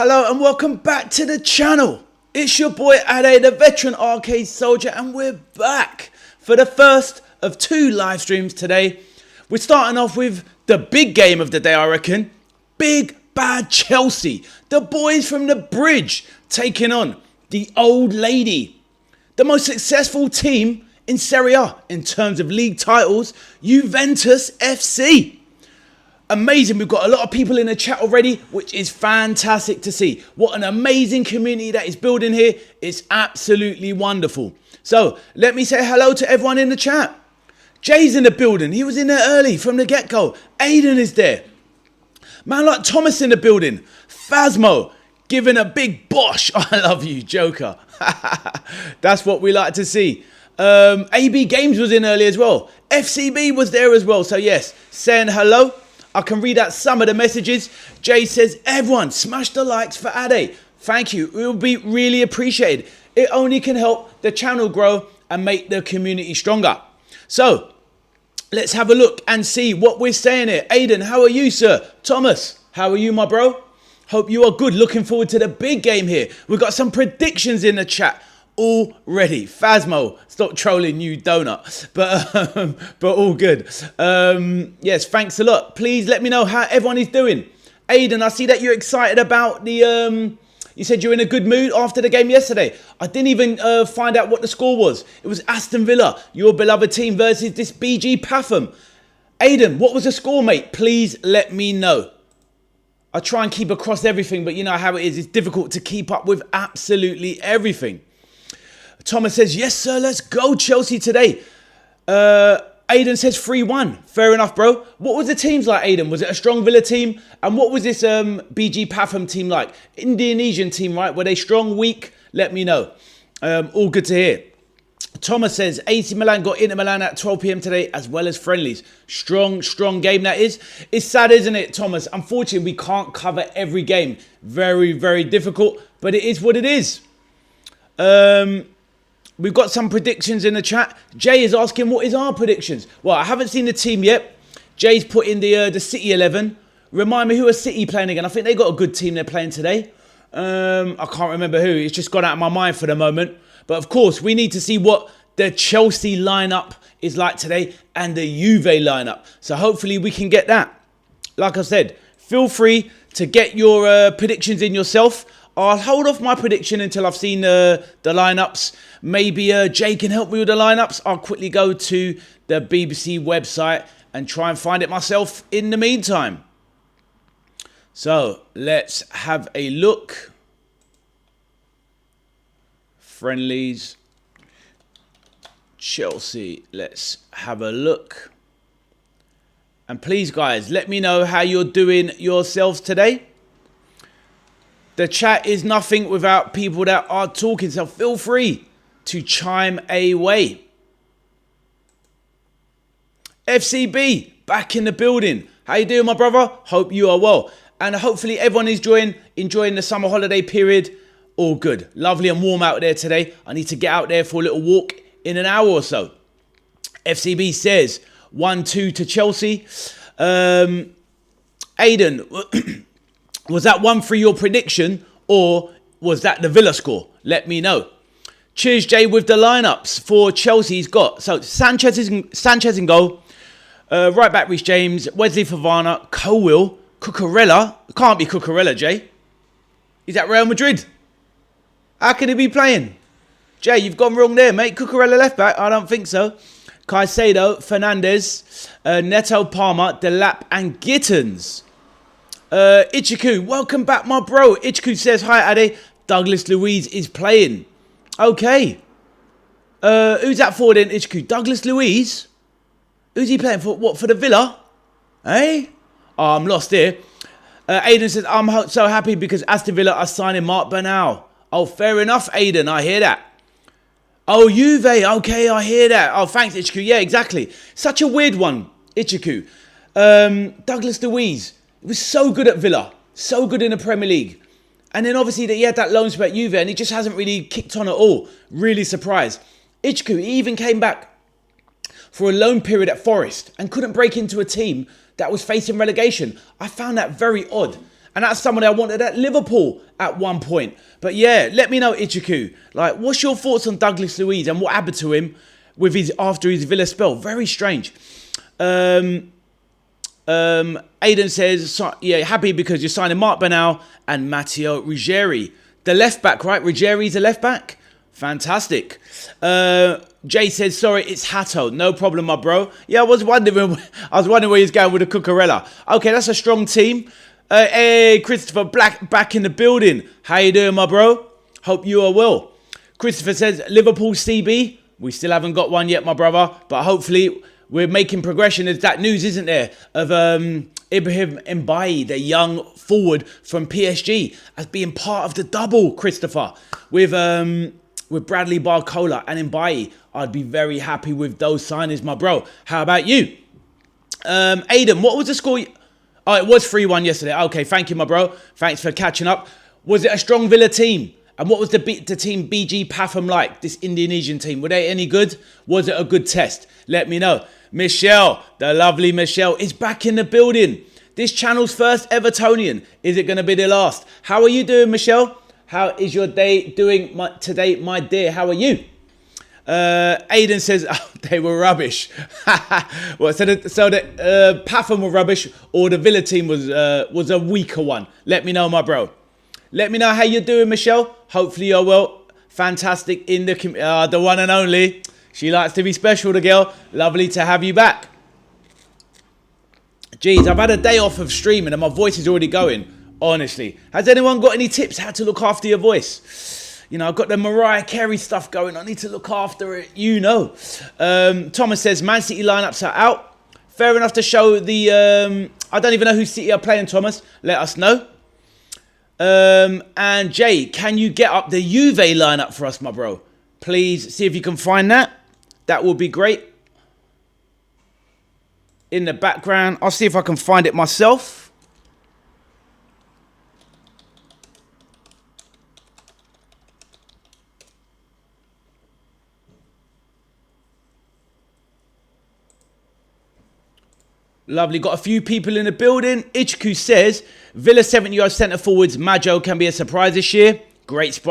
Hello and welcome back to the channel. It's your boy Ade, the veteran arcade soldier, and we're back for the first of two live streams today. We're starting off with the big game of the day, I reckon. Big bad Chelsea. The boys from the bridge taking on the old lady. The most successful team in Serie A in terms of league titles, Juventus FC. Amazing, we've got a lot of people in the chat already, which is fantastic to see. What an amazing community that is building here. It's absolutely wonderful. So, let me say hello to everyone in the chat. Jay's in the building. He was in there early from the get-go. Aiden is there. Man like Thomas in the building. Phasmo giving a big bosh. I love you, Joker. That's what we like to see. AB Games was in early as well. FCB was there as well. So, yes, saying hello. I can read out some of the messages. Jay says, everyone, smash the likes for Ade. Thank you. It will be really appreciated. It only can help the channel grow and make the community stronger. So, let's have a look and see what we're saying here. Aiden, how are you, sir? Thomas, how are you, my bro? Hope you are good. Looking forward to the big game here. We've got some predictions in the chat already. Phasmo, stop trolling you, donut. But all good. Yes, thanks a lot. Please let me know how everyone is doing. Aiden, I see that you're excited about the... you said you're in a good mood after the game yesterday. I didn't even find out what the score was. It was Aston Villa, your beloved team, versus this BG Patham. Aiden, what was the score, mate? Please let me know. I try and keep across everything, but you know how it is. It's difficult to keep up with absolutely everything. Thomas says, yes, sir, let's go Chelsea today. Aiden says 3-1. Fair enough, bro. What was the teams like, Aiden? Was it a strong Villa team? And what was this BG Patham team like? Indonesian team, right? Were they strong, weak? Let me know. All good to hear. Thomas says, AC Milan got Inter Milan at 12 p.m. today, as well as friendlies. Strong game that is. It's sad, isn't it, Thomas? Unfortunately, we can't cover every game. Very, very difficult, but it is what it is. We've got some predictions in the chat. Jay is asking, what is our predictions? Well, I haven't seen the team yet. Jay's put in the City 11. Remind me, who are City playing again? I think they got a good team they're playing today. I can't remember who. It's just gone out of my mind for the moment. But of course, we need to see what the Chelsea lineup is like today and the Juve lineup. So hopefully we can get that. Like I said, feel free to get your predictions in yourself. I'll hold off my prediction until I've seen the lineups. Maybe Jay can help me with the lineups. I'll quickly go to the BBC website and try and find it myself in the meantime. So, let's have a look. Friendlies. Chelsea. Let's have a look. And please, guys, let me know how you're doing yourselves today. The chat is nothing without people that are talking, so feel free to chime away. FCB, back in the building. How you doing, my brother? Hope you are well. And hopefully everyone is enjoying the summer holiday period. All good. Lovely and warm out there today. I need to get out there for a little walk in an hour or so. FCB says 1-2 to Chelsea. Aiden... Was that 1-3 your prediction, or was that the Villa score? Let me know. Cheers, Jay, with the lineups for Chelsea. He's got so Sanchez in goal, right back Reece James, Wesley Fofana, Colwill, Cucurella. Can't be Cucurella, Jay. He's at Real Madrid. How can he be playing? Jay, you've gone wrong there, mate. Cucurella left back. I don't think so. Caicedo, Fernandez, Neto, Palmer, Delap, and Gittins. Ichiku, welcome back, my bro. Ichiku says, hi, Ade. Douglas Luiz is playing. Okay. Who's that for then, Ichiku? Douglas Luiz? Who's he playing for? What, for the Villa? Eh? Oh, I'm lost here. Aiden says, I'm so happy because Aston Villa are signing Mark Bernal. Oh, fair enough, Aiden. I hear that. Oh, Juve. Okay, I hear that. Oh, thanks, Ichiku. Yeah, exactly. Such a weird one, Ichiku. Douglas Luiz. He was so good at Villa, so good in the Premier League. And then obviously he had that loan spell at Juve and he just hasn't really kicked on at all. Really surprised. Ichku, he even came back for a loan period at Forest and couldn't break into a team that was facing relegation. I found that very odd. And that's somebody I wanted at Liverpool at one point. But yeah, let me know, Ichiku. Like, what's your thoughts on Douglas Luiz and what happened to him with after his Villa spell? Very strange. Aidan says, yeah, happy because you're signing Mark Bernal and Matteo Ruggeri. The left back, right? Ruggeri's a left back? Fantastic. Jay says, sorry, it's Hato. No problem, my bro. Yeah, I was wondering where he's going with the Cucurella. Okay, that's a strong team. Hey, Christopher Black back in the building. How you doing, my bro? Hope you are well. Christopher says, Liverpool CB. We still haven't got one yet, my brother. But hopefully we're making progression. There's that news, isn't there, of Ibrahim Mbaye, the young forward from PSG, as being part of the double, Christopher, with Bradley Barcola and Mbaye. I'd be very happy with those signings, my bro. How about you? Aidan, what was the score? Oh, it was 3-1 yesterday. Okay, thank you, my bro. Thanks for catching up. Was it a strong Villa team? And what was the team BG Pathum like, this Indonesian team? Were they any good? Was it a good test? Let me know. Michelle, the lovely Michelle, is back in the building. This channel's first Evertonian. Is it going to be the last? How are you doing, Michelle? How is your day doing today, my dear? How are you? Aidan says, oh, they were rubbish. Well, so the Pathum were rubbish, or the Villa team was a weaker one. Let me know, my bro. Let me know how you're doing, Michelle. Hopefully you're well. Fantastic in the one and only. She likes to be special, the girl. Lovely to have you back. Jeez, I've had a day off of streaming and my voice is already going. Honestly. Has anyone got any tips how to look after your voice? You know, I've got the Mariah Carey stuff going. I need to look after it, you know. Thomas says, Man City lineups are out. Fair enough to show the... I don't even know who City are playing, Thomas. Let us know. And Jay, can you get up the Juve lineup for us, my bro? Please see if you can find that. That would be great. In the background. I'll see if I can find it myself. Lovely. Got a few people in the building. Ichiku says, Villa 70-yard centre forwards Majo can be a surprise this year. Great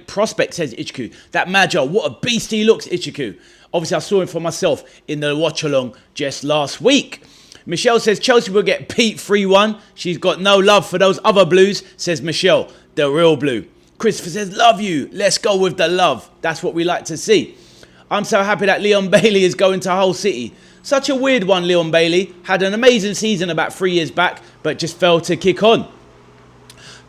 prospect, says Ichiku. That Majo, what a beast he looks, Ichiku. Obviously, I saw him for myself in the watch-along just last week. Michelle says, Chelsea will get beat 3-1. She's got no love for those other blues, says Michelle, the real blue. Christopher says, love you. Let's go with the love. That's what we like to see. I'm so happy that Leon Bailey is going to Hull City. Such a weird one, Leon Bailey. Had an amazing season about 3 years back, but just failed to kick on.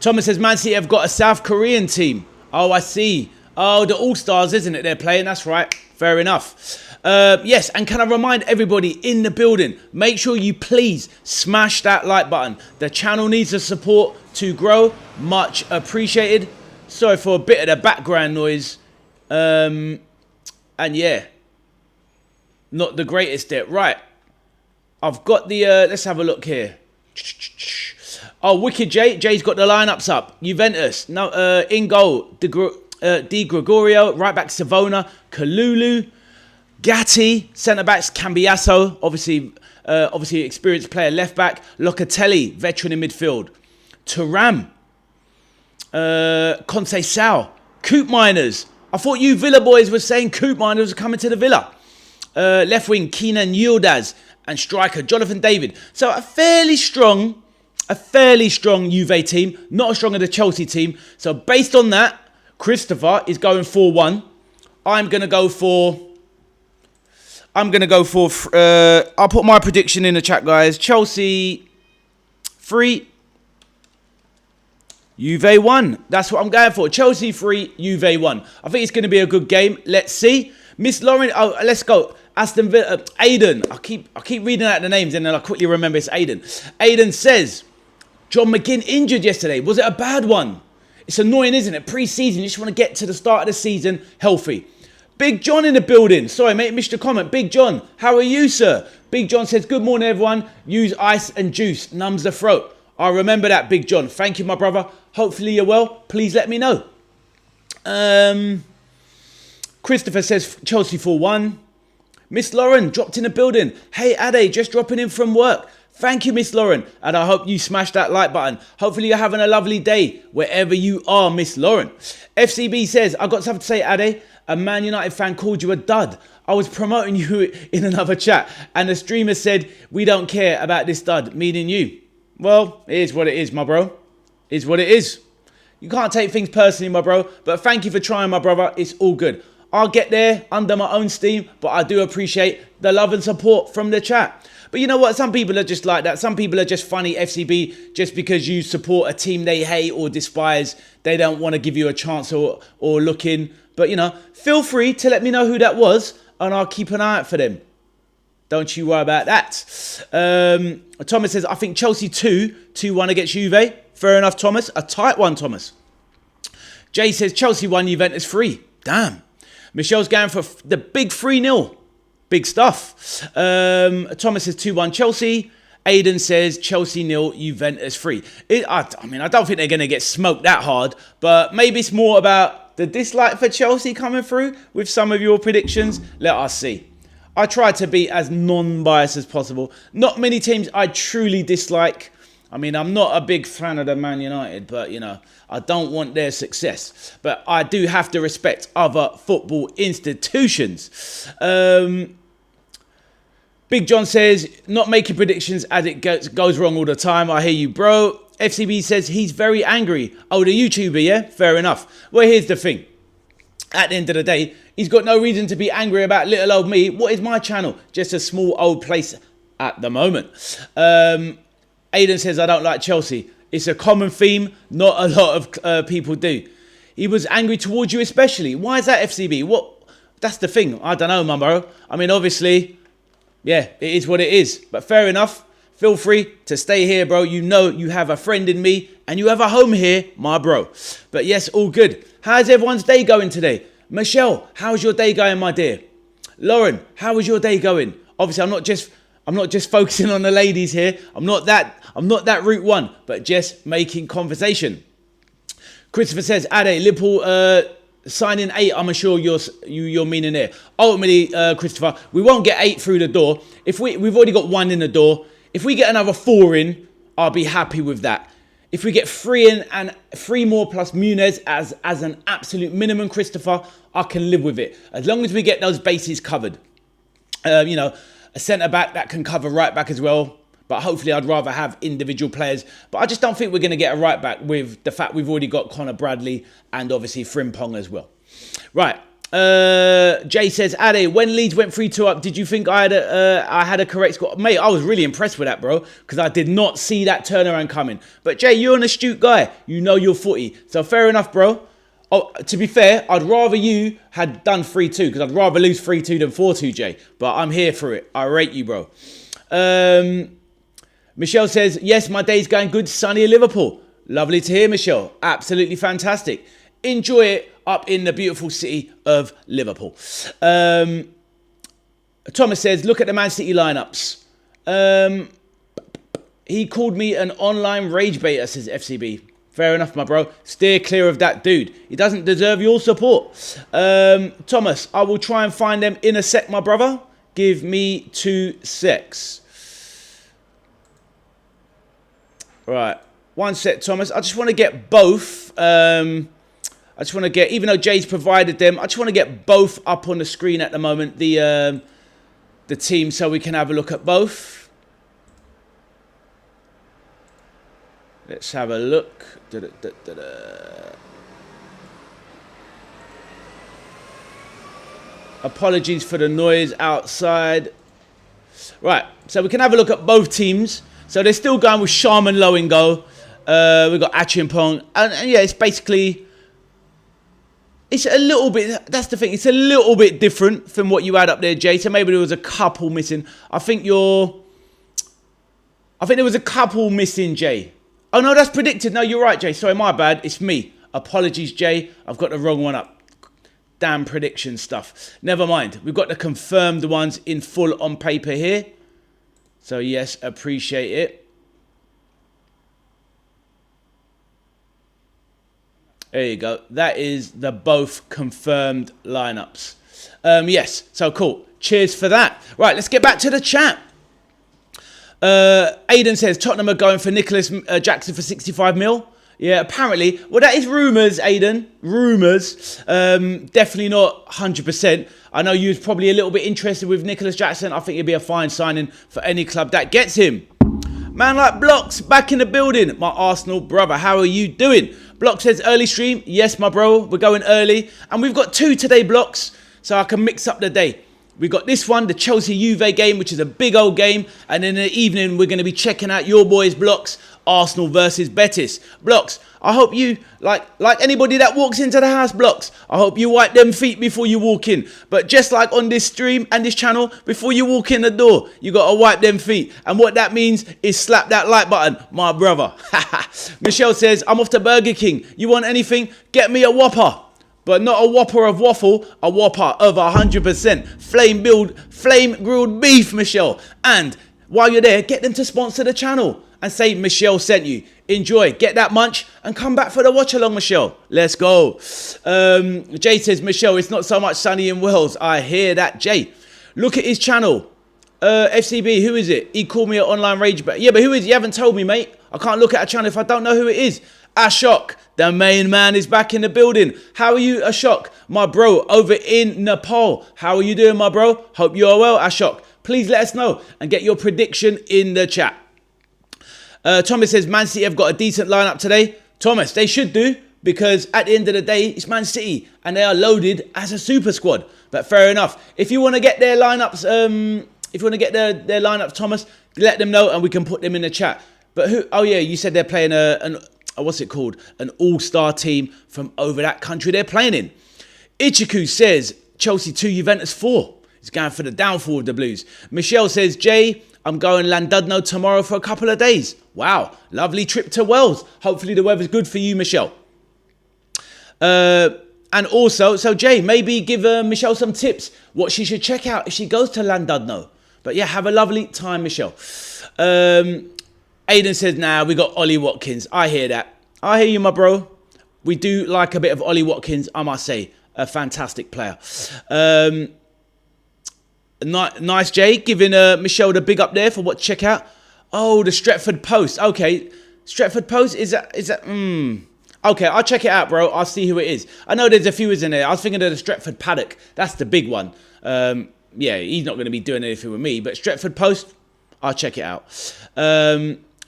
Thomas says, Man City have got a South Korean team. Oh, I see. Oh, the All-Stars, isn't it, they're playing? That's right. Fair enough. Yes, and can I remind everybody in the building, make sure you please smash that like button. The channel needs the support to grow. Much appreciated. Sorry for a bit of the background noise. And yeah. Not the greatest there. Right. I've got the... let's have a look here. Oh, Wicked Jay. Jay's got the lineups up. Juventus. No, in goal. Di Gregorio. Right back Savona. Kalulu. Gatti. Centre-backs Cambiasso. Obviously experienced player left back. Locatelli. Veteran in midfield. Thuram. Conceição. Coop Miners. I thought you Villa boys were saying Coop Miners were coming to the Villa. Left wing, Kenan Yildiz, and striker, Jonathan David. So a fairly strong Juve team, not as strong as the Chelsea team. So based on that, Christopher is going 4-1. I'm going to go for, I'll put my prediction in the chat, guys. Chelsea 3, Juve 1. That's what I'm going for. Chelsea 3, Juve 1. I think it's going to be a good game. Let's see. Miss Lauren, oh, let's go. Aston Villa, Aiden. I keep reading out the names and then I quickly remember it's Aiden. Aiden says, John McGinn injured yesterday. Was it a bad one? It's annoying, isn't it? Pre-season, you just want to get to the start of the season healthy. Big John in the building. Sorry, mate, missed your comment. Big John, how are you, sir? Big John says, good morning, everyone. Use ice and juice. Numbs the throat. I remember that, Big John. Thank you, my brother. Hopefully you're well. Please let me know. Christopher says Chelsea 4-1. Miss Lauren dropped in the building. Hey, Ade, just dropping in from work. Thank you, Miss Lauren. And I hope you smash that like button. Hopefully you're having a lovely day wherever you are, Miss Lauren. FCB says, I got something to say, Ade. A Man United fan called you a dud. I was promoting you in another chat. And the streamer said, we don't care about this dud, meaning you. Well, it is what it is, my bro. It is what it is. You can't take things personally, my bro. But thank you for trying, my brother. It's all good. I'll get there under my own steam. But I do appreciate the love and support from the chat. But you know what? Some people are just like that. Some people are just funny, FCB, just because you support a team they hate or despise. They don't want to give you a chance or look in. But, you know, feel free to let me know who that was and I'll keep an eye out for them. Don't you worry about that. Thomas says, I think Chelsea 2-1 against Juve. Fair enough, Thomas. A tight one, Thomas. Jay says, Chelsea 1, Juventus 3. Damn. Michelle's going for the big 3-0. Big stuff. Thomas says 2-1 Chelsea. Aiden says Chelsea 0, Juventus 3. I mean, I don't think they're going to get smoked that hard, but maybe it's more about the dislike for Chelsea coming through with some of your predictions. Let us see. I try to be as non-biased as possible. Not many teams I truly dislike. I mean, I'm not a big fan of the Man United, but, you know, I don't want their success. But I do have to respect other football institutions. Big John says, not making predictions as it goes wrong all the time. I hear you, bro. FCB says, he's very angry. Oh, the YouTuber, yeah? Fair enough. Well, here's the thing. At the end of the day, he's got no reason to be angry about little old me. What is my channel? Just a small old place at the moment. Aiden says, I don't like Chelsea. It's a common theme. Not a lot of people do. He was angry towards you especially. Why is that, FCB? What? That's the thing. I don't know, my bro. I mean, obviously, yeah, it is what it is. But fair enough. Feel free to stay here, bro. You know you have a friend in me and you have a home here, my bro. But yes, all good. How's everyone's day going today? Michelle, how's your day going, my dear? Lauren, how is your day going? Obviously, I'm not just focusing on the ladies here. I'm not that route one, but just making conversation. Christopher says, Ade, Liverpool signing 8, I'm sure you're meaning there. Ultimately, Christopher, we won't get 8 through the door. If we've already got 1 in the door. If we get another 4 in, I'll be happy with that. If we get 3 in and 3 more plus Muniz as an absolute minimum, Christopher, I can live with it. As long as we get those bases covered. You know, a centre-back that can cover right-back as well. But hopefully I'd rather have individual players. But I just don't think we're going to get a right-back with the fact we've already got Connor Bradley and obviously Frimpong as well. Right. Jay says, Ade, when Leeds went 3-2 up, did you think I had a correct score? Mate, I was really impressed with that, bro. Because I did not see that turnaround coming. But Jay, you're an astute guy. You know your footy. So fair enough, bro. Oh, to be fair, I'd rather you had done 3-2. Because I'd rather lose 3-2 than 4-2, Jay. But I'm here for it. I rate you, bro. Michelle says, yes, my day's going good. Sunny in Liverpool. Lovely to hear, Michelle. Absolutely fantastic. Enjoy it up in the beautiful city of Liverpool. Thomas says, look at the Man City lineups. He called me an online rage baiter, says FCB. Fair enough, my bro. Steer clear of that dude. He doesn't deserve your support. Thomas, I will try and find them in a sec, my brother. Give me 2 secs. Right. 1 sec, Thomas. I just want to get both. I just want to get, even though Jay's provided them, I just want to get both up on the screen at the moment, the team, so we can have a look at both. Let's have a look. Apologies for the noise outside. Right, so we can have a look at both teams. So they're still going with Sharman Low in goal. We've got Achimpong. And yeah, it's basically... It's a little bit... That's the thing. It's a little bit different from what you had up there, Jay. So maybe there was a couple missing. I think there was a couple missing, Jay. Oh, no, that's predicted. No, you're right, Jay. Sorry, my bad. It's me. Apologies, Jay. I've got the wrong one up. Damn prediction stuff. Never mind. We've got the confirmed ones in full on paper here. So, yes, appreciate it. There you go. That is the both confirmed lineups. Yes, so cool. Cheers for that. Right, let's get back to the chat. Aidan says Tottenham are going for Nicholas Jackson for 65 mil. Yeah, apparently. Well, that is rumours, Aidan. Rumours. Definitely not 100%. I know you was probably a little bit interested with Nicholas Jackson. I think it'd be a fine signing for any club that gets him. Man like Blocks, back in the building. My Arsenal brother, how are you doing? Block says early stream. Yes, my bro, we're going early. And we've got 2 today, Blocks, so I can mix up the day. We got this one, the Chelsea-Juve game, which is a big old game. And in the evening, we're going to be checking out your boys, Blocks, Arsenal versus Betis. Blocks, I hope you, like anybody that walks into the house, Blocks, I hope you wipe them feet before you walk in. But just like on this stream and this channel, before you walk in the door, you got to wipe them feet. And what that means is slap that like button, my brother. Michelle says, I'm off to Burger King. You want anything? Get me a Whopper. But not a Whopper of waffle, a Whopper of 100% flame grilled beef, Michelle. And while you're there, get them to sponsor the channel and say Michelle sent you. Enjoy, get that munch and come back for the watch along, Michelle. Let's go. Jay says, Michelle, it's not so much sunny in Wales. I hear that, Jay. Look at his channel. FCB, who is it? He called me an online rage bat. Yeah, but who is he? You haven't told me, mate. I can't look at a channel if I don't know who it is. Ashok, the main man, is back in the building. How are you, Ashok? My bro, over in Nepal. How are you doing, my bro? Hope you are well, Ashok. Please let us know and get your prediction in the chat. Thomas says, Man City have got a decent lineup today. Thomas, they should do, because at the end of the day, it's Man City and they are loaded as a super squad. But fair enough. If you want to get their lineups, their lineups, Thomas, let them know and we can put them in the chat. But who? Oh yeah, you said they're playing what's it called? An all-star team from over that country they're playing in. Ichiku says Chelsea 2, Juventus 4. He's going for the downfall of the Blues. Michelle says, Jay, I'm going Llandudno tomorrow for a couple of days. Wow, lovely trip to Wales. Hopefully the weather's good for you, Michelle. And also, so Jay, maybe give Michelle some tips what she should check out if she goes to Llandudno. But yeah, have a lovely time, Michelle. Aidan says, nah, we got Ollie Watkins. I hear that. I hear you, my bro. We do like a bit of Ollie Watkins, I must say. A fantastic player. Nice, Jay. Giving Michelle the big up there for what to check out. Oh, the Stretford Post. Okay. Stretford Post? Is that... Okay, I'll check it out, bro. I'll see who it is. I know there's a few in there. I was thinking of the Stretford Paddock. That's the big one. Yeah, he's not going to be doing anything with me. But Stretford Post, I'll check it out.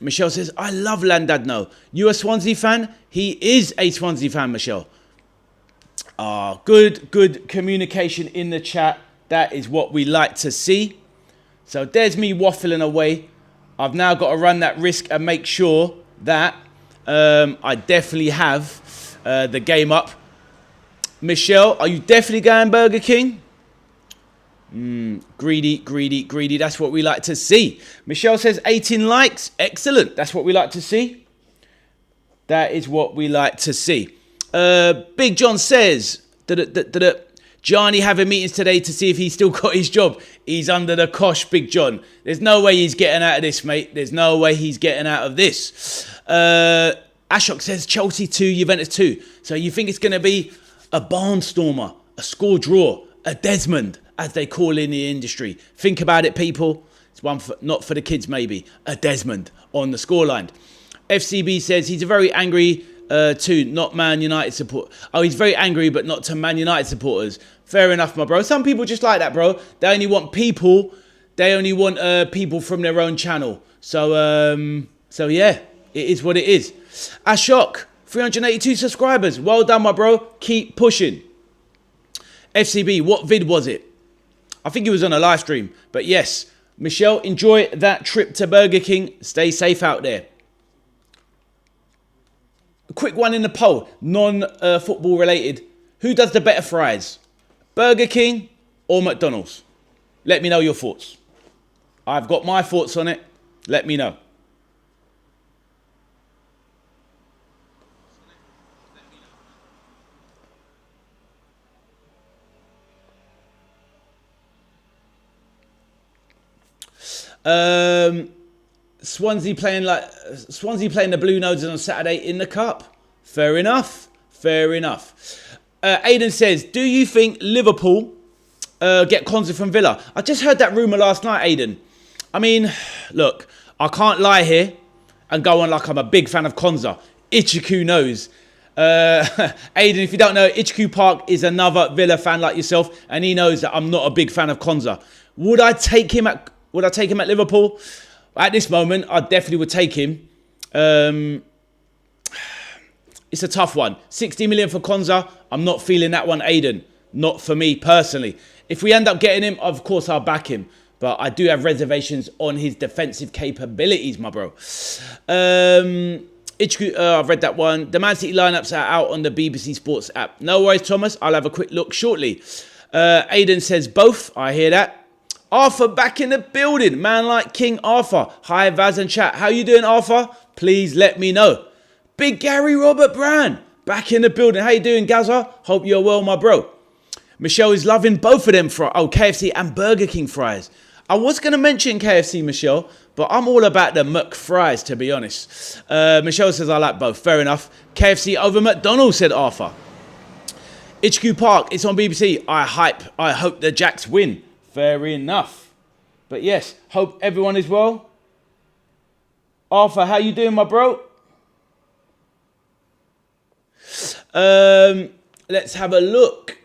Michelle says, I love Llandudno. You a Swansea fan? He is a Swansea fan, Michelle. Good communication in the chat. That is what we like to see. So there's me waffling away. I've now got to run that risk and make sure that I definitely have the game up. Michelle, are you definitely going Burger King? Greedy. That's what we like to see. Michelle says 18 likes. Excellent. That's what we like to see. That is what we like to see. Big John says, Johnny having meetings today to see if he's still got his job. He's under the cosh, Big John. There's no way he's getting out of this, mate. There's no way he's getting out of this. Ashok says Chelsea 2, Juventus 2. So you think it's going to be a barnstormer, a score draw, a Desmond, as they call in the industry. Think about it, people. It's one for, not for the kids, maybe. A Desmond on the scoreline. FCB says he's a very angry to not Man United support. Oh, he's very angry, but not to Man United supporters. Fair enough, my bro. Some people just like that, bro. They only want people. They only want people from their own channel. So yeah, it is what it is. Ashok, 382 subscribers. Well done, my bro. Keep pushing. FCB, what vid was it? I think it was on a live stream. But yes, Michelle, enjoy that trip to Burger King. Stay safe out there. A quick one in the poll, non-football related. Who does the better fries? Burger King or McDonald's? Let me know your thoughts. I've got my thoughts on it. Let me know. Swansea playing the Blue Noses on Saturday in the Cup. Fair enough. Aidan says, do you think Liverpool get Konza from Villa? I just heard that rumour last night, Aidan. I mean, look, I can't lie here and go on like I'm a big fan of Konza. Ichiku knows. Aiden, if you don't know, Ichiku Park is another Villa fan like yourself, and he knows that I'm not a big fan of Konza. Would I take him at Liverpool? At this moment, I definitely would take him. It's a tough one. 60 million for Konza. I'm not feeling that one, Aiden. Not for me personally. If we end up getting him, of course I'll back him. But I do have reservations on his defensive capabilities, my bro. I've read that one. The Man City lineups are out on the BBC Sports app. No worries, Thomas. I'll have a quick look shortly. Aiden says both. I hear that. Arthur back in the building. Man like King Arthur. Hi, Vaz and chat. How you doing, Arthur? Please let me know. Big Gary Robert Brand back in the building. How you doing, Gaza? Hope you're well, my bro. Michelle is loving both of them KFC and Burger King fries. I was going to mention KFC, Michelle, but I'm all about the McFries, to be honest. Michelle says I like both. Fair enough. KFC over McDonald's, said Arthur. HQ Park, it's on BBC. I hope the Jacks win. Fair enough. But yes, hope everyone is well. Arthur, how you doing, my bro? Let's have a look.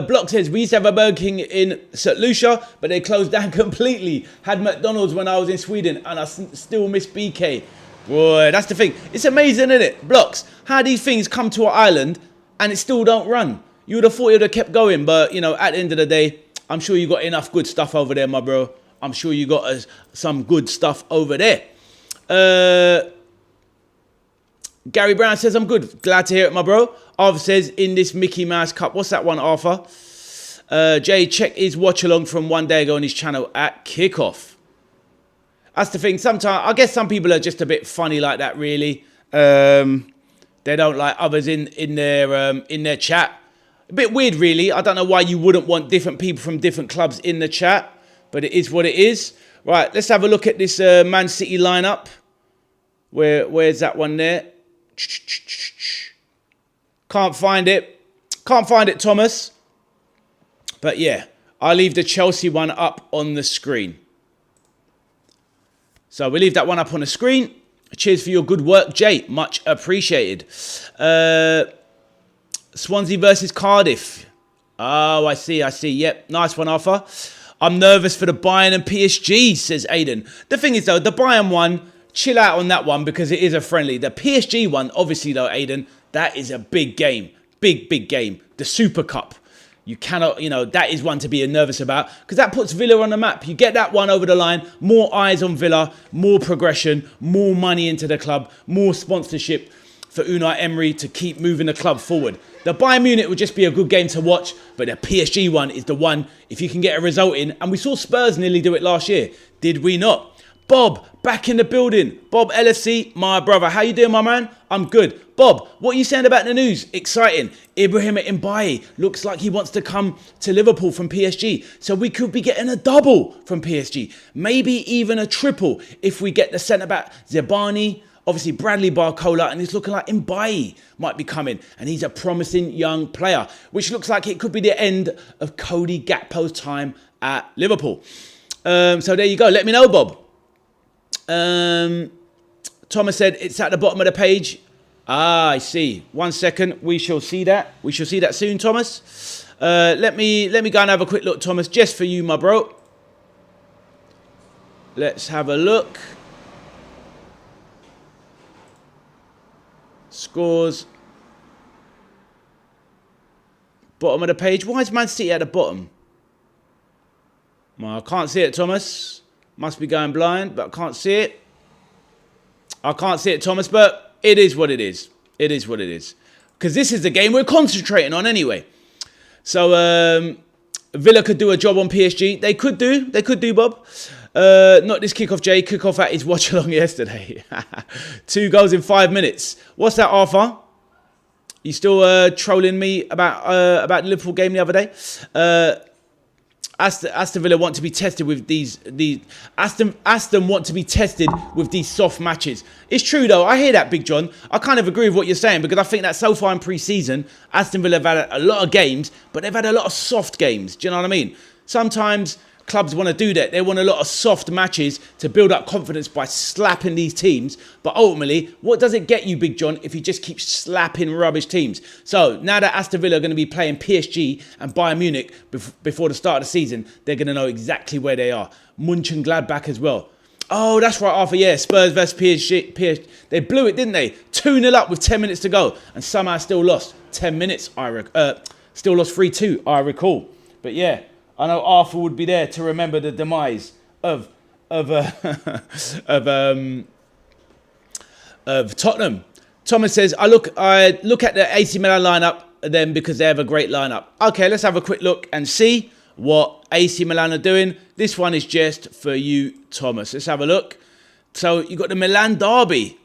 Block says, we used to have a Burger King in St. Lucia, but they closed down completely. Had McDonald's when I was in Sweden, and I still miss BK. Boy, that's the thing. It's amazing, isn't it? Blocks, how these things come to an island and it still don't run. You would have thought it would have kept going, but, you know, at the end of the day, I'm sure you got enough good stuff over there, my bro. I'm sure you got some good stuff over there. Gary Brown says, I'm good. Glad to hear it, my bro. Arthur says, in this Mickey Mouse Cup. What's that one, Arthur? Jay, check his watch along from one day ago on his channel at Kickoff. That's the thing. Sometimes, I guess some people are just a bit funny like that, really. They don't like others in their chat. A bit weird, really. I don't know why you wouldn't want different people from different clubs in the chat, but it is what it is. Right, let's have a look at this Man City lineup. Where's that one there? Can't find it. Can't find it, Thomas. But yeah, I'll leave the Chelsea one up on the screen. So we'll leave that one up on the screen. Cheers for your good work, Jay. Much appreciated. Swansea versus Cardiff. Oh, I see. Yep, nice one, Arthur. I'm nervous for the Bayern and PSG, says Aiden. The thing is, though, the Bayern one, chill out on that one because it is a friendly. The PSG one, obviously, though, Aiden, that is a big game. Big game. The Super Cup. You cannot, that is one to be nervous about because that puts Villa on the map. You get that one over the line, more eyes on Villa, more progression, more money into the club, more sponsorship for Unai Emery to keep moving the club forward. The Bayern Munich would just be a good game to watch, but the PSG one is the one if you can get a result in. And we saw Spurs nearly do it last year, did we not? Bob, back in the building. Bob LFC, my brother. How you doing, my man? I'm good. Bob, what are you saying about the news? Exciting. Ibrahim Mbaye looks like he wants to come to Liverpool from PSG. So we could be getting a double from PSG. Maybe even a triple if we get the centre-back Zebani. Obviously, Bradley Barcola, and it's looking like Mbaye might be coming. And he's a promising young player, which looks like it could be the end of Cody Gakpo's time at Liverpool. So there you go. Let me know, Bob. Thomas said it's at the bottom of the page. Ah, I see. 1 second. We shall see that. We shall see that soon, Thomas. Let me go and have a quick look, Thomas, just for you, my bro. Let's have a look. Scores. Bottom of the page. Why is Man City at the bottom? Well, I can't see it, Thomas. Must be going blind, but I can't see it. I can't see it, Thomas, but it is what it is. It is what it is. Because this is the game we're concentrating on anyway. So, Villa could do a job on PSG. They could do, Bob. Not this kickoff, Jay. Kickoff at his watch along yesterday. 2 goals in 5 minutes. What's that, Arthur? You still trolling me about the Liverpool game the other day? Aston Villa want to be tested with these Aston want to be tested with these soft matches. It's true though. I hear that, Big John. I kind of agree with what you're saying because I think that so far in pre-season, Aston Villa have had a lot of games, but they've had a lot of soft games. Do you know what I mean? Sometimes clubs want to do that. They want a lot of soft matches to build up confidence by slapping these teams. But ultimately, what does it get you, Big John, if you just keep slapping rubbish teams? So now that Aston Villa are going to be playing PSG and Bayern Munich before the start of the season, they're going to know exactly where they are. Mönchengladbach as well. Oh, that's right, Arthur. Yeah, Spurs versus PSG. They blew it, didn't they? 2-0 up with 10 minutes to go and somehow still lost 10 minutes. Still lost 3-2, I recall. But yeah, I know Arthur would be there to remember the demise of Tottenham. Thomas says, I look at the AC Milan lineup then because they have a great lineup. Okay, let's have a quick look and see what AC Milan are doing. This one is just for you, Thomas. Let's have a look. So you got the Milan derby.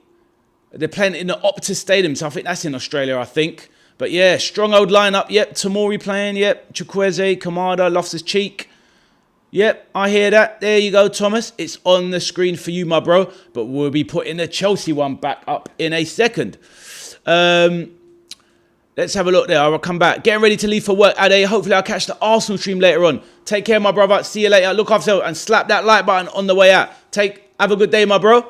They're playing in the Optus Stadium, so I think that's in Australia, I think. But yeah, strong old lineup. Yep, Tomori playing. Yep, Chukwueze, Kamada, Loftus-Cheek. Yep, I hear that. There you go, Thomas. It's on the screen for you, my bro. But we'll be putting the Chelsea one back up in a second. Let's have a look there. I'll come back. Getting ready to leave for work, Ade. Hopefully I'll catch the Arsenal stream later on. Take care, my brother. See you later. Look after yourself and slap that like button on the way out. Have a good day, my bro.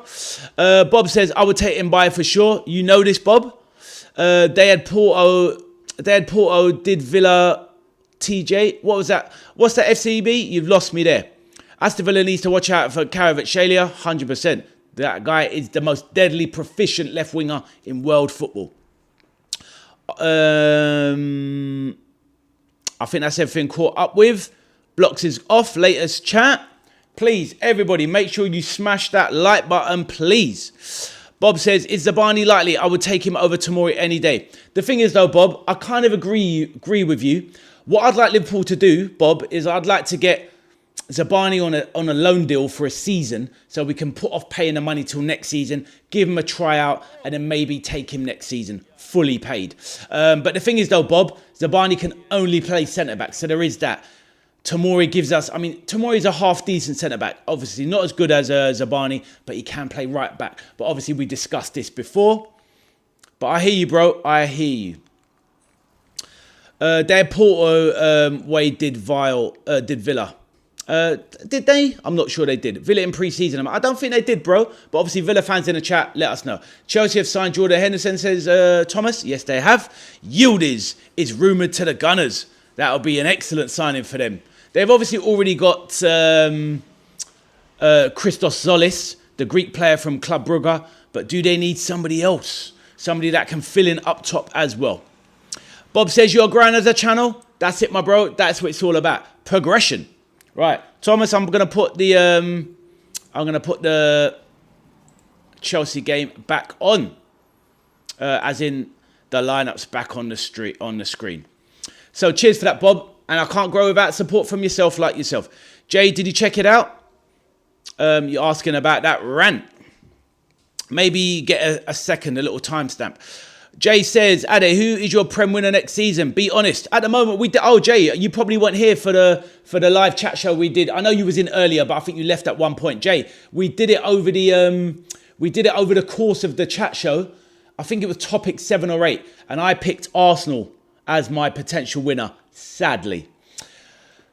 Bob says, I would take him by for sure. You know this, Bob. They had Porto, did Villa, TJ. What was that? What's that, FCB? You've lost me there. Aston Villa needs to watch out for Kvaratskhelia, 100%. That guy is the most deadly proficient left winger in world football. I think that's everything caught up with. Blocks is off. Latest chat. Please, everybody, make sure you smash that like button, please. Bob says, is Zabani likely? I would take him over Tomori any day. The thing is, though, Bob, I kind of agree with you. What I'd like Liverpool to do, Bob, is I'd like to get Zabani on a loan deal for a season so we can put off paying the money till next season, give him a tryout, and then maybe take him next season, fully paid. But the thing is, though, Bob, Zabani can only play centre-back, so there is that. Tomori gives us, Tomori's a half-decent centre-back. Obviously, not as good as Zabani, but he can play right-back. But obviously, we discussed this before. But I hear you, bro. I hear you. Their Porto did Villa. Did they? I'm not sure they did. Villa in pre-season. I don't think they did, bro. But obviously, Villa fans in the chat, let us know. Chelsea have signed Jordan Henderson, says Thomas. Yes, they have. Yildiz is rumoured to the Gunners. That'll be an excellent signing for them. They've obviously already got Christos Zolis, the Greek player from Club Brugge. But do they need somebody else? Somebody that can fill in up top as well. Bob says you're growing as a channel. That's it, my bro. That's what it's all about. Progression. Right, Thomas. I'm gonna put the Chelsea game back on, as in the lineups back on the screen. So cheers for that, Bob. And I can't grow without support from yourself like yourself. Jay, did you check it out? You're asking about that rant. Maybe get a second, a little timestamp. Jay says, Ade, who is your Prem winner next season? Be honest. At the moment, we did. Oh, Jay, you probably weren't here for the live chat show we did. I know you was in earlier, but I think you left at one point. Jay, we did it over the course of the chat show. I think it was topic 7 or 8, and I picked Arsenal as my potential winner. Sadly,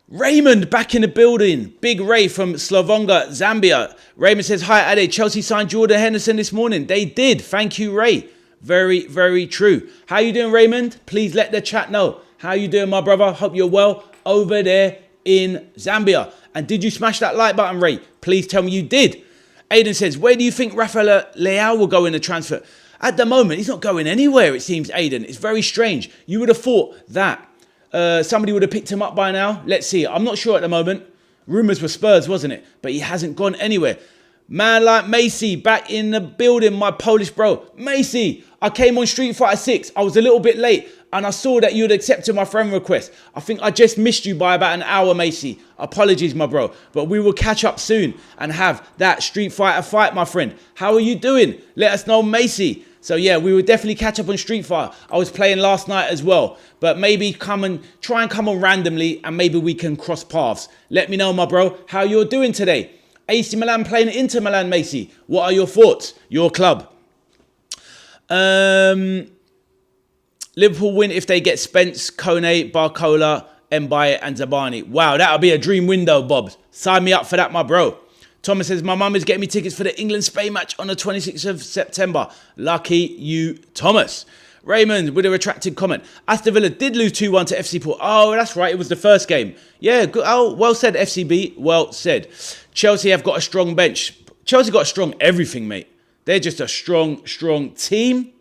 Raymond back in the building. Big Ray from Slavonga, Zambia. Raymond says, hi, Ade. Chelsea signed Jordan Henderson this morning. They did. Thank you, Ray. Very, very true. How you doing, Raymond? Please let the chat know. How you doing, my brother? Hope you're well over there in Zambia. And did you smash that like button, Ray? Please tell me you did. Aiden says, where do you think Rafael Leao will go in the transfer? At the moment, he's not going anywhere, it seems, Aiden. It's very strange. You would have thought that somebody would have picked him up by now. Let's see. I'm not sure at the moment. Rumours were Spurs, wasn't it? But he hasn't gone anywhere. Man like Macy back in the building, my Polish bro. Macy, I came on Street Fighter 6. I was a little bit late and I saw that you had accepted my friend request. I think I just missed you by about an hour, Macy. Apologies, my bro. But we will catch up soon and have that Street Fighter fight, my friend. How are you doing? Let us know, Macy. So yeah, we will definitely catch up on Street Fighter. I was playing last night as well. But maybe try and come on randomly and maybe we can cross paths. Let me know, my bro, how you're doing today. AC Milan playing Inter Milan, Macy. What are your thoughts? Your club. Liverpool win if they get Spence, Kone, Barcola Mbaye and Zabani. Wow, that'll be a dream window, Bob. Sign me up for that, my bro. Thomas says, my mum is getting me tickets for the England-Spain match on the 26th of September. Lucky you, Thomas. Raymond with a retracted comment. Aston Villa did lose 2-1 to FC Port. Oh, that's right. It was the first game. Yeah, good. Oh, well said, FCB. Well said. Chelsea have got a strong bench. Chelsea got a strong everything, mate. They're just a strong team.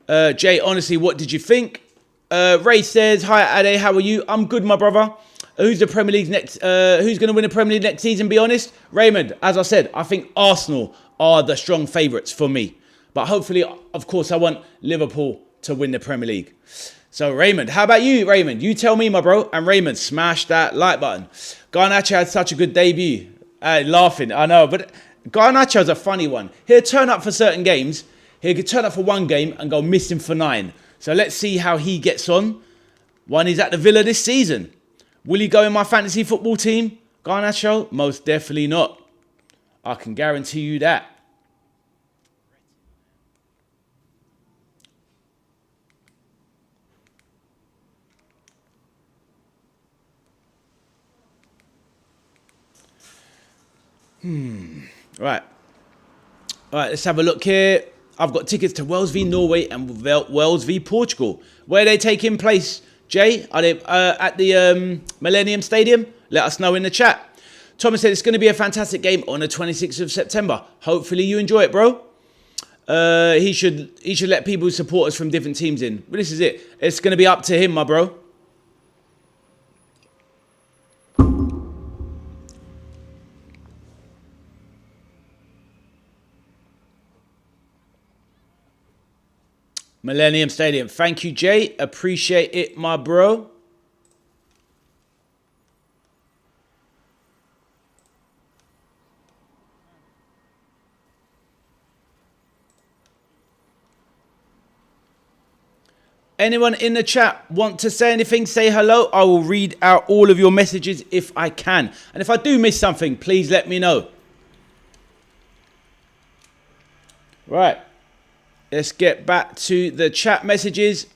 Jay, honestly, what did you think? Ray says, hi, Ade, how are you? I'm good, my brother. Who's the Premier League next? Who's going to win the Premier League next season, be honest? Raymond, as I said, I think Arsenal are the strong favourites for me. But hopefully, of course, I want Liverpool to win the Premier League. So, Raymond, how about you, Raymond? You tell me, my bro. And Raymond, smash that like button. Garnacho had such a good debut. Laughing, I know. But Garnacho's a funny one. He'll turn up for certain games. He could turn up for one game and go missing for 9. So let's see how he gets on when he's at the Villa this season. Will he go in my fantasy football team? Garnacho? Most definitely not. I can guarantee you that. Right. All right, let's have a look here. I've got tickets to Wales v Norway and Wales v Portugal. Where are they taking place, Jay? Are they at the Millennium Stadium? Let us know in the chat. Thomas said it's going to be a fantastic game on the 26th of September. Hopefully you enjoy it, bro. He should let people support us from different teams in. But this is it. It's going to be up to him, my bro. Millennium Stadium. Thank you, Jay. Appreciate it, my bro. Anyone in the chat want to say anything? Say hello. I will read out all of your messages if I can. And if I do miss something, please let me know. Right. Let's get back to the chat messages.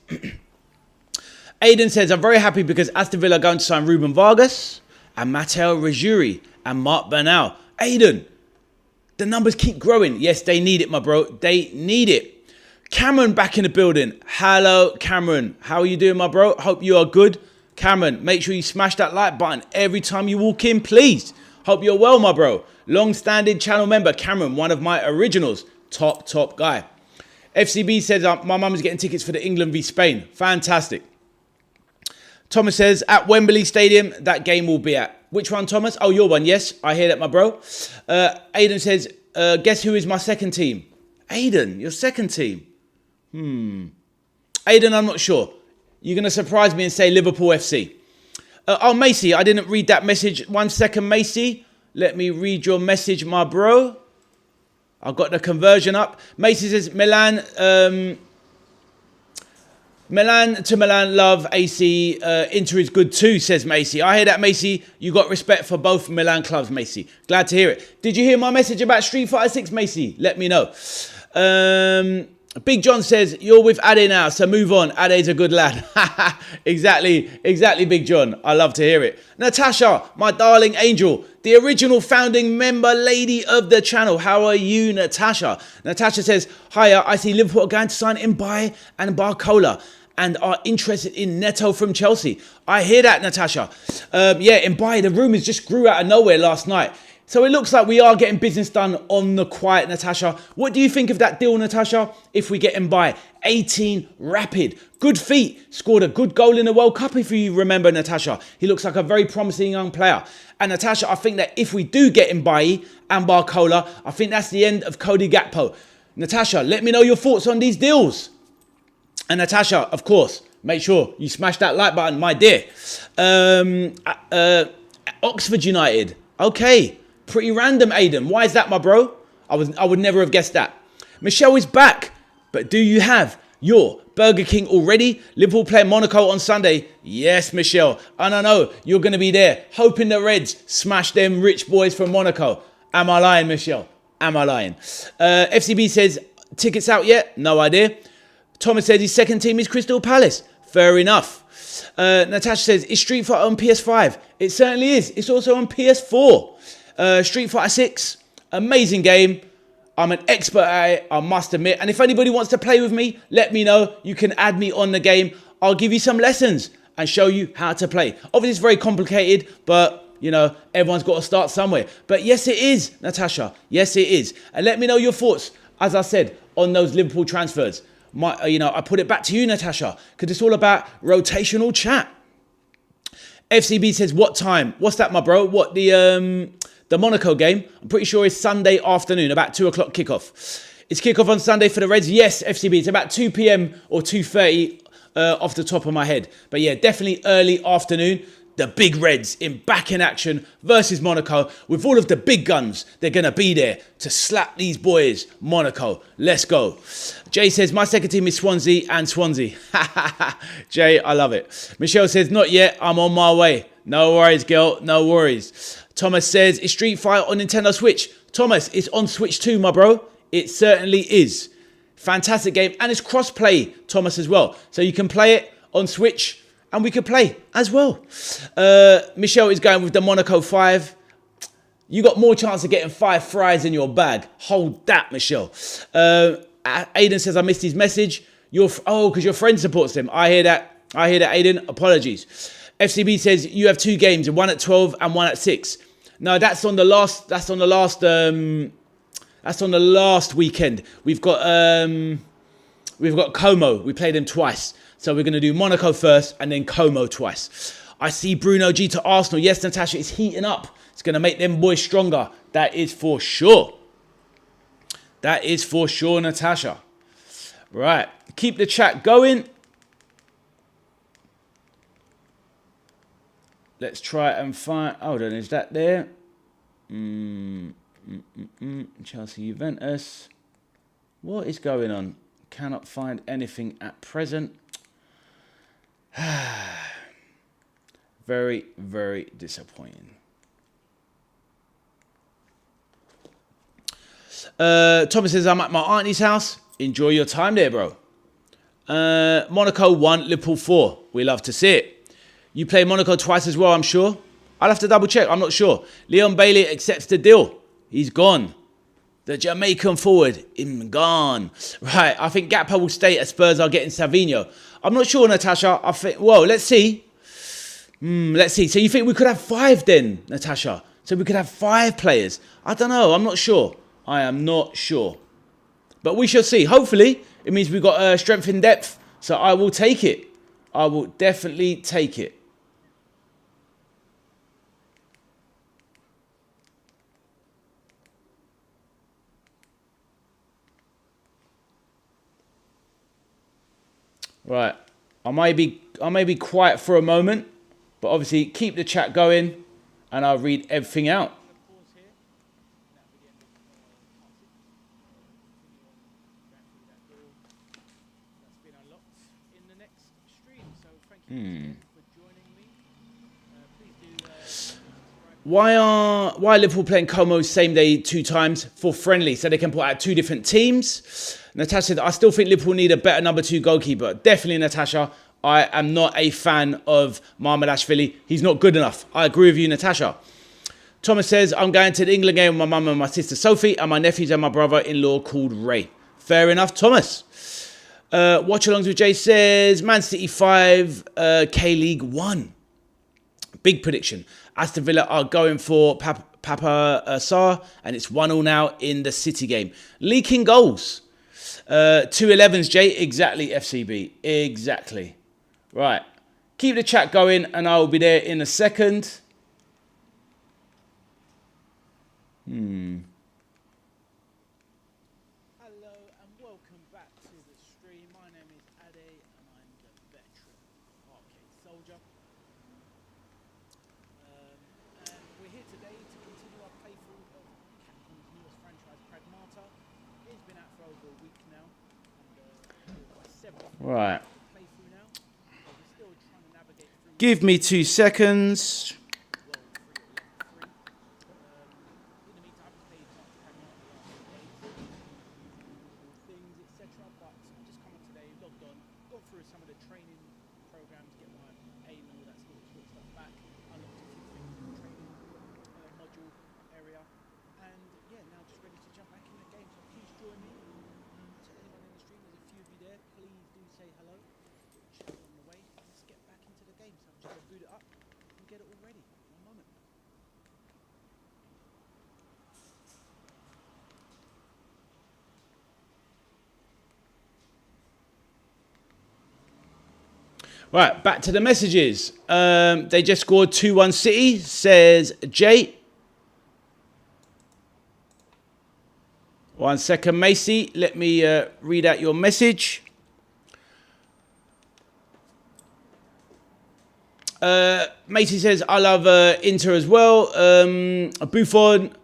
Aiden says, I'm very happy because Aston Villa are going to sign Ruben Vargas and Matteo Ruggieri and Mark Bernal. Aiden, the numbers keep growing. Yes, they need it, my bro. They need it. Cameron back in the building. Hello, Cameron. How are you doing, my bro? Hope you are good. Cameron, make sure you smash that like button every time you walk in, please. Hope you're well, my bro. Long-standing channel member, Cameron, one of my originals. Top guy. FCB says, my mum is getting tickets for the England v Spain. Fantastic. Thomas says, at Wembley Stadium, that game will be at. Which one, Thomas? Oh, your one. Yes, I hear that, my bro. Aiden says, guess who is my second team? Aiden, your second team. Aiden, I'm not sure. You're going to surprise me and say Liverpool FC. Oh, Macy, I didn't read that message. 1 second, Macy. Let me read your message, my bro. I've got the conversion up. Macy says, Milan to Milan, love, AC. Inter is good too, says Macy. I hear that, Macy. You got respect for both Milan clubs, Macy. Glad to hear it. Did you hear my message about Street Fighter 6, Macy? Let me know. Big John says, you're with Ade now, so move on. Ade's a good lad. Exactly, Big John. I love to hear it. Natasha, my darling angel, the original founding member lady of the channel. How are you, Natasha? Natasha says, hiya, I see Liverpool are going to sign Mbaye and Barcola and are interested in Neto from Chelsea. I hear that, Natasha. Yeah, Mbaye, the rumours just grew out of nowhere last night. So it looks like we are getting business done on the quiet, Natasha. What do you think of that deal, Natasha? If we get him by 18 rapid. Good feet. Scored a good goal in the World Cup, if you remember, Natasha. He looks like a very promising young player. And Natasha, I think that if we do get Mbaye and Barcola, I think that's the end of Cody Gakpo. Natasha, let me know your thoughts on these deals. And Natasha, of course, make sure you smash that like button, my dear. Oxford United. Okay. Pretty random, Aiden. Why is that, my bro? I would never have guessed that. Michelle is back. But do you have your Burger King already? Liverpool play Monaco on Sunday. Yes, Michelle. And I know you're going to be there, hoping the Reds smash them rich boys from Monaco. Am I lying, Michelle? Am I lying? FCB says, tickets out yet? No idea. Thomas says his second team is Crystal Palace. Fair enough. Natasha says, is Street Fighter on PS5? It certainly is. It's also on PS4. Street Fighter 6, amazing game. I'm an expert at it, I must admit. And if anybody wants to play with me, let me know. You can add me on the game. I'll give you some lessons and show you how to play. Obviously, it's very complicated, but, you know, everyone's got to start somewhere. But yes, it is, Natasha. Yes, it is. And let me know your thoughts, as I said, on those Liverpool transfers. I put it back to you, Natasha, because it's all about rotational chat. FCB says, what time? What's that, my bro? What, the Monaco game? I'm pretty sure it's Sunday afternoon, about 2 o'clock kickoff. It's kickoff on Sunday for the Reds. Yes, FCB, it's about 2 p.m. or 2:30 off the top of my head. But yeah, definitely early afternoon. The big Reds back in action versus Monaco. With all of the big guns, they're going to be there to slap these boys. Monaco, let's go. Jay says, my second team is Swansea and Swansea. Jay, I love it. Michelle says, not yet, I'm on my way. No worries, girl, no worries. Thomas says, is Street Fighter on Nintendo Switch? Thomas, it's on Switch too, my bro. It certainly is. Fantastic game. And it's cross-play, Thomas, as well. So you can play it on Switch and we can play as well. Michelle is going with the Monaco 5. You got more chance of getting 5 fries in your bag. Hold that, Michelle. Aiden says, I missed his message. Because your friend supports him. I hear that, Aiden. Apologies. FCB says, you have 2 games, one at 12 and one at 6. No, that's on the last weekend. We've got Como. We played them twice. So we're going to do Monaco first and then Como twice. I see Bruno G to Arsenal. Yes, Natasha, it's heating up. It's going to make them boys stronger. That is for sure. That is for sure, Natasha. Right. Keep the chat going. Let's try and find... Hold on, is that there? Chelsea Juventus. What is going on? Cannot find anything at present. Very, very disappointing. Thomas says, I'm at my auntie's house. Enjoy your time there, bro. Monaco 1, Liverpool 4. We love to see it. You play Monaco twice as well, I'm sure. I'll have to double check. I'm not sure. Leon Bailey accepts the deal. He's gone. The Jamaican forward, gone. Right, I think Gakpo will stay as Spurs are getting Savinho. I'm not sure, Natasha. I think, well, let's see. Let's see. So you think we could have 5 then, Natasha? So we could have 5 players? I don't know. I'm not sure. I am not sure. But we shall see. Hopefully, it means we've got strength in depth. So I will take it. I will definitely take it. Right, I may be quiet for a moment, but obviously keep the chat going and I'll read everything out. Why Liverpool playing Como same day 2 times for friendly so they can put out 2 different teams? Natasha said, I still think Liverpool need a better number 2 goalkeeper. Definitely, Natasha. I am not a fan of Marmadashvili. He's not good enough. I agree with you, Natasha. Thomas says, I'm going to the England game with my mum and my sister Sophie and my nephews and my brother-in-law called Ray. Fair enough, Thomas. Watchalongs with Jay says, Man City 5, K-League 1. Big prediction. Aston Villa are going for Papa Sarr, and it's 1-1 now in the City game. Leaking goals. 2-11s, Jay. Exactly, FCB. Exactly. Right. Keep the chat going, and I will be there in a second. Hello and welcome back to the stream. My name is Ade and I'm the veteran arcade soldier. And we're here today to continue our playthrough of Capcom's newest franchise, Pragmata. It's been out for over a week now, and my 7th Right. playthrough now. But we're still trying to navigate through. Give me 2 seconds. say hello. Show on the way. Let's get back into the game. So I'm just going to boot it up and get it all ready. One moment. Right, back to the messages. They just scored 2-1 City, says Jay. 1 second, Macy. Let me read out your message. Macy says, I love Inter as well. Buffon,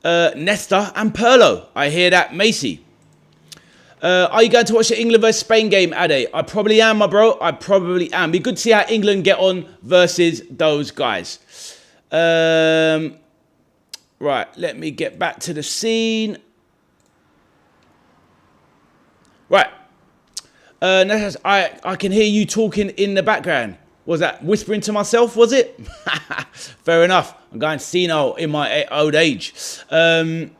Nesta and Pirlo. I hear that, Macy. Are you going to watch the England versus Spain game, Ade? I probably am, my bro. I probably am. Be good to see how England get on versus those guys. Right, let me get back to the scene. Right. I can hear you talking in the background. Was that whispering to myself, was it? Fair enough. I'm going senile in my old age. It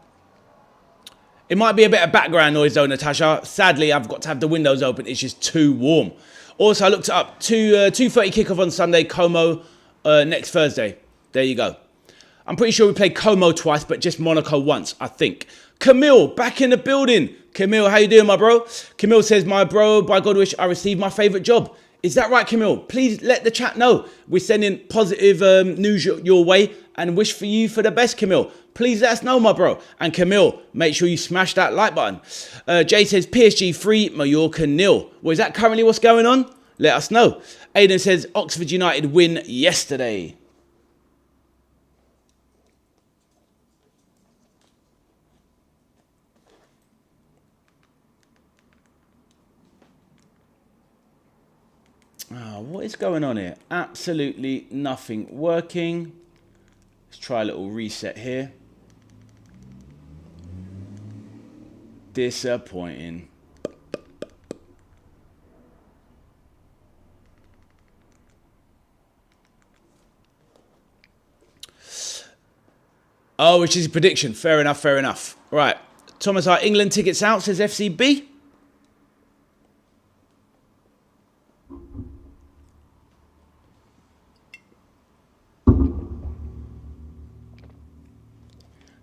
might be a bit of background noise though, Natasha. Sadly, I've got to have the windows open. It's just too warm. Also, I looked it up. 2:30 kickoff on Sunday. Como next Thursday. There you go. I'm pretty sure we played Como twice, but just Monaco once, I think. Camille, back in the building. Camille, how you doing, my bro? Camille says, my bro, by God wish I received my favourite job. Is that right, Camille? Please let the chat know. We're sending positive news your way and wish for you for the best, Camille. Please let us know, my bro. And Camille, make sure you smash that like button. Jay says, PSG 3, Mallorca 0. Well, is that currently what's going on? Let us know. Aidan says, Oxford United win yesterday. Oh, what is going on here? Absolutely nothing working. Let's try a little reset here. Disappointing. Oh, which is a prediction. Fair enough, fair enough. Right. Thomas, are England tickets out, says FCB.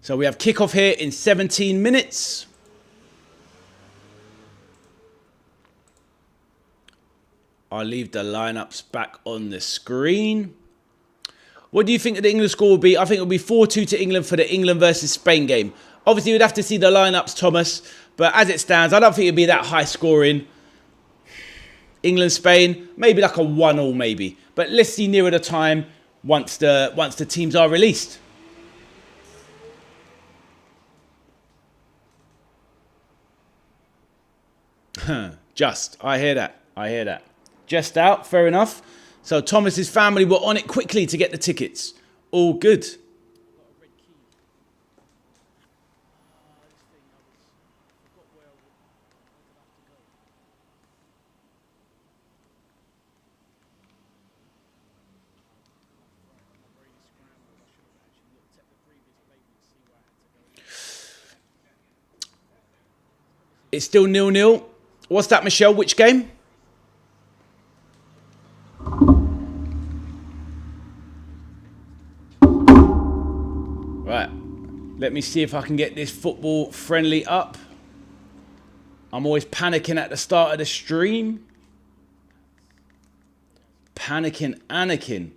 So we have kickoff here in 17 minutes. I'll leave the lineups back on the screen. What do you think the England score will be? I think it will be 4-2 to England for the England versus Spain game. Obviously, we'd have to see the lineups, Thomas. But as it stands, I don't think it'll be that high scoring. England, Spain, maybe like a 1-1 maybe. But let's see nearer the time once the teams are released. I hear that. Just out, fair enough. So Thomas's family were on it quickly to get the tickets. All good. It's still 0-0. What's that, Michelle? Which game? Right. Let me see if I can get this football friendly up. I'm always panicking at the start of the stream. Panicking Anakin.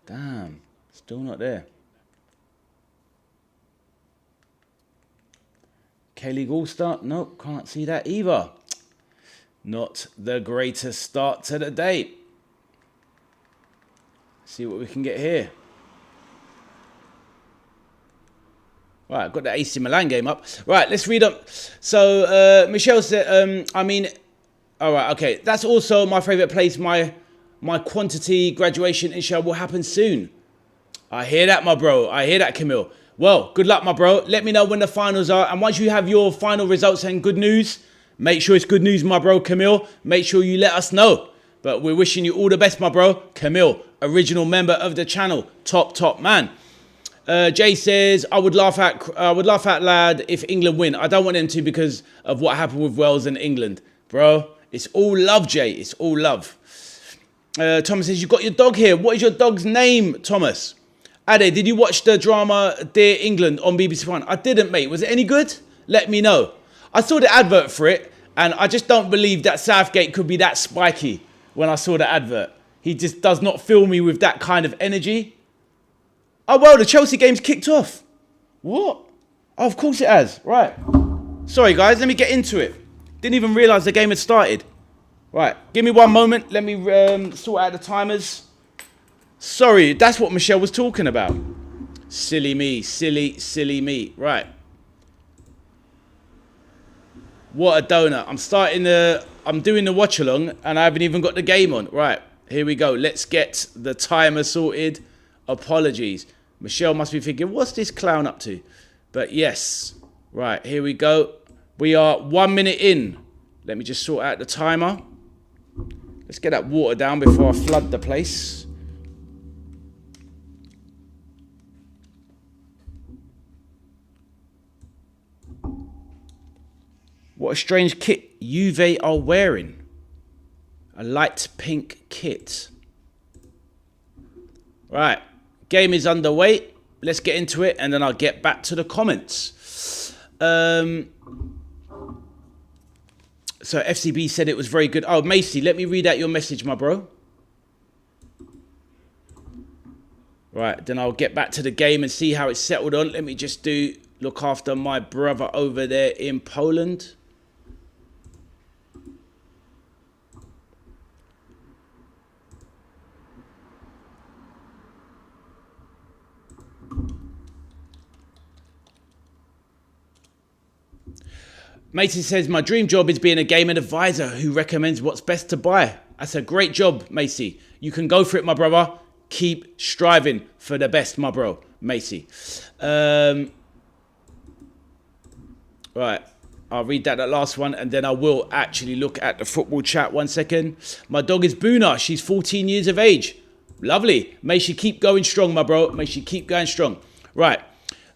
Damn. Still not there. K-League All-Star? Nope, can't see that either. Not the greatest start to the day. See what we can get here. Right, I've got the AC Milan game up. Right, let's read up. So, Michelle said, all right, okay. That's also my favourite place. My quantity graduation, inshallah, will happen soon. I hear that, my bro. I hear that, Camille. Well, good luck, my bro. Let me know when the finals are. And once you have your final results and good news, make sure it's good news, my bro, Camille. Make sure you let us know. But we're wishing you all the best, my bro. Camille, original member of the channel. Top man. Jay says, I would laugh out loud if England win. I don't want them to because of what happened with Wales and England. Bro, it's all love, Jay. It's all love. Thomas says, you've got your dog here. What is your dog's name, Thomas? Ade, did you watch the drama Dear England on BBC One? I didn't, mate. Was it any good? Let me know. I saw the advert for it, and I just don't believe that Southgate could be that spiky when I saw the advert. He just does not fill me with that kind of energy. Oh, well, the Chelsea game's kicked off. What? Oh, of course it has. Right. Sorry, guys. Let me get into it. Didn't even realise the game had started. Right. Give me one moment. Let me sort out the timers. Sorry, that's what Michelle was talking about. Silly me. Silly me. Right. What a donut. I'm doing the watch along and I haven't even got the game on. Right. Here we go. Let's get the timer sorted. Apologies. Michelle must be thinking, what's this clown up to? But yes. Right, here we go. We are 1 minute in. Let me just sort out the timer. Let's get that water down before I flood the place. What a strange kit Juve are wearing. A light pink kit. Right. Game is underway. Let's get into it and then I'll get back to the comments. So FCB said it was very good. Oh, Macy, let me read out your message, my bro. Right, then I'll get back to the game and see how it's settled on. Let me just look after my brother over there in Poland. Macy says, my dream job is being a gaming advisor who recommends what's best to buy. That's a great job, Macy. You can go for it, my brother. Keep striving for the best, my bro, Macy. Right. I'll read that last one and then I will actually look at the football chat 1 second. My dog is Boona. She's 14 years of age. Lovely. May she keep going strong, my bro. May she keep going strong. Right.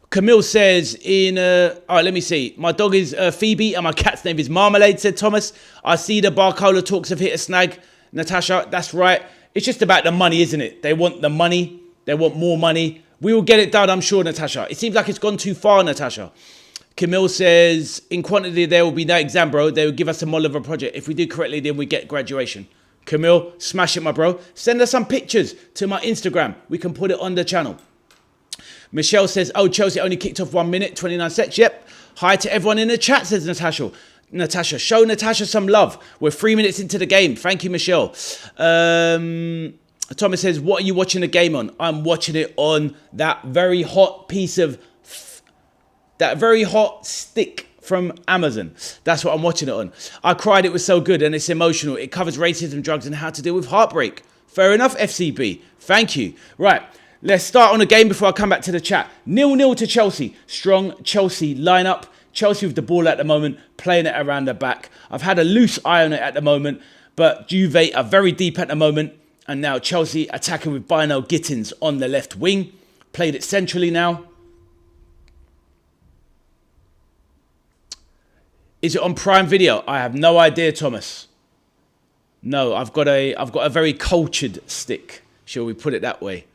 Camille says all right, let me see. My dog is Phoebe and my cat's name is Marmalade, said Thomas. I see the Barcola talks have hit a snag. Natasha, that's right. It's just about the money, isn't it? They want the money. They want more money. We will get it done, I'm sure, Natasha. It seems like it's gone too far, Natasha. Camille says, in quantity, there will be no exam, bro. They will give us a model of a project. If we do correctly, then we get graduation. Camille, smash it, my bro. Send us some pictures to my Instagram. We can put it on the channel. Michelle says, oh, Chelsea only kicked off 1 minute, 29 seconds. Yep. Hi to everyone in the chat, says Natasha. Natasha, show Natasha some love. We're 3 minutes into the game. Thank you, Michelle. Thomas says, what are you watching the game on? I'm watching it on that very hot stick from Amazon. That's what I'm watching it on. I cried. It was so good and it's emotional. It covers racism, drugs and how to deal with heartbreak. Fair enough, FCB. Thank you. Right. Let's start on the game before I come back to the chat. 0-0 to Chelsea. Strong Chelsea lineup. Chelsea with the ball at the moment, playing it around the back. I've had a loose eye on it at the moment, but Juve are very deep at the moment. And now Chelsea attacking with Bino Gittins on the left wing. Played it centrally now. Is it on Prime Video? I have no idea, Thomas. No, I've got a very cultured stick. Shall we put it that way?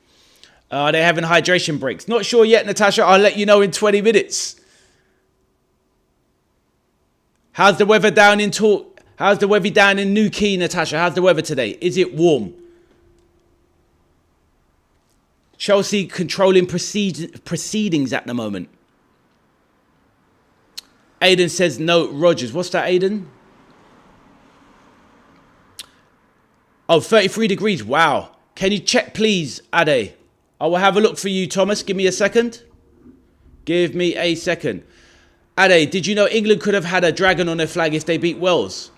Are they having hydration breaks? Not sure yet, Natasha. I'll let you know in 20 minutes. How's the weather down in New Quay, Natasha? How's the weather today? Is it warm? Chelsea controlling proceedings at the moment. Aiden says no, Rogers. What's that, Aiden? Oh, 33 degrees. Wow. Can you check, please, Ade? I will have a look for you, Thomas. Give me a second. Give me a second. Ade, did you know England could have had a dragon on their flag if they beat Wales?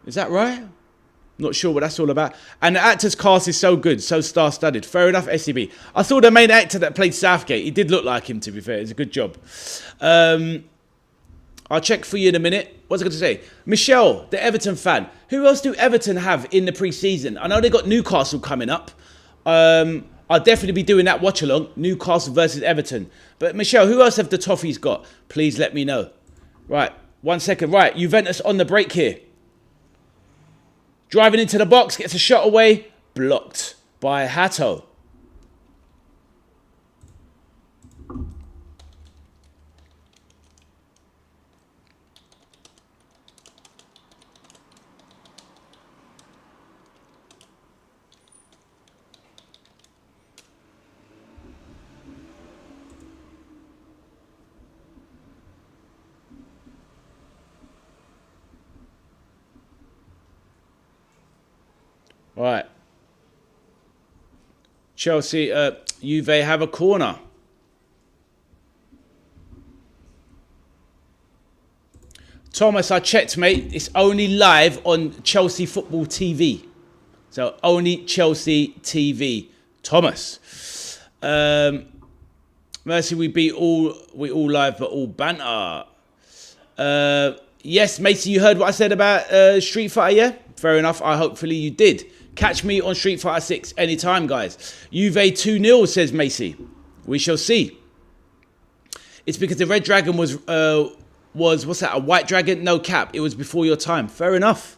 Is that right? Not sure what that's all about. And the actor's cast is so good, so star-studded. Fair enough, SCB. I saw the main actor that played Southgate. He did look like him, to be fair. It's a good job. I'll check for you in a minute. What's I going to say? Michelle, the Everton fan. Who else do Everton have in the pre-season? I know they got Newcastle coming up. I'll definitely be doing that watch along. Newcastle versus Everton. But Michelle, who else have the Toffees got? Please let me know. Right, 1 second. Right, Juventus on the break here. Driving into the box, gets a shot away. Blocked by Hato. Right. Chelsea, Juve have a corner. Thomas, I checked, mate. It's only live on Chelsea Football TV. So only Chelsea TV. Thomas. Mercy, we all live, but all banter. Yes, Macy, you heard what I said about Street Fighter, yeah? Fair enough. Hopefully you did. Catch me on Street Fighter 6 anytime, guys. Juve 2-0, says Macy. We shall see. It's because the Red Dragon was what's that, a White Dragon? No cap. It was before your time. Fair enough.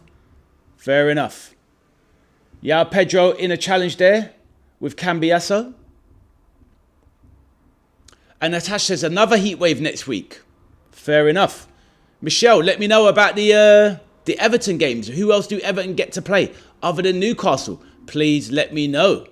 Fair enough. Yeah, Pedro in a challenge there with Cambiasso. And Natasha says another heat wave next week. Fair enough. Michelle, let me know about the Everton games. Who else do Everton get to play other than Newcastle? Please let me know.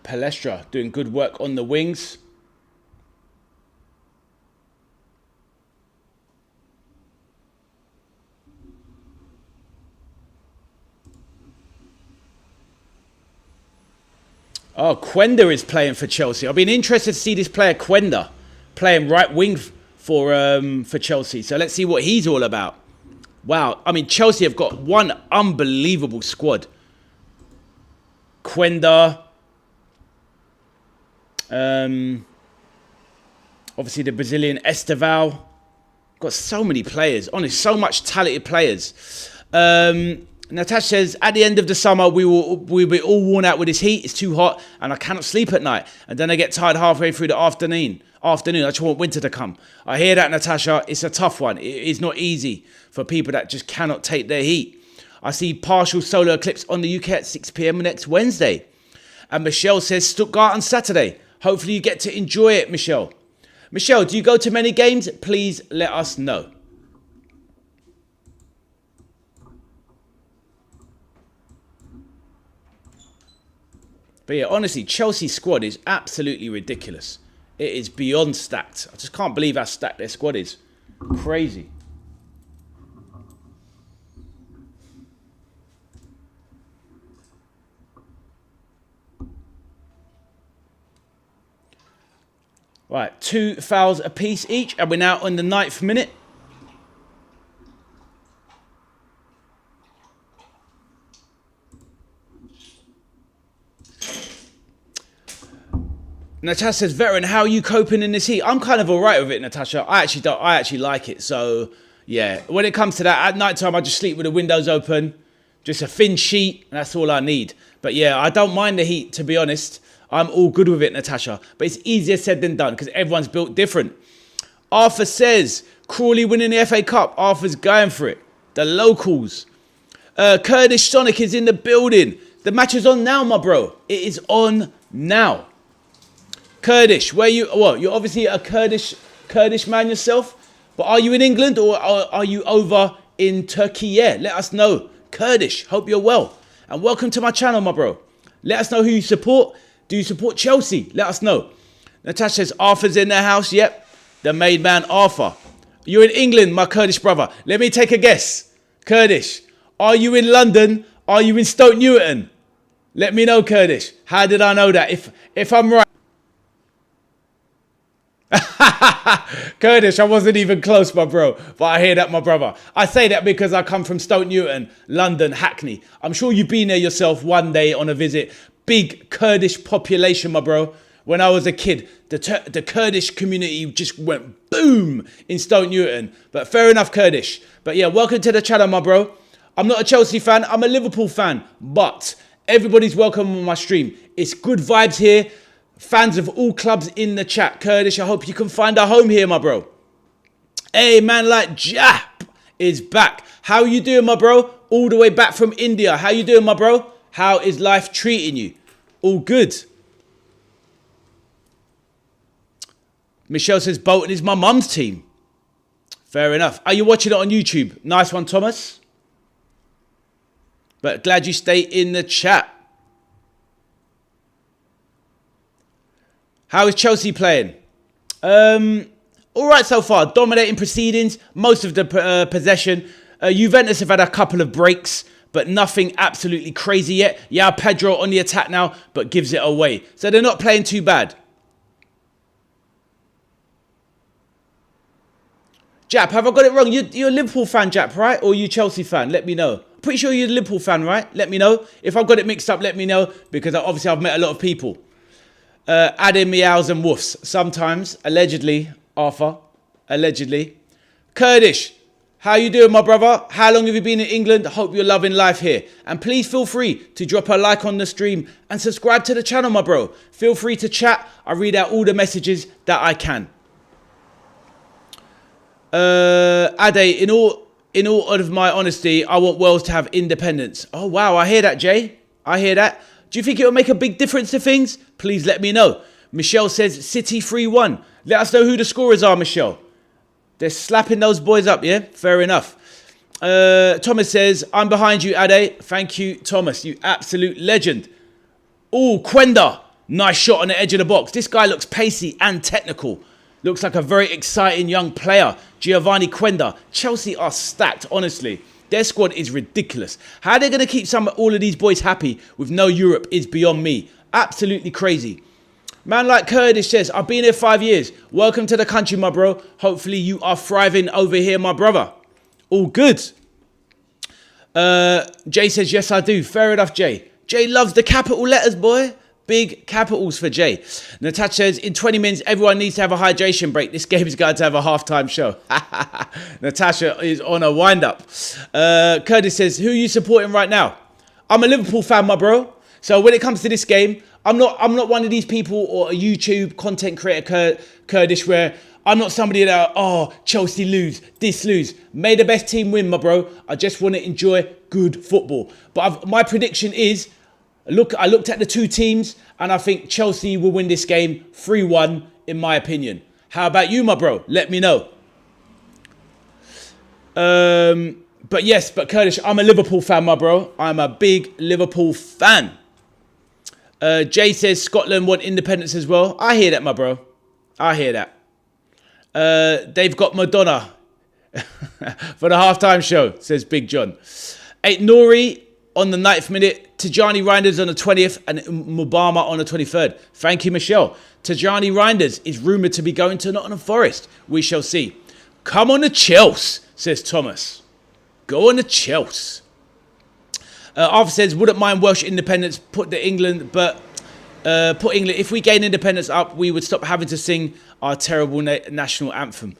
Palestra doing good work on the wings. Oh, Quenda is playing for Chelsea. I've been interested to see this player Quenda playing right wing for Chelsea. So let's see what he's all about. Wow. I mean, Chelsea have got one unbelievable squad. Quenda. Obviously the Brazilian Esteval. Got so many players. Honestly, so much talented players. Natasha says, at the end of the summer, we'll be all worn out with this heat. It's too hot and I cannot sleep at night. And then I get tired halfway through the afternoon. I just want winter to come. I hear that, Natasha. It's a tough one. It is not easy for people that just cannot take their heat. I see partial solar eclipse on the UK at 6 p.m. next Wednesday. And Michelle says, Stuttgart on Saturday. Hopefully you get to enjoy it, Michelle. Michelle, do you go to many games? Please let us know. But yeah, honestly, Chelsea's squad is absolutely ridiculous. It is beyond stacked. I just can't believe how stacked their squad is. Crazy. Right, 2 fouls apiece each, and we're now on the 9th minute. Natasha says, Veteran, how are you coping in this heat? I'm kind of all right with it, Natasha. I actually like it. So, yeah, when it comes to that, at night time, I just sleep with the windows open. Just a thin sheet, and that's all I need. But yeah, I don't mind the heat, to be honest. I'm all good with it, Natasha. But it's easier said than done because everyone's built different. Arthur says, Crawley winning the FA Cup. Arthur's going for it. The locals. Kurdish Sonic is in the building. The match is on now, my bro. It is on now. Kurdish, where you? Well, you're obviously a Kurdish man yourself. But are you in England or are you over in Turkey? Yeah, let us know. Kurdish, hope you're well. And welcome to my channel, my bro. Let us know who you support. Do you support Chelsea? Let us know. Natasha says, Arthur's in their house. Yep. The maid man, Arthur. You're in England, my Kurdish brother. Let me take a guess. Kurdish, are you in London? Are you in Stoke Newington? Let me know, Kurdish. How did I know that? If I'm right. Kurdish, I wasn't even close, my bro. But I hear that, my brother. I say that because I come from Stoke Newton, London, Hackney. I'm sure you've been there yourself one day on a visit. Big Kurdish population, my bro. When I was a kid, the Kurdish community just went boom in Stoke Newton. But fair enough, Kurdish. But yeah, welcome to the channel, my bro. I'm not a Chelsea fan. I'm a Liverpool fan. But everybody's welcome on my stream. It's good vibes here. Fans of all clubs in the chat. Kurdish, I hope you can find a home here, my bro. Hey, man like Jap is back. How you doing, my bro? All the way back from India. How you doing, my bro? How is life treating you? All good. Michelle says Bolton is my mum's team. Fair enough. Are you watching it on YouTube? Nice one, Thomas. But glad you stay in the chat. How is Chelsea playing? All right so far. Dominating proceedings. Most of the possession. Juventus have had a couple of breaks, but nothing absolutely crazy yet. Yeah, Pedro on the attack now, but gives it away. So they're not playing too bad. Jap, have I got it wrong? You're a Liverpool fan, Jap, right? Or you Chelsea fan? Let me know. Pretty sure you're a Liverpool fan, right? Let me know. If I've got it mixed up, let me know. Because obviously I've met a lot of people. Adding meows and woofs. Sometimes. Allegedly. Arthur. Allegedly. Kurdish. How you doing, my brother? How long have you been in England? Hope you're loving life here. And please feel free to drop a like on the stream and subscribe to the channel, my bro. Feel free to chat. I read out all the messages that I can. Ade, in all of my honesty, I want Wales to have independence. Oh, wow. I hear that, Jay. I hear that. Do you think it will make a big difference to things? Please let me know. Michelle says City 3-1. Let us know who the scorers are, Michelle. They're slapping those boys up, yeah? Fair enough. Thomas says, I'm behind you, Ade. Thank you, Thomas. You absolute legend. Oh, Quenda. Nice shot on the edge of the box. This guy looks pacey and technical. Looks like a very exciting young player. Giovanni Quenda. Chelsea are stacked, honestly. Their squad is ridiculous. How they're going to keep all of these boys happy with no Europe is beyond me. Absolutely crazy. Man like Kurdish says, I've been here 5 years. Welcome to the country, my bro. Hopefully you are thriving over here, my brother. All good. Jay says, yes, I do. Fair enough, Jay. Jay loves the capital letters, boy. Big capitals for Jay. Natasha says, in 20 minutes, everyone needs to have a hydration break. This game is going to have a halftime show. Natasha is on a wind-up. Curtis says, who are you supporting right now? I'm a Liverpool fan, my bro. So when it comes to this game, I'm not one of these people or a YouTube content creator, Kurdish, where I'm not somebody that, oh, Chelsea lose, this lose. May the best team win, my bro. I just want to enjoy good football. But my prediction is, I looked at the two teams, and I think Chelsea will win this game 3-1, in my opinion. How about you, my bro? Let me know. But yes, Kurdish, I'm a Liverpool fan, my bro. I'm a big Liverpool fan. Jay says Scotland want independence as well. I hear that, my bro. I hear that. They've got Madonna for the halftime show, says Big John. Nori on the 9th minute. Tajani Reinders on the 20th and Mubama on the 23rd. Thank you, Michelle. Tajani Reinders is rumoured to be going to Nottingham Forest. We shall see. Come on to Chelsea, says Thomas. Go on to Chelsea. Arthur says, wouldn't mind Welsh independence, put England. If we gain independence up, we would stop having to sing our terrible national anthem.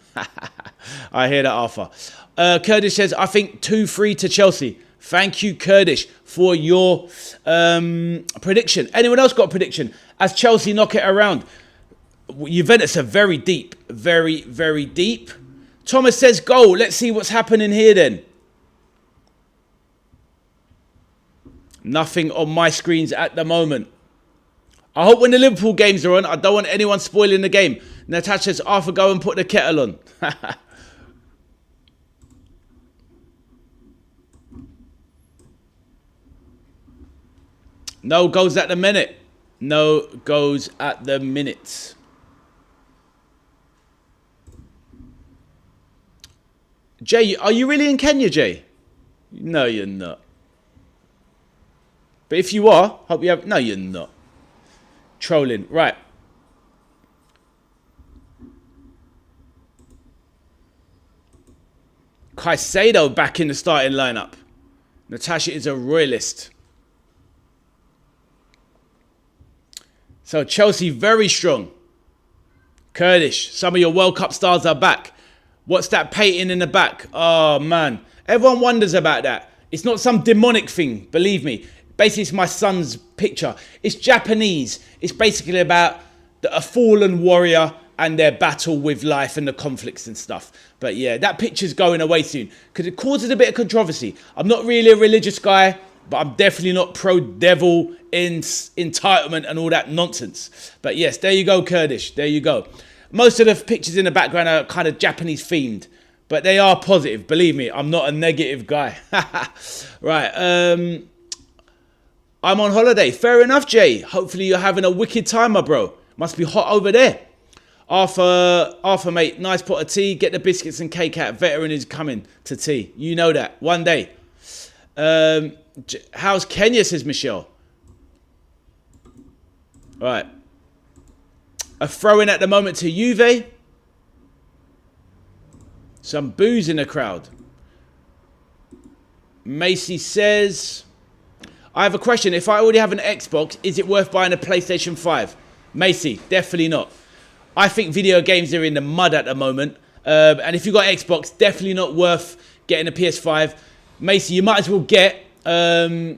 I hear that, Arthur. Kurdish says, I think 2-3 to Chelsea. Thank you, Kurdish, for your prediction. Anyone else got a prediction? As Chelsea knock it around. Juventus are very deep. Very, very deep. Thomas says goal. Let's see what's happening here then. Nothing on my screens at the moment. I hope when the Liverpool games are on, I don't want anyone spoiling the game. Natasha says, Arthur, go and put the kettle on. No goals at the minute. No goals at the minute. Jay, are you really in Kenya, Jay? No, you're not. But if you are, hope you have... No, you're not. Trolling. Right. Caicedo back in the starting lineup. Natasha is a royalist. So Chelsea very strong. Kurdish, some of your World Cup stars are back. What's that painting in the back? Oh man, everyone wonders about that. It's not some demonic thing, believe me. Basically, it's my son's picture. It's Japanese. It's basically about a fallen warrior and their battle with life and the conflicts and stuff. But yeah, that picture's going away soon because it causes a bit of controversy. I'm not really a religious guy, but I'm definitely not pro-devil entitlement and all that nonsense. But yes, there you go, Kurdish. There you go. Most of the pictures in the background are kind of Japanese themed, but they are positive. Believe me, I'm not a negative guy. Right. I'm on holiday. Fair enough, Jay. Hopefully you're having a wicked time, my bro. Must be hot over there. Arthur, mate, nice pot of tea. Get the biscuits and cake out. Veteran is coming to tea. You know that. One day. How's Kenya, says Michelle. All right. A throw-in at the moment to Juve. Some boos in the crowd. Macy says, I have a question. If I already have an Xbox, is it worth buying a PlayStation 5? Macy, definitely not. I think video games are in the mud at the moment. And if you've got Xbox, definitely not worth getting a PS5. Macy, you might as well get the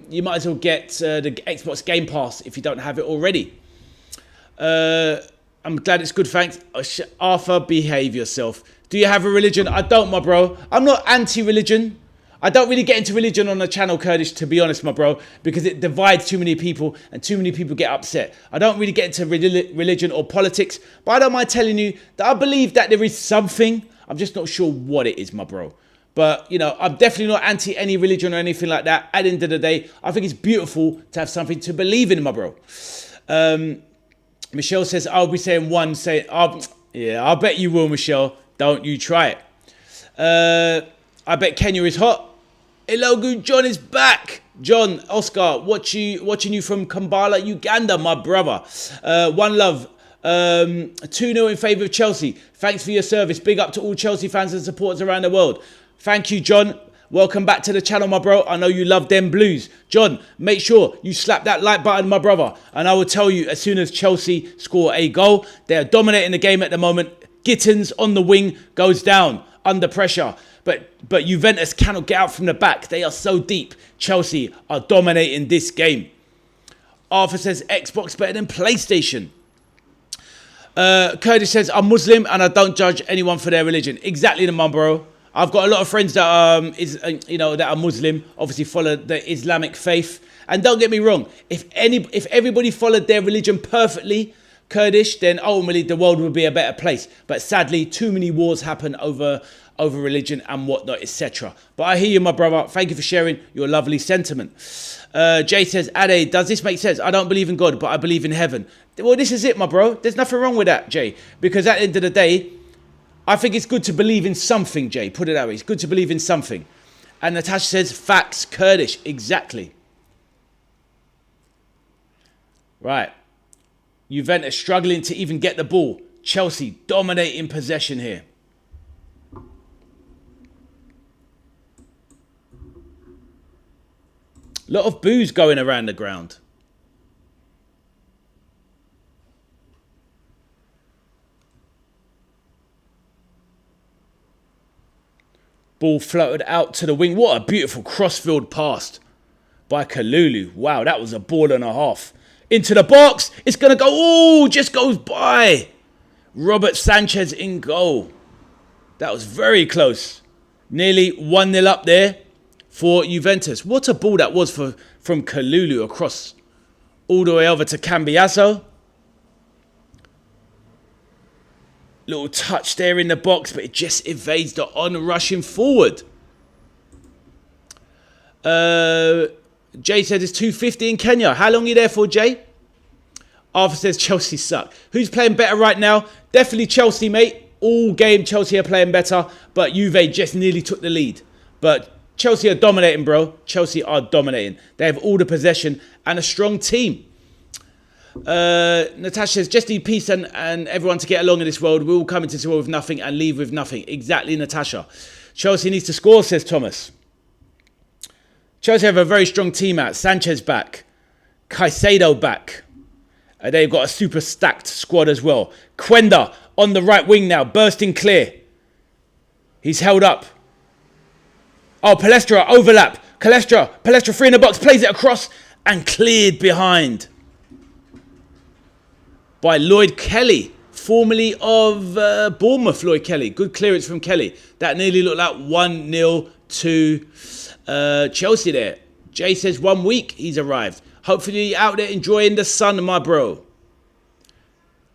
Xbox Game Pass if you don't have it already. I'm glad it's good, thanks. Arthur, behave yourself. Do you have a religion? I don't, my bro. I'm not anti-religion. I don't really get into religion on the channel, Kurdish, to be honest, my bro, because it divides too many people and too many people get upset. I don't really get into religion or politics, but I don't mind telling you that I believe that there is something. I'm just not sure what it is, my bro. But, you know, I'm definitely not anti any religion or anything like that. At the end of the day, I think it's beautiful to have something to believe in, my bro. Michelle says, I'll be saying one. Yeah, I bet you will, Michelle. Don't you try it. I bet Kenya is hot. Elogu John is back. John, Oscar, watching you from Kampala, Uganda, my brother. One love. 2-0 in favour of Chelsea. Thanks for your service. Big up to all Chelsea fans and supporters around the world. Thank you, John. Welcome back to the channel, my bro. I know you love them blues. John, make sure you slap that like button, my brother. And I will tell you, as soon as Chelsea score a goal, they are dominating the game at the moment. Gittins on the wing goes down under pressure. But Juventus cannot get out from the back. They are so deep. Chelsea are dominating this game. Arthur says Xbox better than PlayStation. Curtis says I'm Muslim and I don't judge anyone for their religion. Exactly, my bro. I've got a lot of friends that that are Muslim. Obviously follow the Islamic faith. And don't get me wrong. If everybody followed their religion perfectly, Kurdish, then ultimately the world would be a better place. But sadly, too many wars happen over religion and whatnot, etc. But I hear you, my brother. Thank you for sharing your lovely sentiment. Jay says, Ade, does this make sense? I don't believe in God, but I believe in heaven. Well, this is it, my bro. There's nothing wrong with that, Jay. Because at the end of the day, I think it's good to believe in something, Jay. Put it that way. It's good to believe in something. And Natasha says, facts, Kurdish. Exactly. Right. Juventus struggling to even get the ball. Chelsea dominating possession here. A lot of boos going around the ground. Ball floated out to the wing. What a beautiful crossfield pass by Kalulu. Wow, that was a ball and a half. Into the box. It's going to go. Oh, just goes by. Robert Sanchez in goal. That was very close. Nearly 1-0 up there for Juventus. What a ball that was from Kalulu across all the way over to Cambiasso. Little touch there in the box, but it just evades the on-rushing forward. Jay says it's 2:50 in Kenya. How long are you there for, Jay? Arthur says Chelsea suck. Who's playing better right now? Definitely Chelsea, mate. All game Chelsea are playing better, but Juve just nearly took the lead. But Chelsea are dominating, bro. Chelsea are dominating. They have all the possession and a strong team. Natasha says, just need peace and everyone to get along in this world. We will come into this world with nothing and leave with nothing. Exactly, Natasha. Chelsea needs to score, says Thomas. Chelsea have a very strong team out. Sanchez back. Caicedo back. They've got a super stacked squad as well. Quenda on the right wing now, bursting clear. He's held up. Oh, Palestra, overlap. Palestra free in the box, plays it across and cleared behind by Lloyd Kelly, formerly of Bournemouth. Lloyd Kelly, good clearance from Kelly. That nearly looked like 1-0 to Chelsea there. Jay says 1 week he's arrived. Hopefully you're out there enjoying the sun, my bro.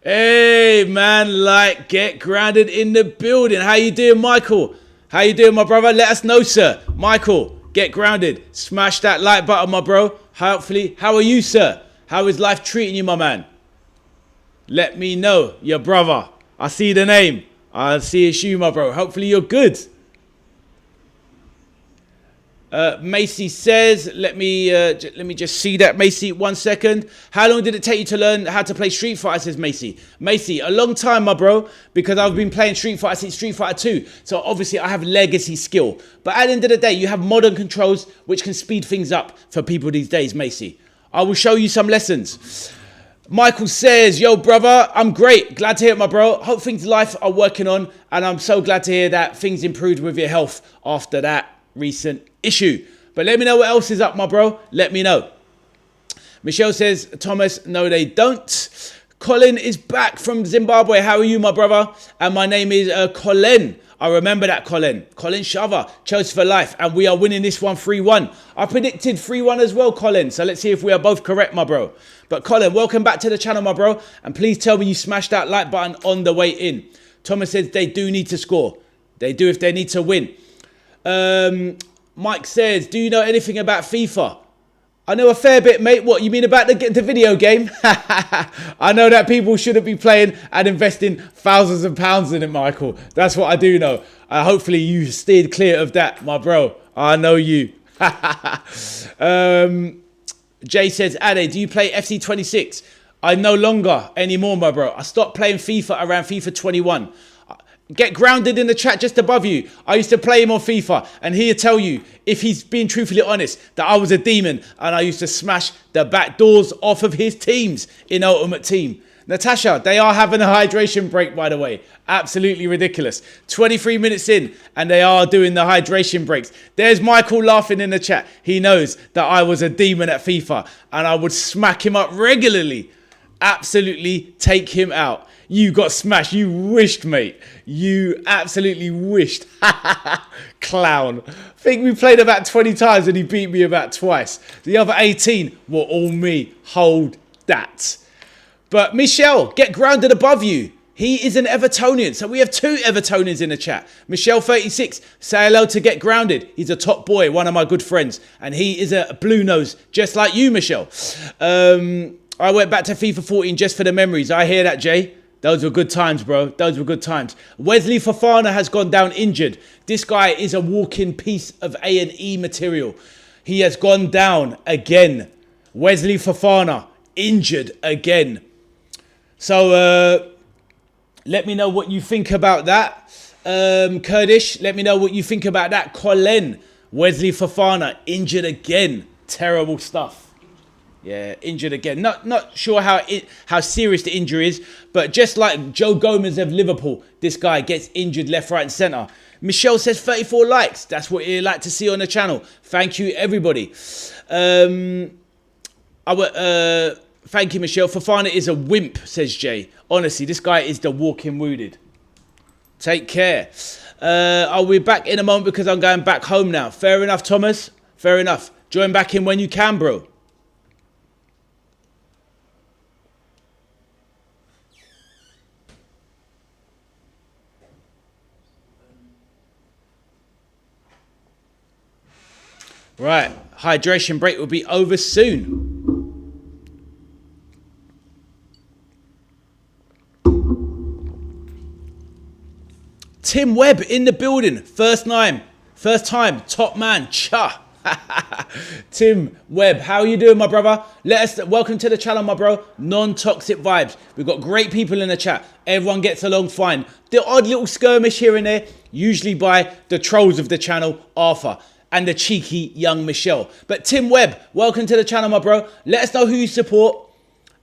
Hey, man, like, get grounded in the building. How you doing, Michael? How you doing, my brother? Let us know, sir. Michael, get grounded. Smash that like button, my bro. Hopefully, how are you, sir? How is life treating you, my man? Let me know, your brother. I see the name. I see it's you, my bro. Hopefully you're good. Macy says, let me just see that, Macy, 1 second. How long did it take you to learn how to play Street Fighter, says Macy. Macy, a long time, my bro, because I've been playing Street Fighter since Street Fighter 2. So obviously I have legacy skill. But at the end of the day, you have modern controls which can speed things up for people these days, Macy. I will show you some lessons. Michael says, yo, brother, I'm great. Glad to hear it, my bro. Hope things in life are working on. And I'm so glad to hear that things improved with your health after that recent issue. But let me know what else is up, my bro. Let me know. Michelle says, Thomas, no, they don't. Colin is back from Zimbabwe. How are you, my brother? And my name is Colin. I remember that, Colin. Colin Shava, Chelsea for life. And we are winning this one 3-1. I predicted 3-1 as well, Colin. So let's see if we are both correct, my bro. But Colin, welcome back to the channel, my bro. And please tell me you smashed that like button on the way in. Thomas says they do need to score. They do if they need to win. Mike says, do you know anything about FIFA? I know a fair bit, mate. What, you mean about the video game? I know that people shouldn't be playing and investing thousands of pounds in it, Michael. That's what I do know. Hopefully you steered clear of that, my bro. I know you. Jay says, Ade, do you play FC 26? I no longer anymore, my bro. I stopped playing FIFA around FIFA 21. Get grounded in the chat just above you. I used to play him on FIFA, and he'll tell you, if he's being truthfully honest, that I was a demon and I used to smash the back doors off of his teams in Ultimate Team. Natasha, they are having a hydration break, by the way. Absolutely ridiculous. 23 minutes in, and they are doing the hydration breaks. There's Michael laughing in the chat. He knows that I was a demon at FIFA, and I would smack him up regularly. Absolutely take him out. You got smashed. You wished, mate. You absolutely wished. Clown. I think we played about 20 times and he beat me about twice. The other 18 were all me. Hold that. But Michelle, get grounded above you. He is an Evertonian. So we have 2 Evertonians in the chat. Michelle 36, say hello to Get Grounded. He's a top boy, one of my good friends. And he is a blue nose, just like you, Michelle. I went back to FIFA 14 just for the memories. I hear that, Jay. Those were good times, bro. Those were good times. Wesley Fofana has gone down injured. This guy is a walking piece of A&E material. He has gone down again. Wesley Fofana, injured again. So, let me know what you think about that. Kurdish, let me know what you think about that. Colin, Wesley Fofana, injured again. Terrible stuff. Yeah, injured again. Not sure how serious the injury is, but just like Joe Gomez of Liverpool, this guy gets injured left, right, and centre. Michelle says 34 likes. That's what you like to see on the channel. Thank you, everybody. Thank you, Michelle. Fofana is a wimp, says Jay. Honestly, this guy is the walking wounded. Take care. I'll be back in a moment because I'm going back home now. Fair enough, Thomas. Fair enough. Join back in when you can, bro. Right, hydration break will be over soon. Tim Webb in the building. First time First time, top man, cha. Tim Webb, how are you doing, my brother? Welcome to the channel, my bro. Non-toxic vibes. We've got great people in the chat. Everyone gets along fine. The odd little skirmish here and there, usually by the trolls of the channel, Arthur, and the cheeky young Michelle. But Tim Webb, welcome to the channel, my bro. Let us know who you support.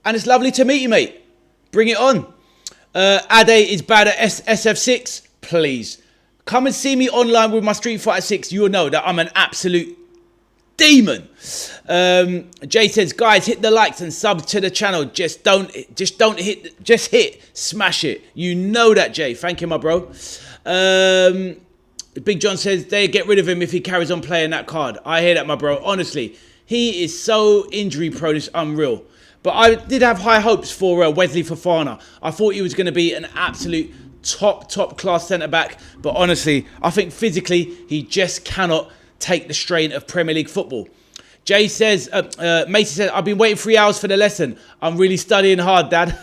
And it's lovely to meet you, mate. Bring it on. Ade is bad at SF6. Please. Come and see me online with my Street Fighter 6. You'll know that I'm an absolute demon. Jay says, guys, hit the likes and subs to the channel. Just hit, smash it. You know that, Jay. Thank you, my bro. Big John says they get rid of him if he carries on playing that card. I hear that, my bro. Honestly, he is so injury prone. It's unreal. But I did have high hopes for Wesley Fofana. I thought he was going to be an absolute top class centre back. But honestly, I think physically he just cannot take the strain of Premier League football. Jay says, Macy says, I've been waiting 3 hours for the lesson. I'm really studying hard, Dad.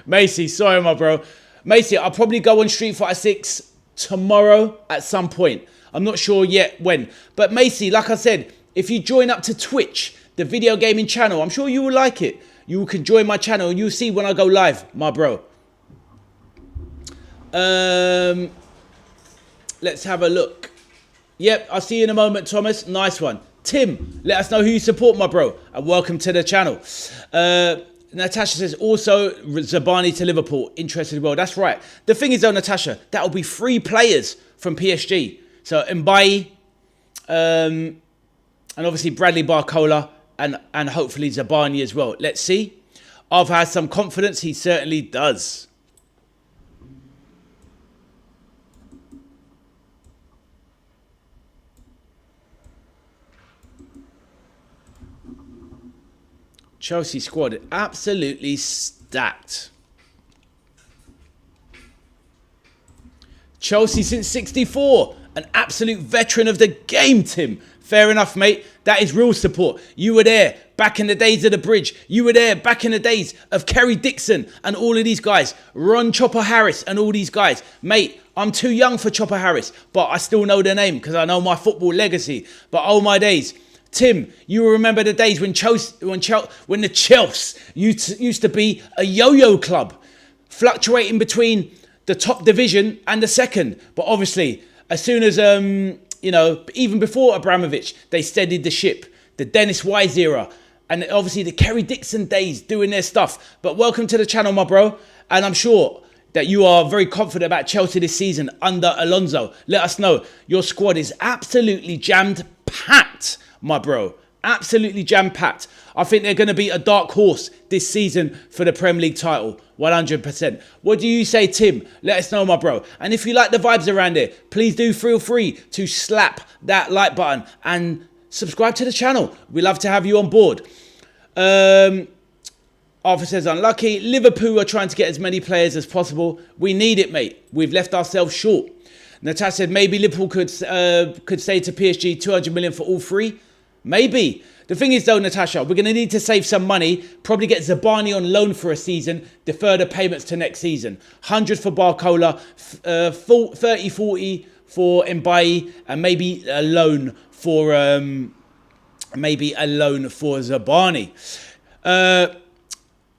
Macy, sorry, my bro. Macy, I'll probably go on Street Fighter 6 tomorrow at some point. I'm not sure yet when. But Macy, like I said, if you join up to Twitch, the video gaming channel, I'm sure you will like it. You can join my channel and you'll see when I go live, my bro. Let's have a look. Yep, I'll see you in a moment, Thomas. Nice one. Tim, let us know who you support, my bro. And welcome to the channel. Natasha says, also, Zabani to Liverpool. Interested as well. That's right. The thing is, though, Natasha, that will be 3 players from PSG. So, Mbaye, and obviously Bradley Barcola, and hopefully Zabani as well. Let's see. Arthur has some confidence. He certainly does. Chelsea squad absolutely stacked. Chelsea since 64. An absolute veteran of the game, Tim. Fair enough, mate. That is real support. You were there back in the days of the bridge. You were there back in the days of Kerry Dixon and all of these guys. Ron Chopper Harris and all these guys. Mate, I'm too young for Chopper Harris, but I still know their name because I know my football legacy. But oh my days. Tim, you will remember the days when the Chelsea used to be a yo-yo club, fluctuating between the top division and the second. But obviously, as soon as, even before Abramovich, they steadied the ship. The Dennis Wise era. And obviously the Kerry Dixon days doing their stuff. But welcome to the channel, my bro. And I'm sure that you are very confident about Chelsea this season under Alonso. Let us know. Your squad is absolutely jammed-packed, my bro. Absolutely jam-packed. I think they're going to be a dark horse this season for the Premier League title. 100%. What do you say, Tim? Let us know, my bro. And if you like the vibes around here, please do feel free to slap that like button and subscribe to the channel. We love to have you on board. Arthur says, unlucky. Liverpool are trying to get as many players as possible. We need it, mate. We've left ourselves short. Natasha said, maybe Liverpool could say to PSG 200 million for all 3. Maybe. The thing is, though, Natasha, we're going to need to save some money, probably get Zabani on loan for a season, defer the payments to next season. 100 for Barcola, 30-40 for Mbaye, and maybe a loan for Zabani.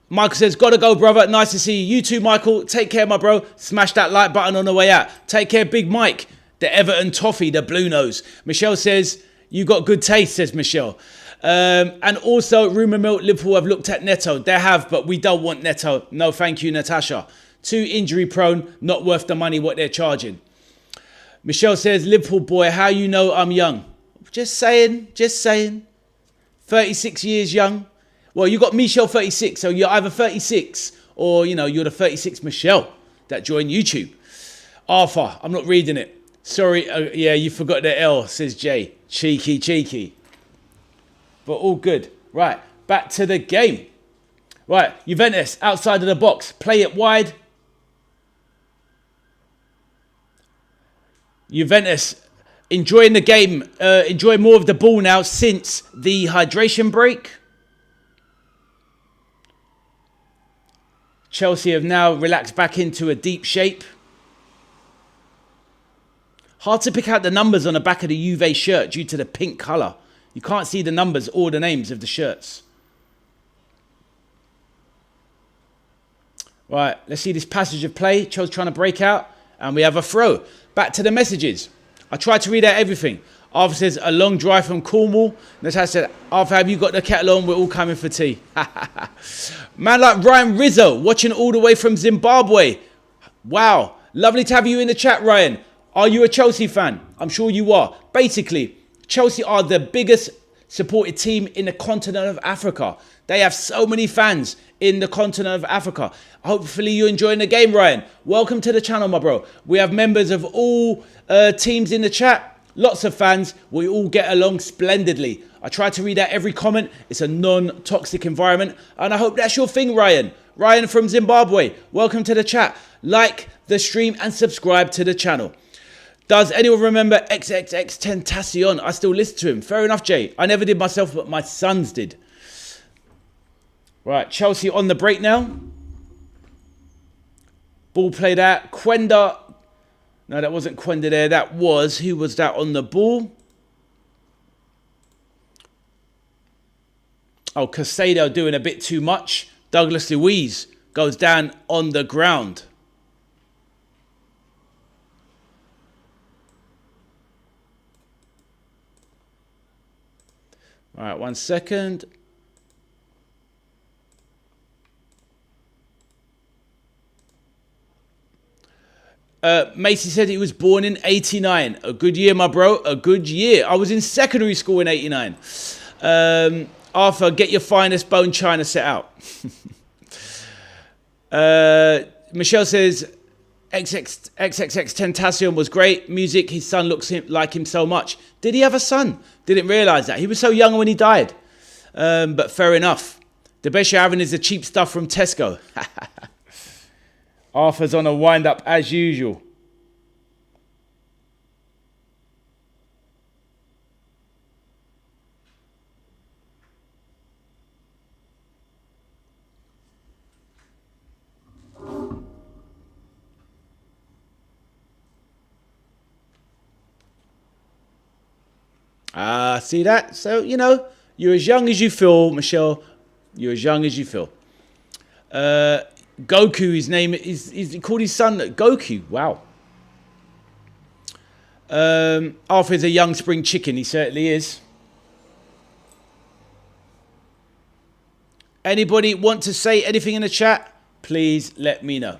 Michael says, gotta go, brother. Nice to see you. You too, Michael. Take care, my bro. Smash that like button on the way out. Take care, Big Mike. The Everton toffee, the blue nose. Michelle says, you got good taste, says Michelle. And also, rumour mill, Liverpool have looked at Neto. They have, but we don't want Neto. No, thank you, Natasha. Too injury prone, not worth the money what they're charging. Michelle says, Liverpool boy, how you know I'm young? Just saying. 36 years young. Well, you got Michelle 36, so you're either 36 or, you're the 36 Michelle that joined YouTube. Arthur, I'm not reading it. Sorry, yeah, you forgot the L, says Jay. Cheeky. But all good. Right, back to the game. Right, Juventus, outside of the box. Play it wide. Juventus enjoying the game. Enjoying more of the ball now since the hydration break. Chelsea have now relaxed back into a deep shape. Hard to pick out the numbers on the back of the Juve shirt due to the pink colour. You can't see the numbers or the names of the shirts. Right, let's see this passage of play. Chelsea trying to break out. And we have a throw. Back to the messages. I tried to read out everything. Arthur says, a long drive from Cornwall. Natasha said, Arthur, have you got the kettle on? We're all coming for tea. Man like Ryan Rizzo, watching all the way from Zimbabwe. Wow. Lovely to have you in the chat, Ryan. Are you a Chelsea fan? I'm sure you are. Basically, Chelsea are the biggest supported team in the continent of Africa. They have so many fans in the continent of Africa. Hopefully you're enjoying the game, Ryan. Welcome to the channel, my bro. We have members of all teams in the chat. Lots of fans. We all get along splendidly. I try to read out every comment. It's a non-toxic environment. And I hope that's your thing, Ryan. Ryan from Zimbabwe. Welcome to the chat. Like the stream and subscribe to the channel. Does anyone remember XXX Tentacion? I still listen to him. Fair enough, Jay. I never did myself, but my sons did. Right, Chelsea on the break now. Ball played out. Quenda. No, that wasn't Quenda there. That was, who was that on the ball? Oh, Casado doing a bit too much. Douglas Luiz goes down on the ground. All right, 1 second. Macy said he was born in 89. A good year, my bro. A good year. I was in secondary school in 89. Arthur, get your finest bone china set out. Michelle says, XXX Tentacion was great. Music, his son looks like him so much. Did he have a son? Didn't realise that. He was so young when he died. But fair enough. The best you're having is the cheap stuff from Tesco. Arthur's on a wind-up as usual. See that? So, you know, you're as young as you feel, Michelle. You're as young as you feel. Goku, his name is, he called his son Goku. Wow. Arthur's a young spring chicken. He certainly is. Anybody want to say anything in the chat? Please let me know.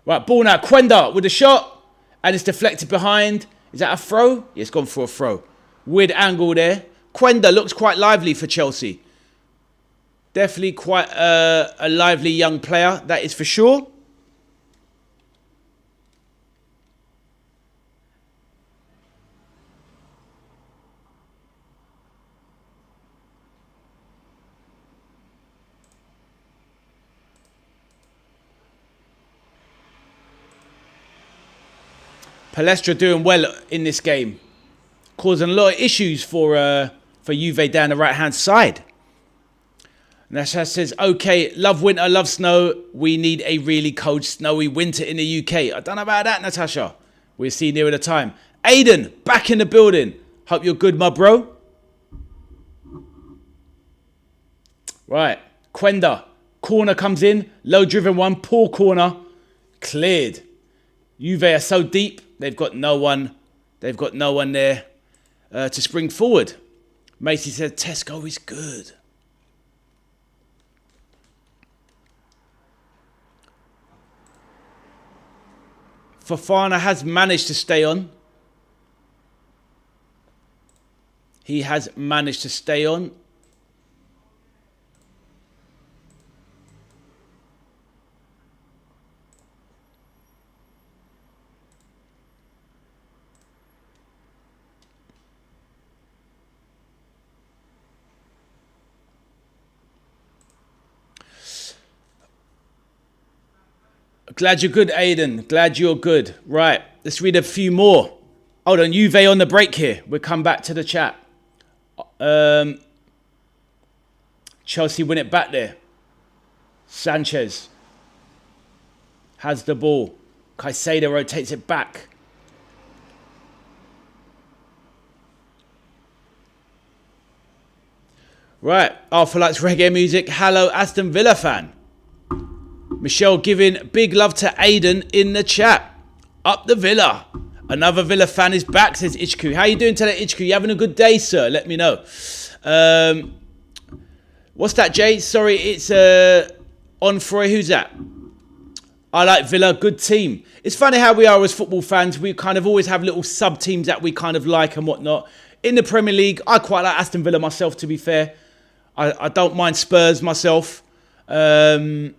Right, ball now. Quenda with a shot. And it's deflected behind. Is that a throw? Yeah, it's gone for a throw. Weird angle there. Quenda looks quite lively for Chelsea. Definitely quite a lively young player, that is for sure. Palestra doing well in this game, causing a lot of issues for Juve down the right-hand side. Natasha says, okay, love winter, love snow. We need a really cold, snowy winter in the UK. I don't know about that, Natasha. We'll see nearer the time. Aiden, back in the building. Hope you're good, my bro. Right, Quenda. Corner comes in. Low-driven one. Poor corner. Cleared. Juve are so deep. They've got no one. They've got no one there to spring forward. Macy said, Tesco is good. Fofana has managed to stay on. He has managed to stay on. Glad you're good, Aiden. Glad you're good. Right, let's read a few more. Hold on, Juve on the break here. We'll come back to the chat. Chelsea win it back there. Sanchez has the ball. Caicedo rotates it back. Right. Alpha likes reggae music. Hello, Aston Villa fan. Michelle giving big love to Aiden in the chat. Up the Villa. Another Villa fan is back, says Ichku. How you doing today, Ichku? You having a good day, sir? Let me know. What's that, Jay? Sorry, it's on Froy. Who's that? I like Villa. Good team. It's funny how we are as football fans. We kind of always have little sub-teams that we kind of like and whatnot. In the Premier League, I quite like Aston Villa myself, to be fair. I don't mind Spurs myself. And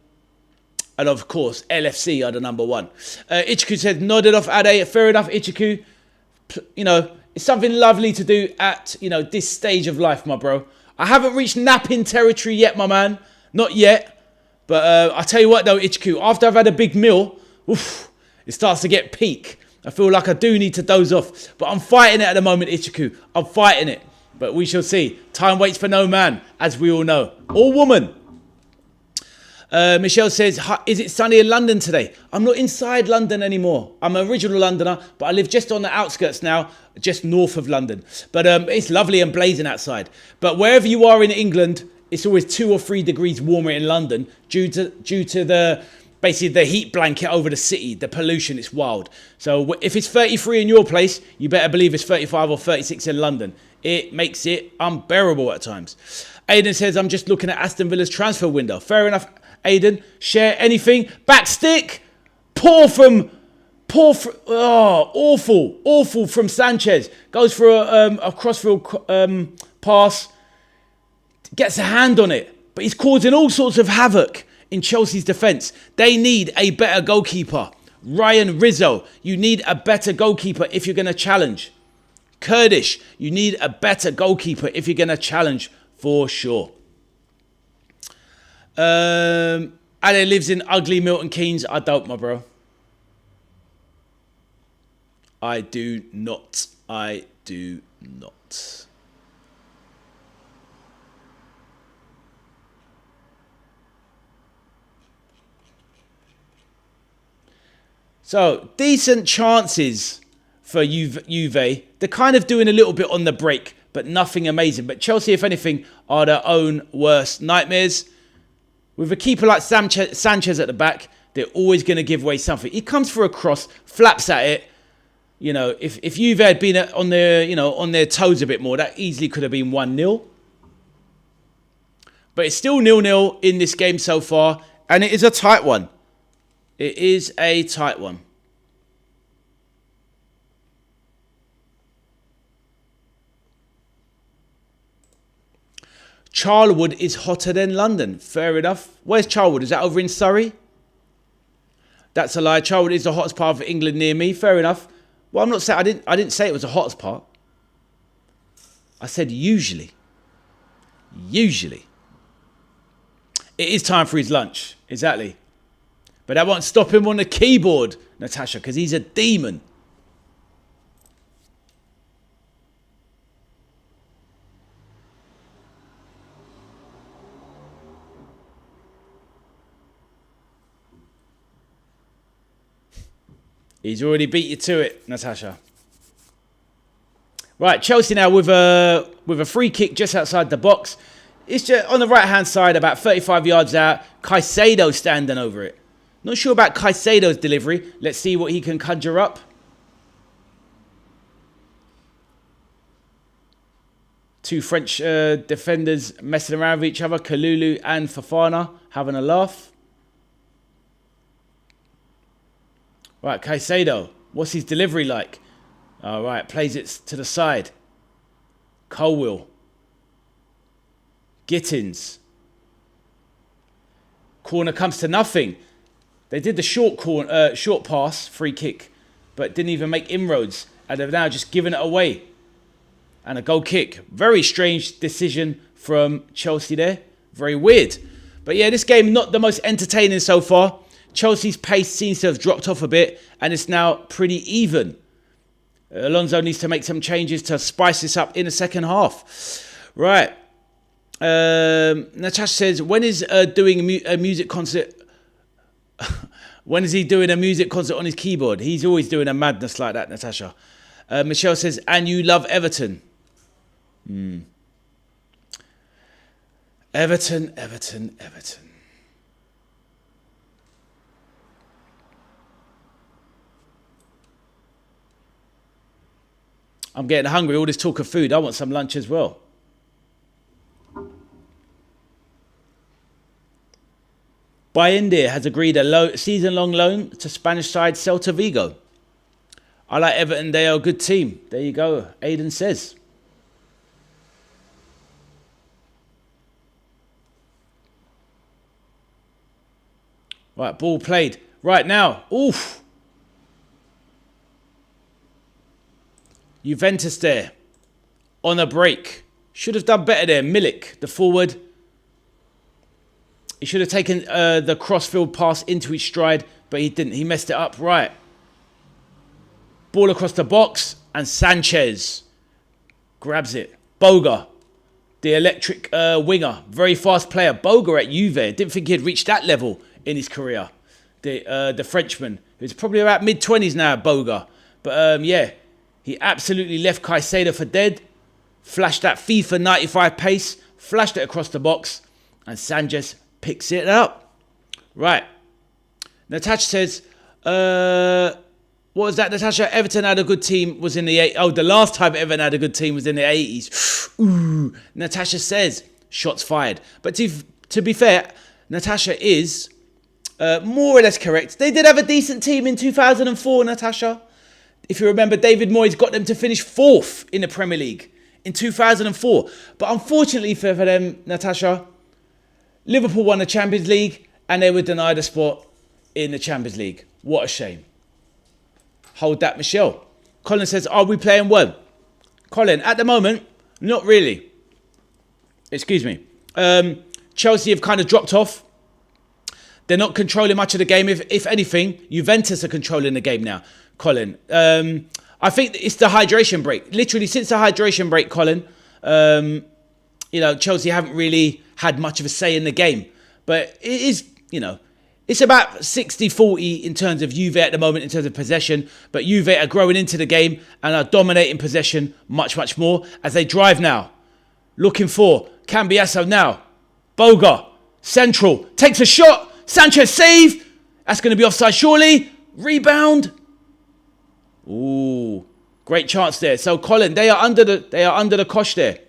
of course, LFC are the number one. Ichiku said, nodded off Ade. Fair enough, Ichiku. You know, it's something lovely to do at, you know, this stage of life, my bro. I haven't reached napping territory yet, my man. Not yet. But I tell you what, though, Ichiku, after I've had a big meal, oof, it starts to get peak. I feel like I do need to doze off. But I'm fighting it at the moment, Ichiku. I'm fighting it. But we shall see. Time waits for no man, as we all know. Or woman. Michelle says, is it sunny in London today? I'm not inside London anymore. I'm an original Londoner, but I live just on the outskirts now, just north of London. But it's lovely and blazing outside. But wherever you are in England, it's always 2 or 3 degrees warmer in London due to the basically the heat blanket over the city, the pollution. It's wild. So if it's 33 in your place, you better believe it's 35 or 36 in London. It makes it unbearable at times. Aiden says, I'm just looking at Aston Villa's transfer window. Fair enough, Aiden. Share anything. Back stick. Awful from Sanchez. Goes for a crossfield pass. Gets a hand on it. But he's causing all sorts of havoc in Chelsea's defence. They need a better goalkeeper. Ryan Rizzo, you need a better goalkeeper if you're going to challenge. Kurdish, you need a better goalkeeper if you're going to challenge for sure. Ale lives in ugly Milton Keynes. I don't, my bro. I do not. I do not. So, decent chances for Juve. They're kind of doing a little bit on the break, but nothing amazing. But Chelsea, if anything, are their own worst nightmares. With a keeper like Sanchez at the back, they're always going to give away something. He comes for a cross, flaps at it. You know, if Juve had been on their toes a bit more, that easily could have been 1-0. But it's still 0-0 in this game so far, and it is a tight one. It is a tight one. Charlwood is hotter than London. Fair enough. Where's Charlwood? Is that over in Surrey? That's a lie. Charlwood is the hottest part of England near me. Fair enough. Well, I'm not saying I didn't say it was the hottest part. I said usually. Usually. It is time for his lunch. Exactly. But that won't stop him on the keyboard, Natasha, because he's a demon. He's already beat you to it, Natasha. Right, Chelsea now with a free kick just outside the box. It's just on the right-hand side, about 35 yards out. Caicedo standing over it. Not sure about Caicedo's delivery. Let's see what he can conjure up. Two French defenders messing around with each other. Kalulu and Fofana having a laugh. Right, Caicedo. What's his delivery like? All right, plays it to the side. Colwill. Gittins. Corner comes to nothing. They did the short pass, free kick, but didn't even make inroads. And they've now just given it away. And a goal kick. Very strange decision from Chelsea there. Very weird. But yeah, this game not the most entertaining so far. Chelsea's pace seems to have dropped off a bit, and it's now pretty even. Alonso needs to make some changes to spice this up in the second half. Right. Natasha says, when is doing a music concert? When is he doing a music concert on his keyboard? He's always doing a madness like that, Natasha. Michelle says, and you love Everton. Everton, Everton, Everton. I'm getting hungry. All this talk of food. I want some lunch as well. India has agreed a season-long loan to Spanish side Celta Vigo. I like Everton. They are a good team. There you go. Aiden says. Right, ball played. Right now. Oof. Juventus there. On a break. Should have done better there. Milik, the forward. He should have taken the crossfield pass into his stride, but he didn't. He messed it up. Right. Ball across the box, and Sanchez grabs it. Boga, the electric winger. Very fast player. Boga at Juve. Didn't think he'd reached that level in his career. The Frenchman, who's probably about mid-20s now, Boga. But yeah, he absolutely left Caicedo for dead. Flashed that FIFA 95 pace. Flashed it across the box. And Sanchez picks it up. Right. Natasha says, what was that, Natasha? Everton had a good team, was in the 80s. Oh, the last time Everton had a good team was in the 80s. Ooh. Natasha says, shots fired. But to be fair, Natasha is more or less correct. They did have a decent team in 2004, Natasha. If you remember, David Moyes got them to finish 4th in the Premier League in 2004. But unfortunately for them, Natasha, Liverpool won the Champions League and they were denied a spot in the Champions League. What a shame. Hold that, Michelle. Colin says, are we playing well? Colin, at the moment, not really. Excuse me. Chelsea have kind of dropped off. They're not controlling much of the game. If anything, Juventus are controlling the game now, Colin. I think it's the hydration break. Literally, since the hydration break, Colin, Chelsea haven't really had much of a say in the game. But it is, it's about 60-40 in terms of Juve at the moment, in terms of possession. But Juve are growing into the game and are dominating possession much, much more as they drive now. Looking for Cambiasso now. Boga, central, takes a shot. Sanchez save. That's going to be offside surely. Rebound. Ooh, great chance there. So Colin, they are under the cosh there.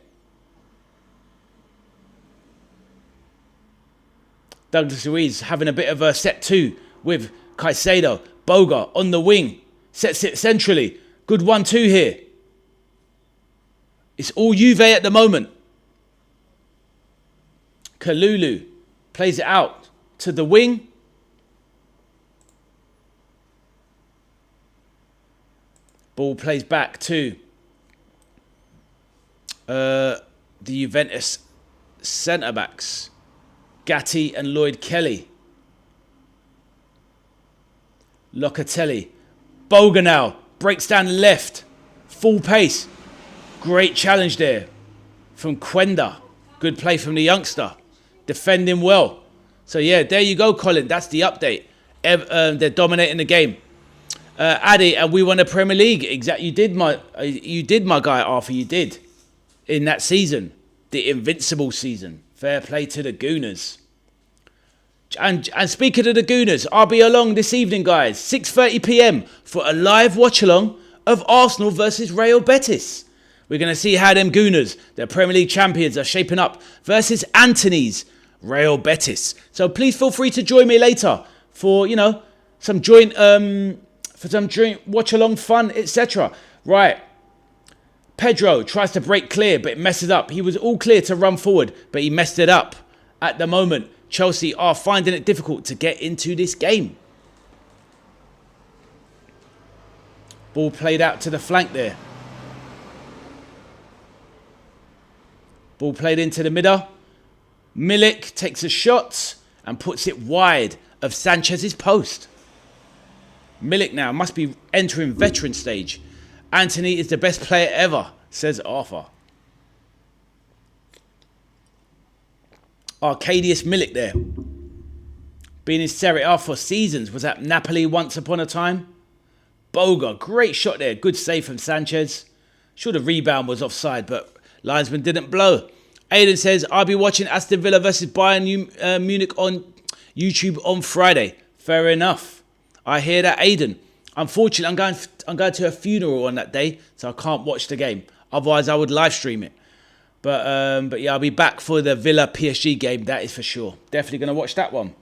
Douglas Luiz having a bit of a set 2 with Caicedo. Boga on the wing. Sets it centrally. Good 1-2 here. It's all Juve at the moment. Kalulu plays it out to the wing. Ball plays back to the Juventus centre-backs. Gatti and Lloyd Kelly. Locatelli. Boga now. Breaks down left. Full pace. Great challenge there from Quenda. Good play from the youngster. Defending well. So yeah, there you go, Colin. That's the update. They're dominating the game. Addy, and we won the Premier League. Exactly. You did, my guy, Arthur. You did. In that season. The invincible season. Fair play to the Gooners. And speaking of the Gooners, I'll be along this evening, guys. 6:30 p.m. for a live watch-along of Arsenal versus Real Betis. We're going to see how them Gooners, the Premier League champions, are shaping up versus Anthony's Real Betis. So please feel free to join me later for, some joint watch-along fun, etc. Right. Pedro tries to break clear, but it messes up. He was all clear to run forward, but he messed it up. At the moment, Chelsea are finding it difficult to get into this game. Ball played out to the flank there. Ball played into the middle. Milik takes a shot and puts it wide of Sanchez's post. Milik now must be entering veteran stage. Anthony is the best player ever, says Arthur. Arcadius Milik there. Been in Serie A for seasons. Was at Napoli once upon a time. Boga, great shot there. Good save from Sanchez. Sure, the rebound was offside, but linesman didn't blow. Aiden says, I'll be watching Aston Villa versus Bayern Munich on YouTube on Friday. Fair enough. I hear that, Aiden. Unfortunately, I'm going to a funeral on that day, so I can't watch the game. Otherwise, I would live stream it. But yeah, I'll be back for the Villa PSG game. That is for sure. Definitely going to watch that one.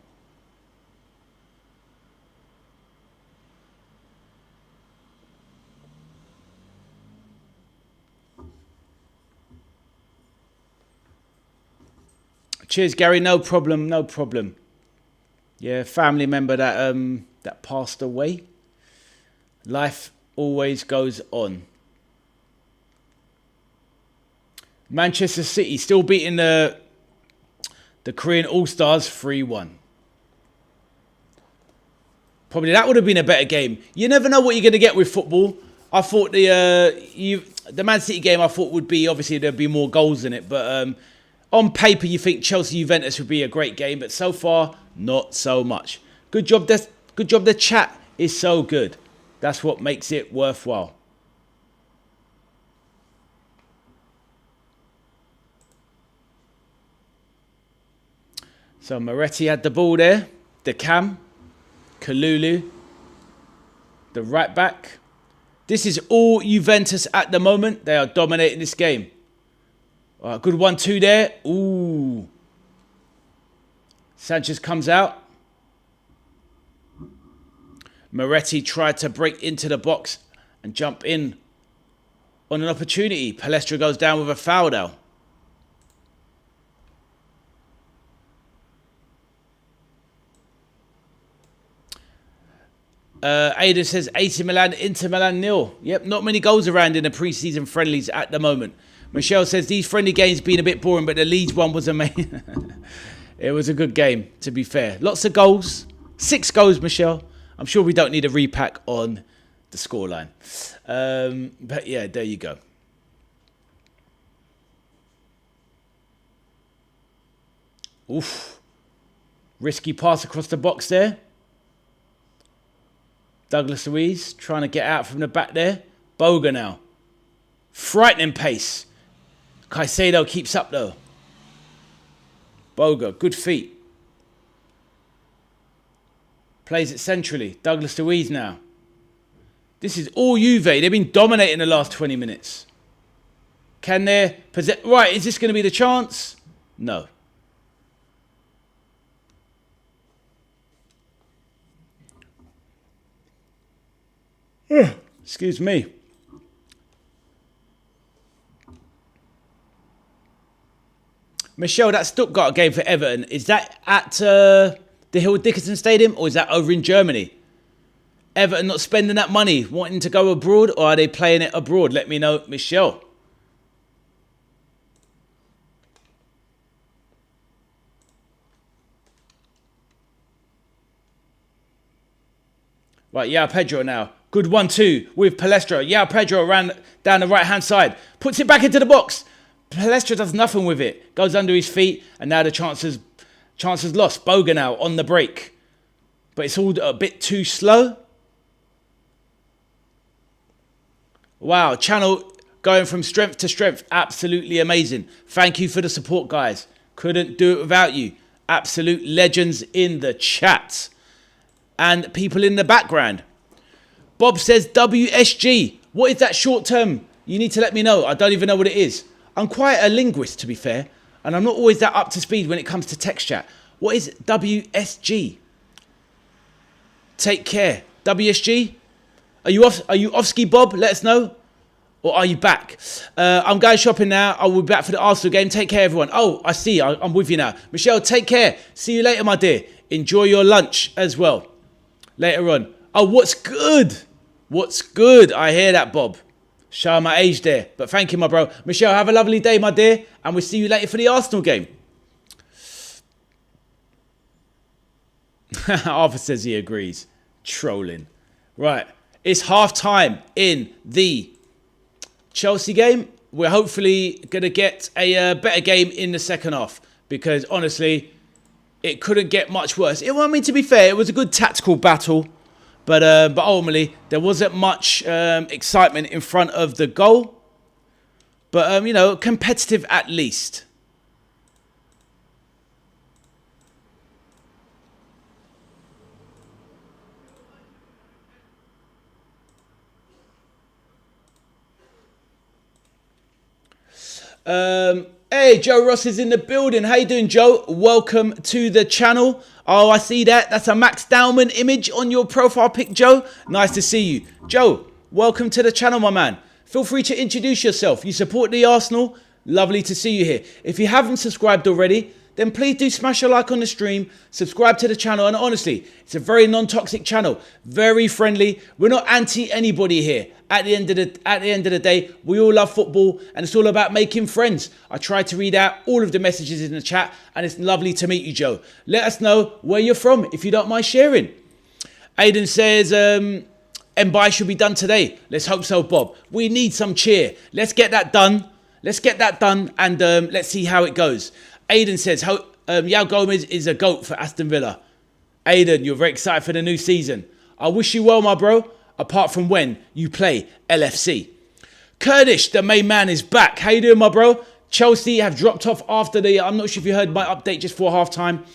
Cheers, Gary. No problem. No problem. Yeah, family member that passed away. Life always goes on. Manchester City still beating the Korean All-Stars 3-1. Probably that would have been a better game. You never know what you're going to get with football. I thought the Man City game I thought would be, obviously there'd be more goals in it, but on paper you think Chelsea Juventus would be a great game, but so far not so much. Good job. Good job. The chat is so good. That's what makes it worthwhile. So Moretti had the ball there. The Cam. Kalulu. The right back. This is all Juventus at the moment. They are dominating this game. All right, good 1-2 there. Ooh. Sanchez comes out. Moretti tried to break into the box and jump in on an opportunity. Palestra goes down with a foul now. Aiden says AC Milan, Inter Milan 0. Yep, not many goals around in the pre-season friendlies at the moment. Michelle says these friendly games been a bit boring, but the Leeds one was amazing. It was a good game, to be fair. Lots of goals. 6 goals, Michelle. I'm sure we don't need a repack on the scoreline. But yeah, there you go. Oof. Risky pass across the box there. Douglas Luiz trying to get out from the back there. Boga now. Frightening pace. Caicedo keeps up though. Boga, good feet. Plays it centrally. Douglas Luiz now. This is all Juve. They've been dominating the last 20 minutes. Can they possess... Right, is this going to be the chance? No. Excuse me. Michelle, that Stuttgart game for Everton, is that at the Hill Dickinson Stadium or is that over in Germany? Everton not spending that money, wanting to go abroad, or are they playing it abroad? Let me know, Michelle. Right, yeah, Pedro now. Good 1-2 with Palestra. Yeah, Pedro ran down the right-hand side. Puts it back into the box. Palestra does nothing with it. Goes under his feet, and now the chance is lost. Boga now on the break. But it's all a bit too slow. Wow, channel going from strength to strength. Absolutely amazing. Thank you for the support, guys. Couldn't do it without you. Absolute legends in the chat. And people in the background. Bob says WSG. What is that short term? You need to let me know. I don't even know what it is. I'm quite a linguist, to be fair. And I'm not always that up to speed when it comes to text chat. What is WSG? Take care. WSG? Are you off ski, Bob? Let us know. Or are you back? I'm going shopping now. I will be back for the Arsenal game. Take care, everyone. Oh, I see. I'm with you now. Michelle, take care. See you later, my dear. Enjoy your lunch as well. Later on. Oh, what's good? What's good? I hear that, Bob. Show my age there. But thank you, my bro. Michelle, have a lovely day, my dear. And we'll see you later for the Arsenal game. Arthur says he agrees. Trolling. Right. It's half time in the Chelsea game. We're hopefully going to get a better game in the second half. Because, honestly, it couldn't get much worse. To be fair, it was a good tactical battle. But ultimately, there wasn't much excitement in front of the goal. But, competitive at least. Hey, Joe Ross is in the building. How you doing, Joe? Welcome to the channel. Oh, I see that. That's a Max Dowman image on your profile pic, Joe. Nice to see you. Joe, welcome to the channel, my man. Feel free to introduce yourself. You support the Arsenal? Lovely to see you here. If you haven't subscribed already, then please do smash a like on the stream, subscribe to the channel, and honestly, it's a very non-toxic channel, very friendly. We're not anti anybody here. At the end of the day, we all love football, and it's all about making friends. I try to read out all of the messages in the chat, and it's lovely to meet you, Joe. Let us know where you're from if you don't mind sharing. Aiden says, Mbai should be done today. Let's hope so, Bob. We need some cheer. Let's get that done. Let's get that done, and let's see how it goes. Aiden says, Yao Gomez is a GOAT for Aston Villa. Aiden, you're very excited for the new season. I wish you well, my bro, apart from when you play LFC. Kurdish, the main man, is back. How you doing, my bro? Chelsea have dropped off after the... I'm not sure if you heard my update just for half-time.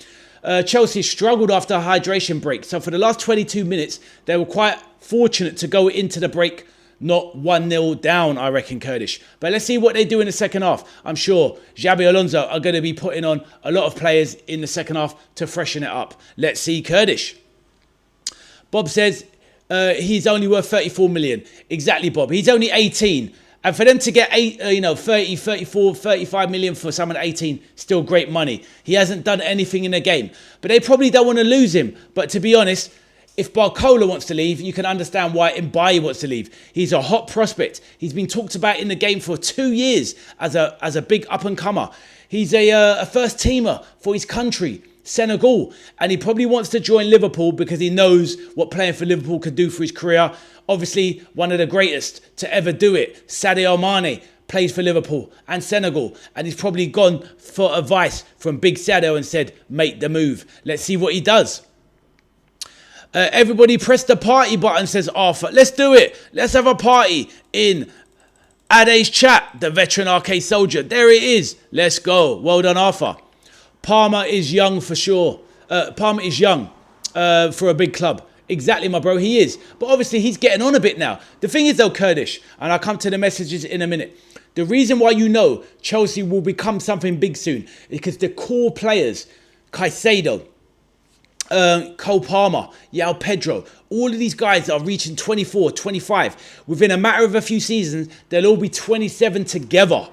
Chelsea struggled after a hydration break. So for the last 22 minutes, they were quite fortunate to go into the break not 1-0 down, I reckon, Kurdish. But let's see what they do in the second half. I'm sure Xabi Alonso are going to be putting on a lot of players in the second half to freshen it up. Let's see, Kurdish. Bob says he's only worth 34 million. Exactly, Bob. He's only 18. And for them to get 30, 34, 35 million for someone 18, still great money. He hasn't done anything in the game. But they probably don't want to lose him. But to be honest, if Barcola wants to leave, you can understand why Mbai wants to leave. He's a hot prospect. He's been talked about in the game for 2 years as a big up-and-comer. He's a first-teamer for his country, Senegal. And he probably wants to join Liverpool because he knows what playing for Liverpool could do for his career. Obviously, one of the greatest to ever do it, Sadio Mane, plays for Liverpool and Senegal. And he's probably gone for advice from Big Sadio and said, make the move. Let's see what he does. Everybody press the party button, says Arthur. Let's do it. Let's have a party in Ade's chat, the veteran arcade soldier. There it is. Let's go. Well done, Arthur. Palmer is young for sure. Palmer is young for a big club. Exactly, my bro. He is. But obviously, he's getting on a bit now. The thing is, though, Kurdish, and I'll come to the messages in a minute. The reason why you know Chelsea will become something big soon is because the core players, Caicedo, Cole Palmer, Yao Pedro, all of these guys are reaching 24, 25. Within a matter of a few seasons, they'll all be 27 together.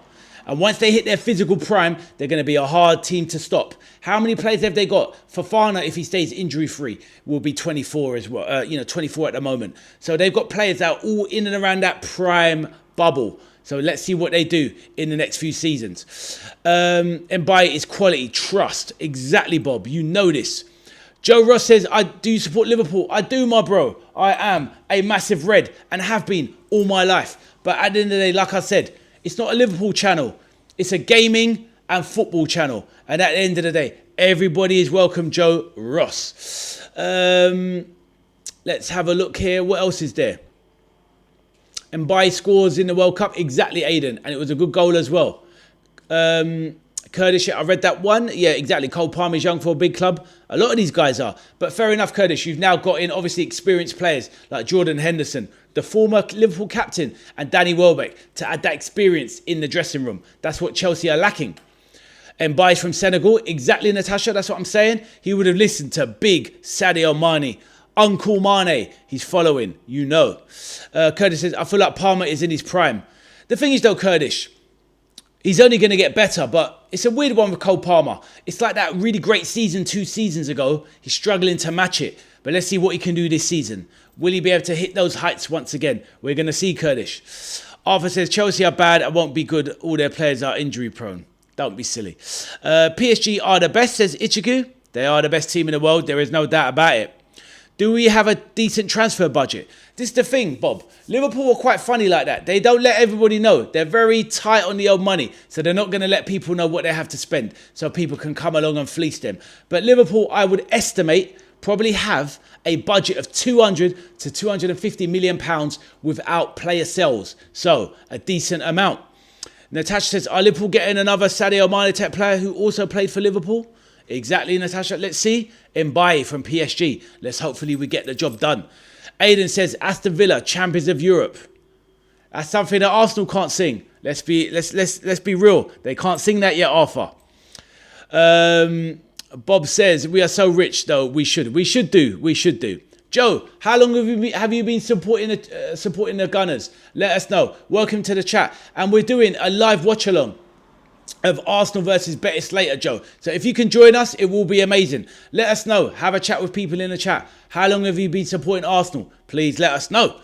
And once they hit their physical prime, they're going to be a hard team to stop. How many players have they got? Fofana, if he stays injury-free, will be 24 as well. 24 at the moment. So they've got players that are all in and around that prime bubble. So let's see what they do in the next few seasons. And by its quality, trust. Exactly, Bob. You know this. Joe Ross says, do you support Liverpool? I do, my bro. I am a massive red and have been all my life. But at the end of the day, like I said, it's not a Liverpool channel. It's a gaming and football channel. And at the end of the day, everybody is welcome, Joe Ross. Let's have a look here. What else is there? Mbai scores in the World Cup. Exactly, Aiden. And it was a good goal as well. Kurdish, I read that one. Yeah, exactly. Cole Palmer is young for a big club. A lot of these guys are. But fair enough, Kurdish. You've now got in, obviously, experienced players like Jordan Henderson, the former Liverpool captain, and Danny Welbeck to add that experience in the dressing room. That's what Chelsea are lacking. And Mbai from Senegal. Exactly, Natasha. That's what I'm saying. He would have listened to big Sadio Mane. Uncle Mane. He's following. You know. Kurdish says, I feel like Palmer is in his prime. The thing is, though, Kurdish, he's only going to get better, but it's a weird one with Cole Palmer. It's like that really great season 2 seasons ago. He's struggling to match it. But let's see what he can do this season. Will he be able to hit those heights once again? We're going to see, Kurdish. Arthur says, Chelsea are bad and won't be good. All their players are injury prone. Don't be silly. PSG are the best, says Ichiku. They are the best team in the world. There is no doubt about it. Do we have a decent transfer budget? This is the thing, Bob. Liverpool are quite funny like that. They don't let everybody know. They're very tight on the old money. So they're not going to let people know what they have to spend so people can come along and fleece them. But Liverpool, I would estimate, probably have a budget of 200 to 250 million pounds without player sales. So a decent amount. Natasha says, are Liverpool getting another Sadio Mane type player who also played for Liverpool? Exactly, Natasha. Let's see. Mbai from PSG. Let's hopefully we get the job done. Aiden says, Aston Villa, champions of Europe. That's something that Arsenal can't sing. Let's be real. They can't sing that yet, Arthur. Bob says, we are so rich, though. We should do. Joe, how long have you been supporting the Gunners? Let us know. Welcome to the chat. And we're doing a live watch-along of Arsenal versus Betis later, Joe. So if you can join us, it will be amazing. Let us know. Have a chat with people in the chat. How long have you been supporting Arsenal? Please let us know.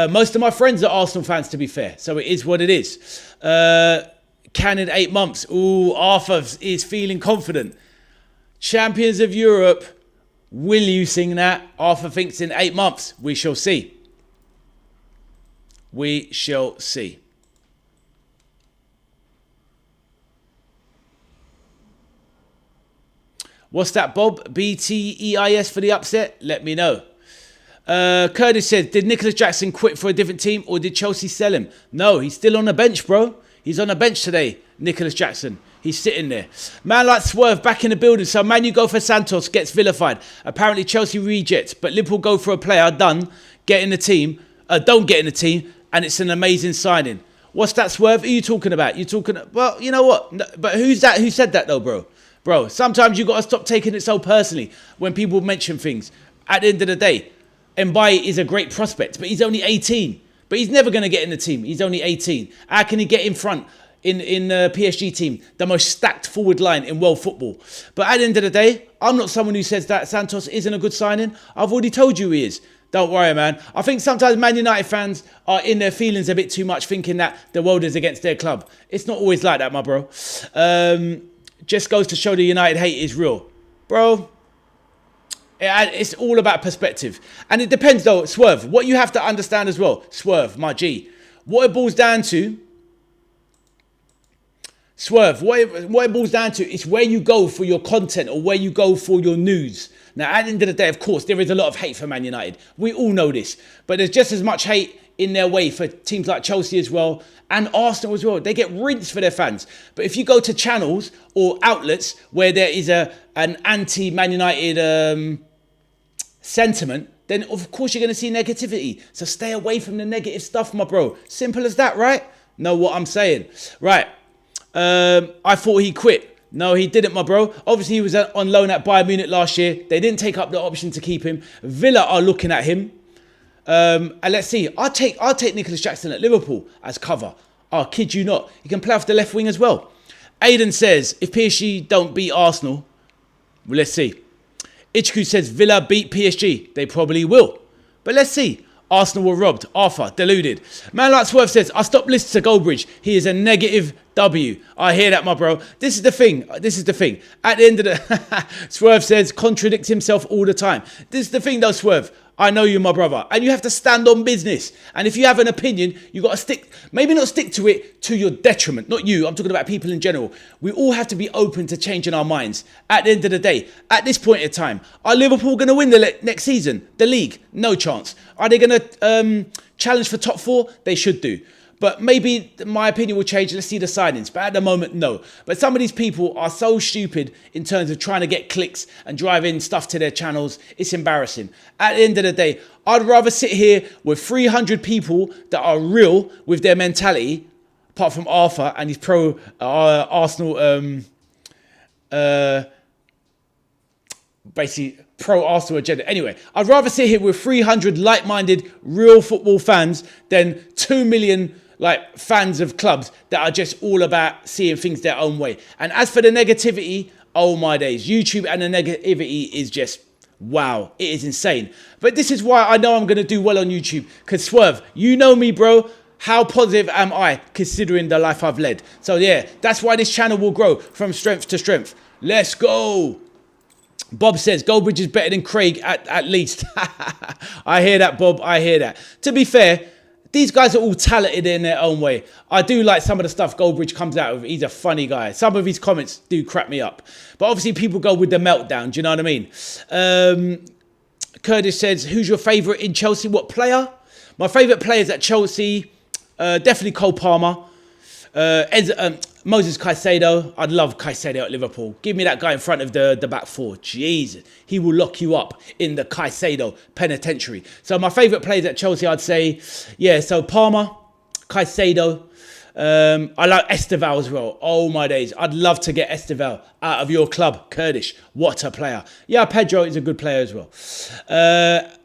Most of my friends are Arsenal fans, to be fair. So it is what it is. Canon 8 months. Ooh, Arthur is feeling confident. Champions of Europe. Will you sing that? Arthur thinks in 8 months. We shall see. We shall see. What's that, Bob? BTEIS for the upset? Let me know. Curtis says, did Nicholas Jackson quit for a different team or did Chelsea sell him? No, he's still on the bench, bro. He's on the bench today, Nicholas Jackson. He's sitting there. Man like Swerve back in the building. So Man, you go for Santos, gets vilified. Apparently Chelsea rejects, but Liverpool go for a player, don't get in the team, and it's an amazing signing. What's that, Swerve? Who are you talking about? Well, you know what? But who's that? Who said that though, bro? Bro, sometimes you got to stop taking it so personally when people mention things. At the end of the day, Mbaye is a great prospect, but he's only 18. But he's never going to get in the team. He's only 18. How can he get in front in the PSG team, the most stacked forward line in world football? But at the end of the day, I'm not someone who says that Santos isn't a good signing. I've already told you he is. Don't worry, man. I think sometimes Man United fans are in their feelings a bit too much, thinking that the world is against their club. It's not always like that, my bro. Just goes to show the United hate is real. Bro, it's all about perspective. And it depends, though, Swerve. What you have to understand as well, Swerve, my G, what it boils down to, Swerve, what it boils down to is where you go for your content or where you go for your news. Now, at the end of the day, of course, there is a lot of hate for Man United. We all know this. But there's just as much hate in their way for teams like Chelsea as well and Arsenal as well. They get rinsed for their fans. But if you go to channels or outlets where there is an anti-Man United sentiment, then of course you're going to see negativity. So stay away from the negative stuff, my bro. Simple as that, right? Know what I'm saying? Right. I thought he quit. No, he didn't, my bro. Obviously, he was on loan at Bayern Munich last year. They didn't take up the option to keep him. Villa are looking at him. And let's see. I'll take Nicholas Jackson at Liverpool as cover. I kid you not. He can play off the left wing as well. Aiden says, if PSG don't beat Arsenal, well, let's see. Ichiku says, Villa beat PSG. They probably will. But let's see. Arsenal were robbed. Arthur, deluded. Man like Swerve says, I stopped listening to Goldbridge. He is a negative W. I hear that, my bro. This is the thing. At the end of the... Swerve says, contradicts himself all the time. This is the thing, though, Swerve. I know you, my brother. And you have to stand on business. And if you have an opinion, you got to stick... Maybe not stick to it to your detriment. Not you. I'm talking about people in general. We all have to be open to changing our minds. At the end of the day, at this point in time, are Liverpool going to win the next season? The league? No chance. Are they going to challenge for top 4? They should do. But maybe my opinion will change. Let's see the signings. But at the moment, no. But some of these people are so stupid in terms of trying to get clicks and drive in stuff to their channels. It's embarrassing. At the end of the day, I'd rather sit here with 300 people that are real with their mentality, apart from Arthur and his pro Arsenal, basically pro-Arsenal agenda. Anyway, I'd rather sit here with 300 like-minded, real football fans than 2 million fans of clubs that are just all about seeing things their own way. And as for the negativity, oh my days, YouTube and the negativity is just, wow, it is insane. But this is why I know I'm going to do well on YouTube. Because Swerve, you know me, bro. How positive am I considering the life I've led? So yeah, that's why this channel will grow from strength to strength. Let's go. Bob says, Goldbridge is better than Craig at least. I hear that, Bob. I hear that. To be fair, these guys are all talented in their own way. I do like some of the stuff Goldbridge comes out with. He's a funny guy. Some of his comments do crap me up. But obviously people go with the meltdown. Do you know what I mean? Curtis says, who's your favourite in Chelsea? What player? My favourite players at Chelsea, definitely Cole Palmer. Moses Caicedo. I'd love Caicedo at Liverpool. Give me that guy in front of the back four. Jesus. He will lock you up in the Caicedo penitentiary. So my favourite players at Chelsea, I'd say, yeah, so Palmer, Caicedo. I like Esteval as well. Oh my days. I'd love to get Esteval out of your club, Kurdish. What a player. Yeah, Pedro is a good player as well.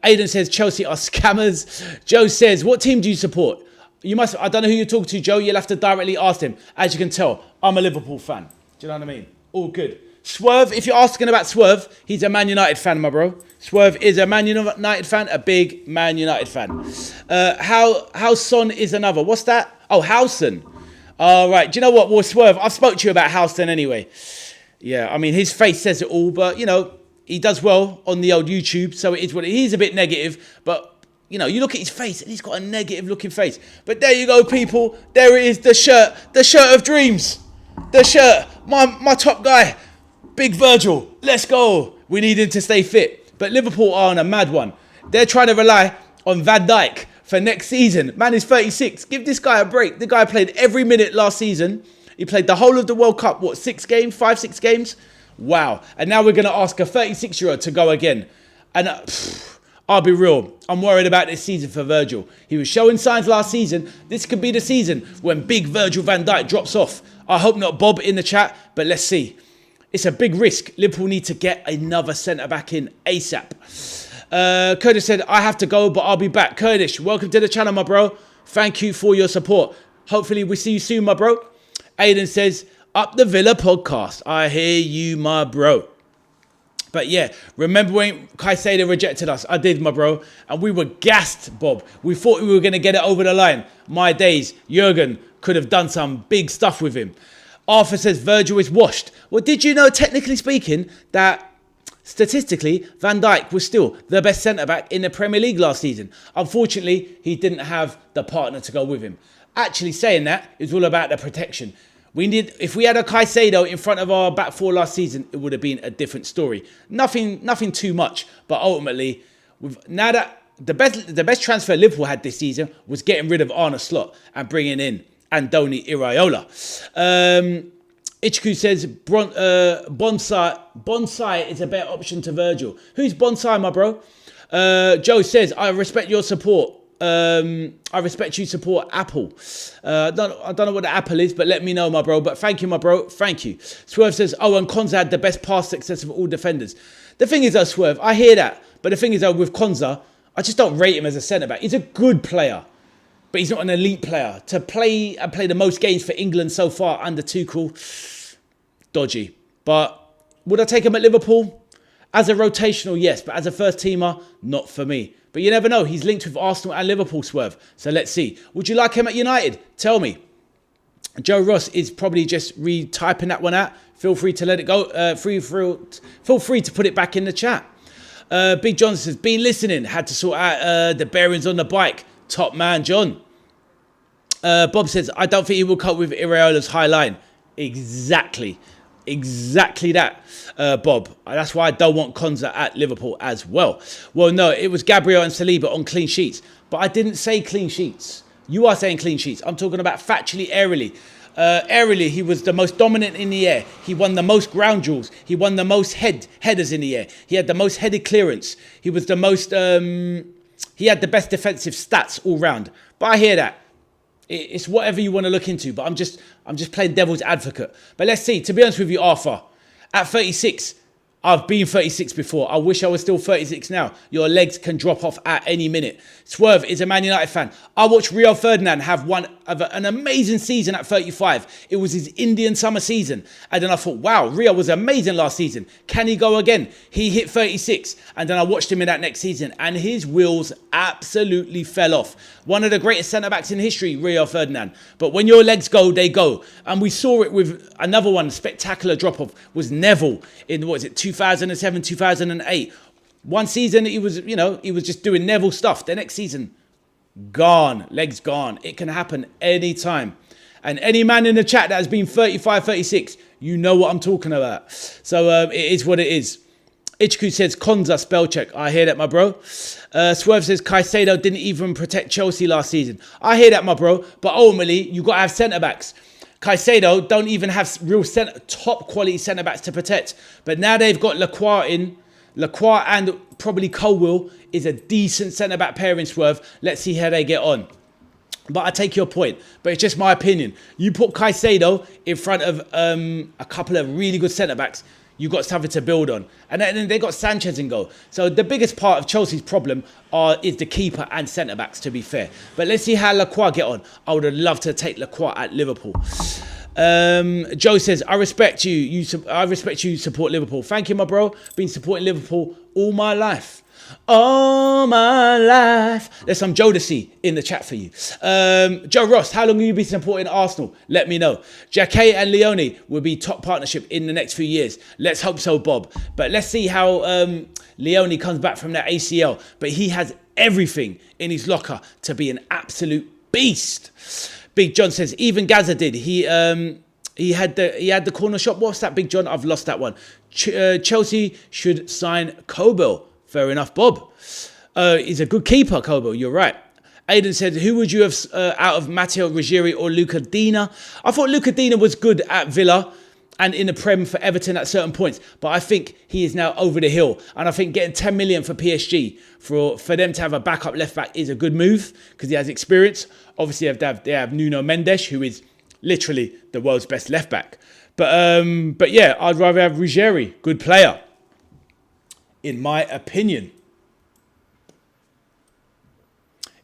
Aidan says Chelsea are scammers. Joe says, what team do you support? I don't know who you're talking to, Joe. You'll have to directly ask him. As you can tell, I'm a Liverpool fan. Do you know what I mean? All good. Swerve, if you're asking about Swerve, he's a Man United fan, my bro. Swerve is a Man United fan, a big Man United fan. How Son is another. What's that? Oh, Howson. All right. Do you know what? Well, Swerve, I've spoke to you about Howson anyway. Yeah, I mean, his face says it all, but, you know, he does well on the old YouTube, so it is what it is. He's a bit negative, but, you know, you look at his face, and he's got a negative-looking face. But there you go, people. There it is, the shirt of dreams. The shirt. My top guy, Big Virgil. Let's go. We need him to stay fit. But Liverpool are on a mad one. They're trying to rely on Van Dijk for next season. Man is 36. Give this guy a break. The guy played every minute last season. He played the whole of the World Cup, what, 6 games? 5-6 games? Wow. And now we're going to ask a 36-year-old to go again. And I'll be real. I'm worried about this season for Virgil. He was showing signs last season. This could be the season when big Virgil van Dijk drops off. I hope not Bob in the chat, but let's see. It's a big risk. Liverpool need to get another centre-back in ASAP. Kurdish said, I have to go, but I'll be back. Kurdish, welcome to the channel, my bro. Thank you for your support. Hopefully we see you soon, my bro. Aiden says, up the Villa podcast. I hear you, my bro. But yeah, remember when Caicedo rejected us? I did, my bro. And we were gassed, Bob. We thought we were going to get it over the line. My days, Jurgen could have done some big stuff with him. Arthur says Virgil is washed. Well, did you know, technically speaking, that statistically, Van Dijk was still the best centre-back in the Premier League last season? Unfortunately, he didn't have the partner to go with him. Actually saying that is all about the protection. If we had a Caicedo in front of our back four last season, it would have been a different story. Nothing too much, but ultimately, now that the best transfer Liverpool had this season was getting rid of Arne Slot and bringing in Andoni Iraola. Ichiku says Bonsai is a better option to Virgil. Who's Bonsai, my bro? Joe says, I respect your support. I respect you support Apple. I don't know what the Apple is, but let me know, my bro. But thank you, my bro. Thank you. Swerve says, oh, and Konza had the best pass success of all defenders. The thing is, though, Swerve, I hear that. But the thing is, though, with Konza, I just don't rate him as a centre-back. He's a good player, but he's not an elite player. To play and play the most games for England so far under Tuchel, dodgy. But would I take him at Liverpool? As a rotational, yes. But as a first-teamer, not for me. But you never know. He's linked with Arsenal and Liverpool, Swerve. So let's see. Would you like him at United? Tell me. Joe Ross is probably just retyping that one out. Feel free to let it go. Feel free to put it back in the chat. Big John says, been listening. Had to sort out the bearings on the bike. Top man, John. Bob says, I don't think he will cope with Iraola's high line. Exactly that, Bob. That's why I don't want Konza at Liverpool as well. Well, no, it was Gabriel and Saliba on clean sheets. But I didn't say clean sheets. You are saying clean sheets. I'm talking about factually, aerially. Aerially, he was the most dominant in the air. He won the most ground duels. He won the most headers in the air. He had the most headed clearance. He was the most... he had the best defensive stats all round. But I hear that. It's whatever you want to look into, but I'm just playing devil's advocate. But let's see. To be honest with you, Arthur, at 36, I've been 36 before. I wish I was still 36 now. Your legs can drop off at any minute. Swerve is a Man United fan. I watched Rio Ferdinand have an amazing season at 35. It was his Indian summer season. And then I thought, wow, Rio was amazing last season. Can he go again? He hit 36. And then I watched him in that next season. And his wheels absolutely fell off. One of the greatest centre-backs in history, Rio Ferdinand. But when your legs go, they go. And we saw it with another one, spectacular drop-off, was Neville in, 2007, 2008. One season, he was just doing Neville stuff. The next season, gone, legs gone. It can happen anytime. And any man in the chat that has been 35, 36, you know what I'm talking about. So it is what it is. Ichiku says, Konza, spell check. I hear that, my bro. Swerve says, Caicedo didn't even protect Chelsea last season. I hear that, my bro. But ultimately, you got to have centre-backs. Caicedo don't even have real top quality centre-backs to protect. But now they've got Lacroix in. Lacroix and probably Colwill is a decent centre-back pairing, Swerve. Let's see how they get on. But I take your point. But it's just my opinion. You put Caicedo in front of a couple of really good centre-backs, you got something to build on. And then they got Sanchez in goal. So the biggest part of Chelsea's problem is the keeper and centre-backs, to be fair. But let's see how Lacroix get on. I would have loved to take Lacroix at Liverpool. Joe says, I respect you. I respect you support Liverpool. Thank you, my bro. Been supporting Liverpool all my life. All my life. There's some Jodeci in the chat for you. Joe Ross, how long will you be supporting Arsenal? Let me know. Jacquet and Leone will be top partnership in the next few years. Let's hope so, Bob. But let's see how Leone comes back from that ACL. But he has everything in his locker to be an absolute beast. Big John says, even Gaza did. He had the corner shot. What's that, Big John? I've lost that one. Chelsea should sign Kobel. Fair enough, Bob. He's a good keeper, Kobo. You're right. Aiden said, who would you have out of Matteo Ruggieri or Luca Dina? I thought Luca Dina was good at Villa and in the Prem for Everton at certain points. But I think he is now over the hill. And I think getting 10 million for PSG for them to have a backup left back is a good move because he has experience. Obviously, they have Nuno Mendes, who is literally the world's best left back. But yeah, I'd rather have Ruggieri. Good player, in my opinion.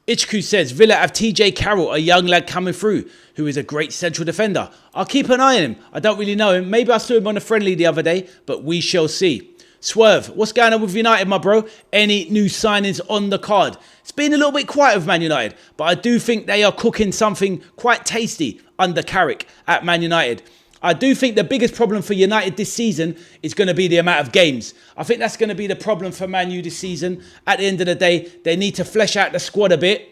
Ichku says, Villa have TJ Carroll, a young lad coming through, who is a great central defender. I'll keep an eye on him. I don't really know him. Maybe I saw him on a friendly the other day, but we shall see. Swerve, what's going on with United, my bro? Any new signings on the card? It's been a little bit quiet with Man United, but I do think they are cooking something quite tasty under Carrick at Man United. I do think the biggest problem for United this season is going to be the amount of games. I think that's going to be the problem for Man U this season. At the end of the day, they need to flesh out the squad a bit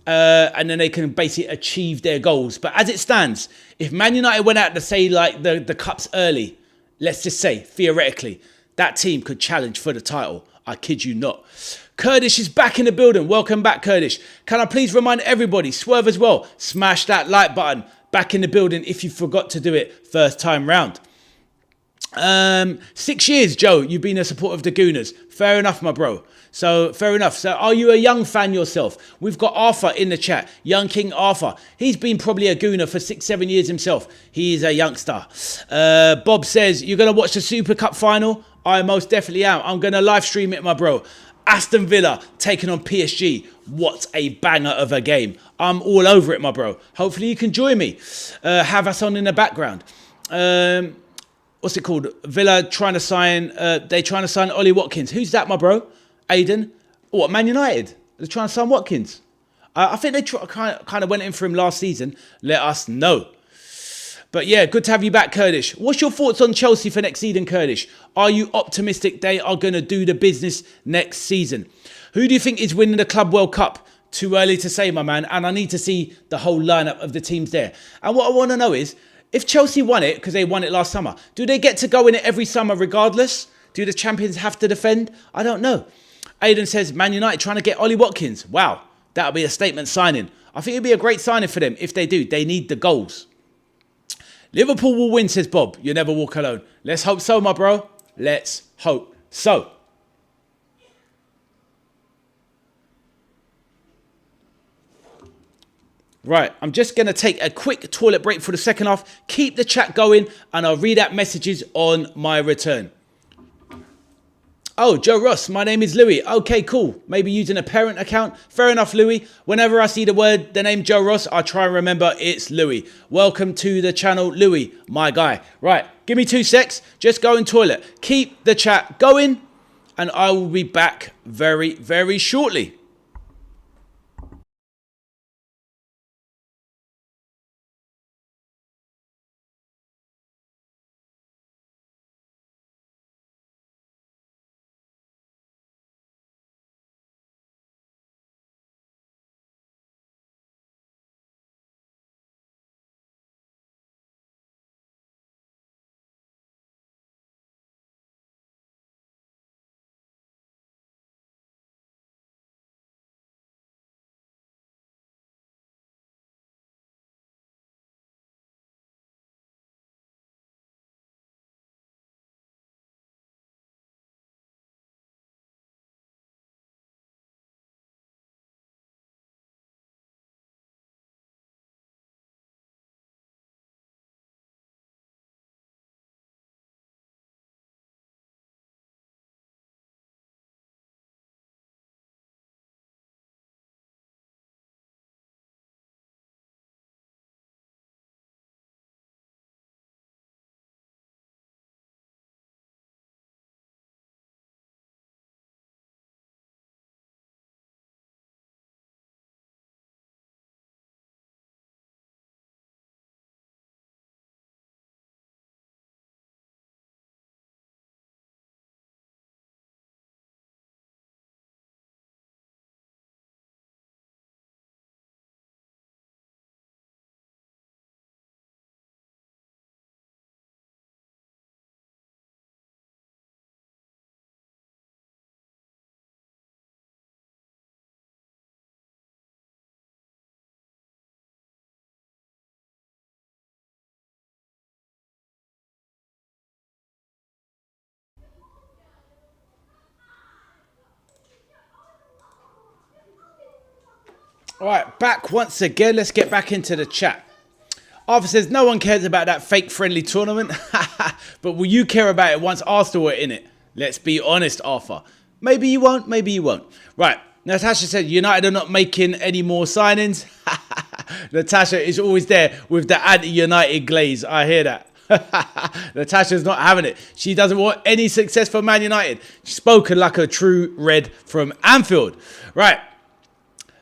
and then they can basically achieve their goals. But as it stands, if Man United went out to say like the cups early, let's just say theoretically, that team could challenge for the title. I kid you not. Kurdish is back in the building. Welcome back, Kurdish. Can I please remind everybody, Swerve as well, smash that like button. Back in the building if you forgot to do it first time round. 6 years, Joe, you've been a supporter of the Gooners. Fair enough, my bro. So, fair enough. So, are you a young fan yourself? We've got Arthur in the chat. Young King Arthur. He's been probably a Gooner for 6-7 years himself. He is a youngster. Bob says, you're going to watch the Super Cup final? I most definitely am. I'm going to live stream it, my bro. Aston Villa taking on PSG. What a banger of a game. I'm all over it, my bro. Hopefully you can join me. Have us on in the background. What's it called? Villa trying to sign... they're trying to sign Ollie Watkins. Who's that, my bro? Aiden? What, Man United? They're trying to sign Watkins. I think they kind of went in for him last season. Let us know. But yeah, good to have you back, Kurdish. What's your thoughts on Chelsea for next season, Kurdish? Are you optimistic they are going to do the business next season? Who do you think is winning the Club World Cup? Too early to say, my man. And I need to see the whole lineup of the teams there. And what I want to know is, if Chelsea won it, because they won it last summer, do they get to go in it every summer regardless? Do the champions have to defend? I don't know. Aiden says, Man United trying to get Ollie Watkins. Wow, that'll be a statement signing. I think it'd be a great signing for them if they do. They need the goals. Liverpool will win, says Bob. You never walk alone. Let's hope so, my bro. Let's hope so. Right, I'm just going to take a quick toilet break for the second half. Keep the chat going and I'll read out messages on my return. Oh, Joe Ross, my name is Louis. Okay, cool. Maybe using a parent account. Fair enough, Louis. Whenever I see the name Joe Ross, I try and remember it's Louis. Welcome to the channel, Louis, my guy. Right, give me 2 secs. Just go in toilet. Keep the chat going and I will be back very, very shortly. All right, back once again. Let's get back into the chat. Arthur says, no one cares about that fake friendly tournament. But will you care about it once Arsenal are in it? Let's be honest, Arthur. Maybe you won't, maybe you won't. Right, Natasha said, United are not making any more signings. Natasha is always there with the anti-United glaze. I hear that. Natasha's not having it. She doesn't want any success for Man United. She's spoken like a true red from Anfield. Right.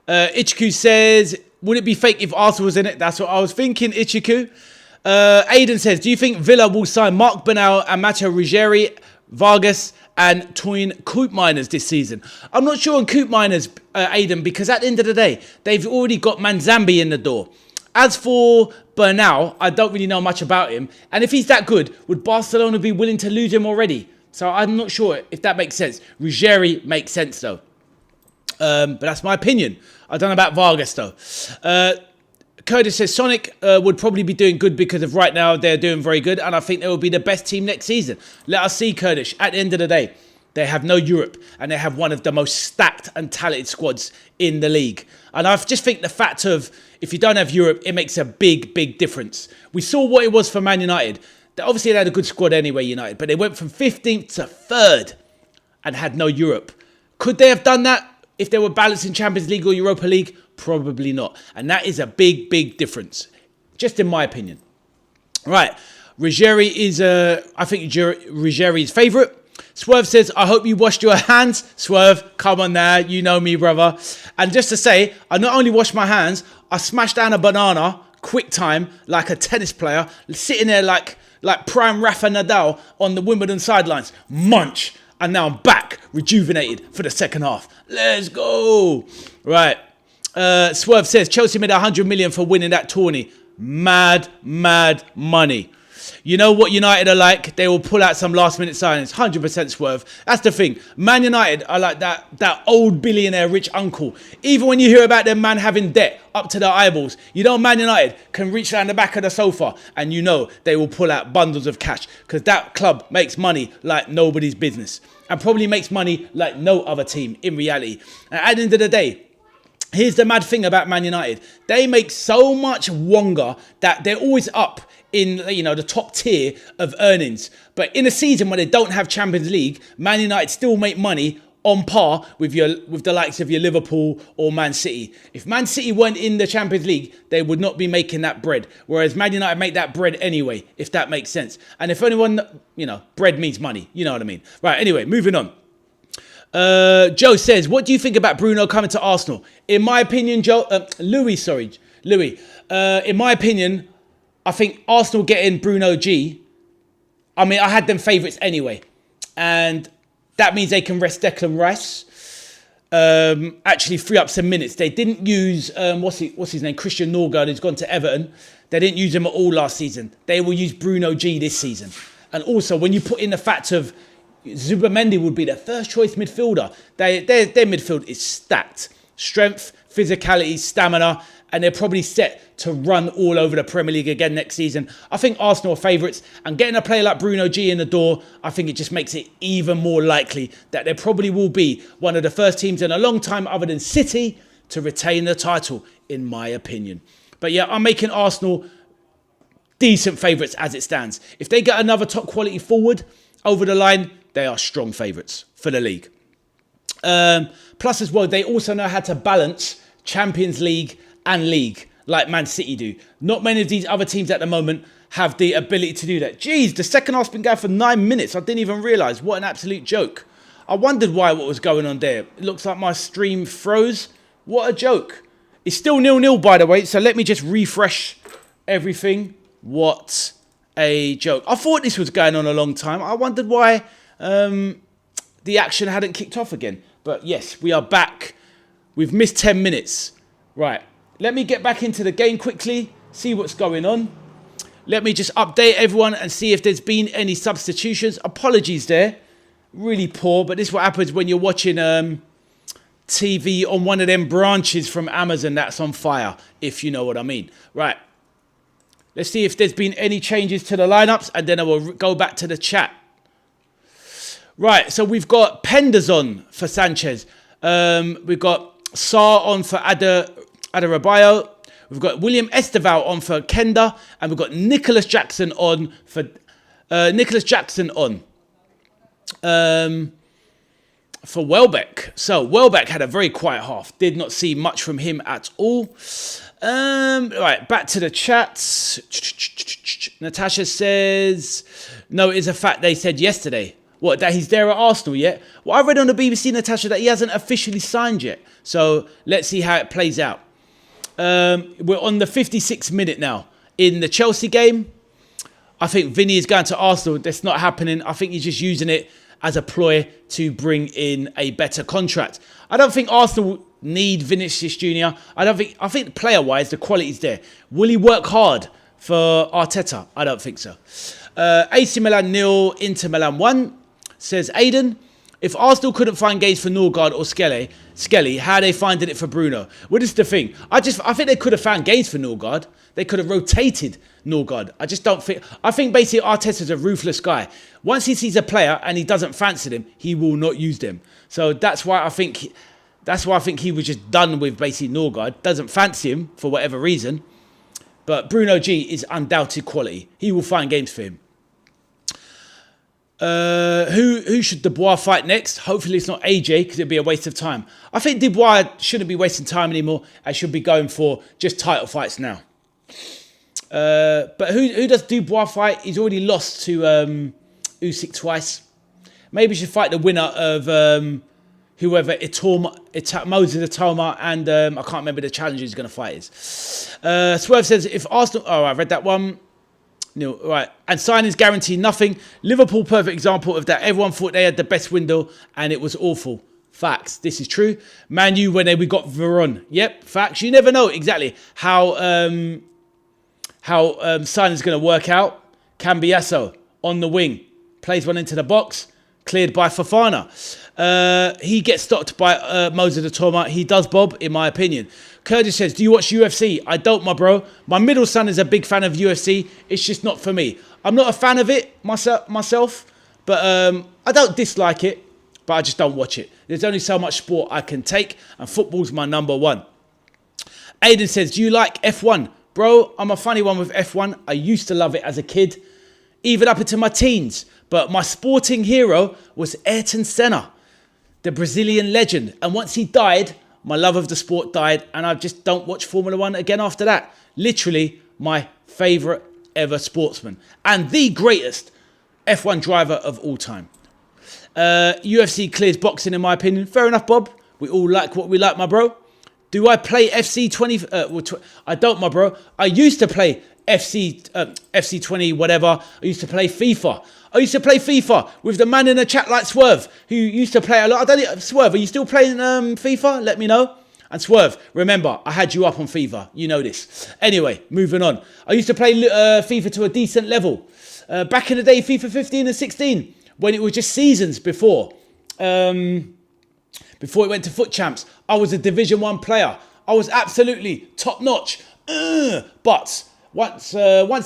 Ichiku says, would it be fake if Arsenal was in it? That's what I was thinking, Ichiku. Aiden says, do you think Villa will sign Mark Bernal and Matteo Ruggeri, Vargas and Toyin Koopminers this season? I'm not sure on Koopminers, Aiden, because at the end of the day, they've already got Manzambi in the door. As for Bernal, I don't really know much about him. And if he's that good, would Barcelona be willing to lose him already? So I'm not sure if that makes sense. Ruggeri makes sense, though. But that's my opinion. I don't know about Vargas, though. Curtis says Sonic would probably be doing good because of right now they're doing very good. And I think they will be the best team next season. Let us see, Curtis. At the end of the day, they have no Europe. And they have one of the most stacked and talented squads in the league. And I just think the fact of, if you don't have Europe, it makes a big, big difference. We saw what it was for Man United. Obviously, they had a good squad anyway, United. But they went from 15th to 3rd and had no Europe. Could they have done that if they were balanced in Champions League or Europa League? Probably not. And that is a big, big difference. Just in my opinion. Right. Ruggeri is, I think Ruggeri's favourite. Swerve says, I hope you washed your hands. Swerve, come on now. You know me, brother. And just to say, I not only washed my hands, I smashed down a banana, quick time, like a tennis player, sitting there like prime Rafa Nadal on the Wimbledon sidelines. Munch. And now I'm back, rejuvenated for the second half. Let's go. Right. Swerve says, Chelsea made 100 million for winning that tourney. Mad, mad money. You know what United are like? They will pull out some last-minute signings. 100% Swerve. That's the thing. Man United are like that old billionaire rich uncle. Even when you hear about them man having debt up to their eyeballs, you know Man United can reach around the back of the sofa and you know they will pull out bundles of cash because that club makes money like nobody's business and probably makes money like no other team in reality. And at the end of the day, here's the mad thing about Man United. They make so much wonga that they're always up in, the top tier of earnings. But in a season where they don't have Champions League, Man United still make money on par with the likes of your Liverpool or Man City. If Man City weren't in the Champions League, they would not be making that bread. Whereas Man United make that bread anyway, if that makes sense. And if anyone, bread means money. You know what I mean? Right, anyway, moving on. Joe says, what do you think about Bruno coming to Arsenal? In my opinion, Louis. In my opinion, I think Arsenal getting Bruno G. I mean, I had them favourites anyway. And that means they can rest Declan Rice. Actually free up some minutes. They didn't use, what's his name? Christian Norgard, who's gone to Everton. They didn't use him at all last season. They will use Bruno G this season. And also, when you put in the fact of Zubamendi would be their first choice midfielder. Their midfield is stacked. Strength, physicality, stamina, and they're probably set to run all over the Premier League again next season. I think Arsenal are favourites, and getting a player like Bruno G in the door, I think it just makes it even more likely that they probably will be one of the first teams in a long time other than City to retain the title, in my opinion. But yeah, I'm making Arsenal decent favourites as it stands. If they get another top quality forward over the line, they are strong favourites for the league. Plus as well, they also know how to balance Champions League and League like Man City do. Not many of these other teams at the moment have the ability to do that. Jeez, the second half's been going for 9 minutes. I didn't even realise. What an absolute joke. I wondered what was going on there. It looks like my stream froze. What a joke. It's still 0-0, by the way, so let me just refresh everything. What a joke. I thought this was going on a long time. I wondered why the action hadn't kicked off again. But yes, we are back. We've missed 10 minutes. Right, let me get back into the game quickly, see what's going on. Let me just update everyone and see if there's been any substitutions. Apologies there. Really poor, but this is what happens when you're watching TV on one of them branches from Amazon that's on fire, if you know what I mean. Right, let's see if there's been any changes to the lineups, and then I will go back to the chat. Right, so we've got Penders on for Sanchez. We've got Sarr on for Adebayo. We've got William Esteval on for Kenda, and we've got Nicholas Jackson on for Welbeck. So Welbeck had a very quiet half. Did not see much from him at all. Right, back to the chats. Natasha says, no, it is a fact they said yesterday. What, that he's there at Arsenal yet? Well, I read on the BBC, Natasha, that he hasn't officially signed yet. So let's see how it plays out. We're on the 56th minute now. In the Chelsea game, I think Vinny is going to Arsenal. That's not happening. I think he's just using it as a ploy to bring in a better contract. I don't think Arsenal need Vinicius Jr. I think player-wise, the quality's there. Will he work hard for Arteta? I don't think so. AC Milan 0, Inter Milan 1, says Aidan. If Arsenal couldn't find games for Norgard or Skelly, how are they finding it for Bruno? Well, this is the thing. I think they could have found games for Norgard. They could have rotated Norgard. I just don't think... I think basically Arteta's a ruthless guy. Once he sees a player and he doesn't fancy them, he will not use them. So that's why I think he was just done with basically Norgard. Doesn't fancy him for whatever reason. But Bruno G is undoubted quality. He will find games for him. Who should Dubois fight next? Hopefully it's not AJ, because it'd be a waste of time. I think Dubois shouldn't be wasting time anymore. I should be going for just title fights now. But who does Dubois fight? He's already lost to Usyk twice. Maybe he should fight the winner of whoever Moses Itoma and I can't remember the challenger he's going to fight is. Swerve says if Arsenal... Oh, I read that one. No, right. And signings guarantee nothing. Liverpool, perfect example of that. Everyone thought they had the best window and it was awful. Facts. This is true. Man U, when we got Veron. Yep, facts. You never know exactly how signing's going to work out. Cambiasso on the wing. Plays one into the box. Cleared by Fofana. He gets stopped by Moses Itoma. He does, Bob, in my opinion. Curtis says, do you watch UFC? I don't, my bro. My middle son is a big fan of UFC. It's just not for me. I'm not a fan of it myself, but I don't dislike it, but I just don't watch it. There's only so much sport I can take, and football's my number one. Aiden says, do you like F1? Bro, I'm a funny one with F1. I used to love it as a kid, even up into my teens. But my sporting hero was Ayrton Senna, the Brazilian legend. And once he died, my love of the sport died, and I just don't watch Formula 1 again after that. Literally my favourite ever sportsman and the greatest F1 driver of all time. UFC clears boxing, in my opinion. Fair enough, Bob. We all like what we like, my bro. Do I play FC 20? I don't, my bro. I used to play FC 20, whatever. I used to play FIFA. I used to play FIFA with the man in the chat like Swerve, who used to play a lot. Swerve, are you still playing FIFA? Let me know. And Swerve, remember, I had you up on FIFA. You know this. Anyway, moving on. I used to play FIFA to a decent level. Back in the day, FIFA 15 and 16, when it was just seasons before it went to Foot Champs. I was a Division 1 player. I was absolutely top notch. But once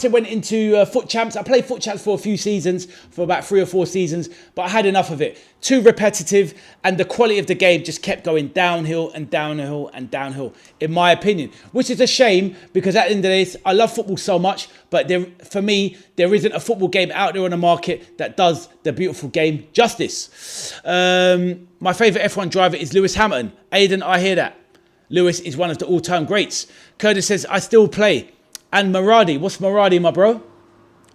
it went into Foot Champs, I played Foot Champs for a few seasons, for about 3 or 4 seasons, but I had enough of it. Too repetitive, and the quality of the game just kept going downhill and downhill and downhill, in my opinion. Which is a shame, because at the end of this, I love football so much, but for me, there isn't a football game out there on the market that does the beautiful game justice. My favourite F1 driver is Lewis Hamilton. Aidan, I hear that. Lewis is one of the all-time greats. Curtis says, I still play. And Maradi, what's Maradi, my bro?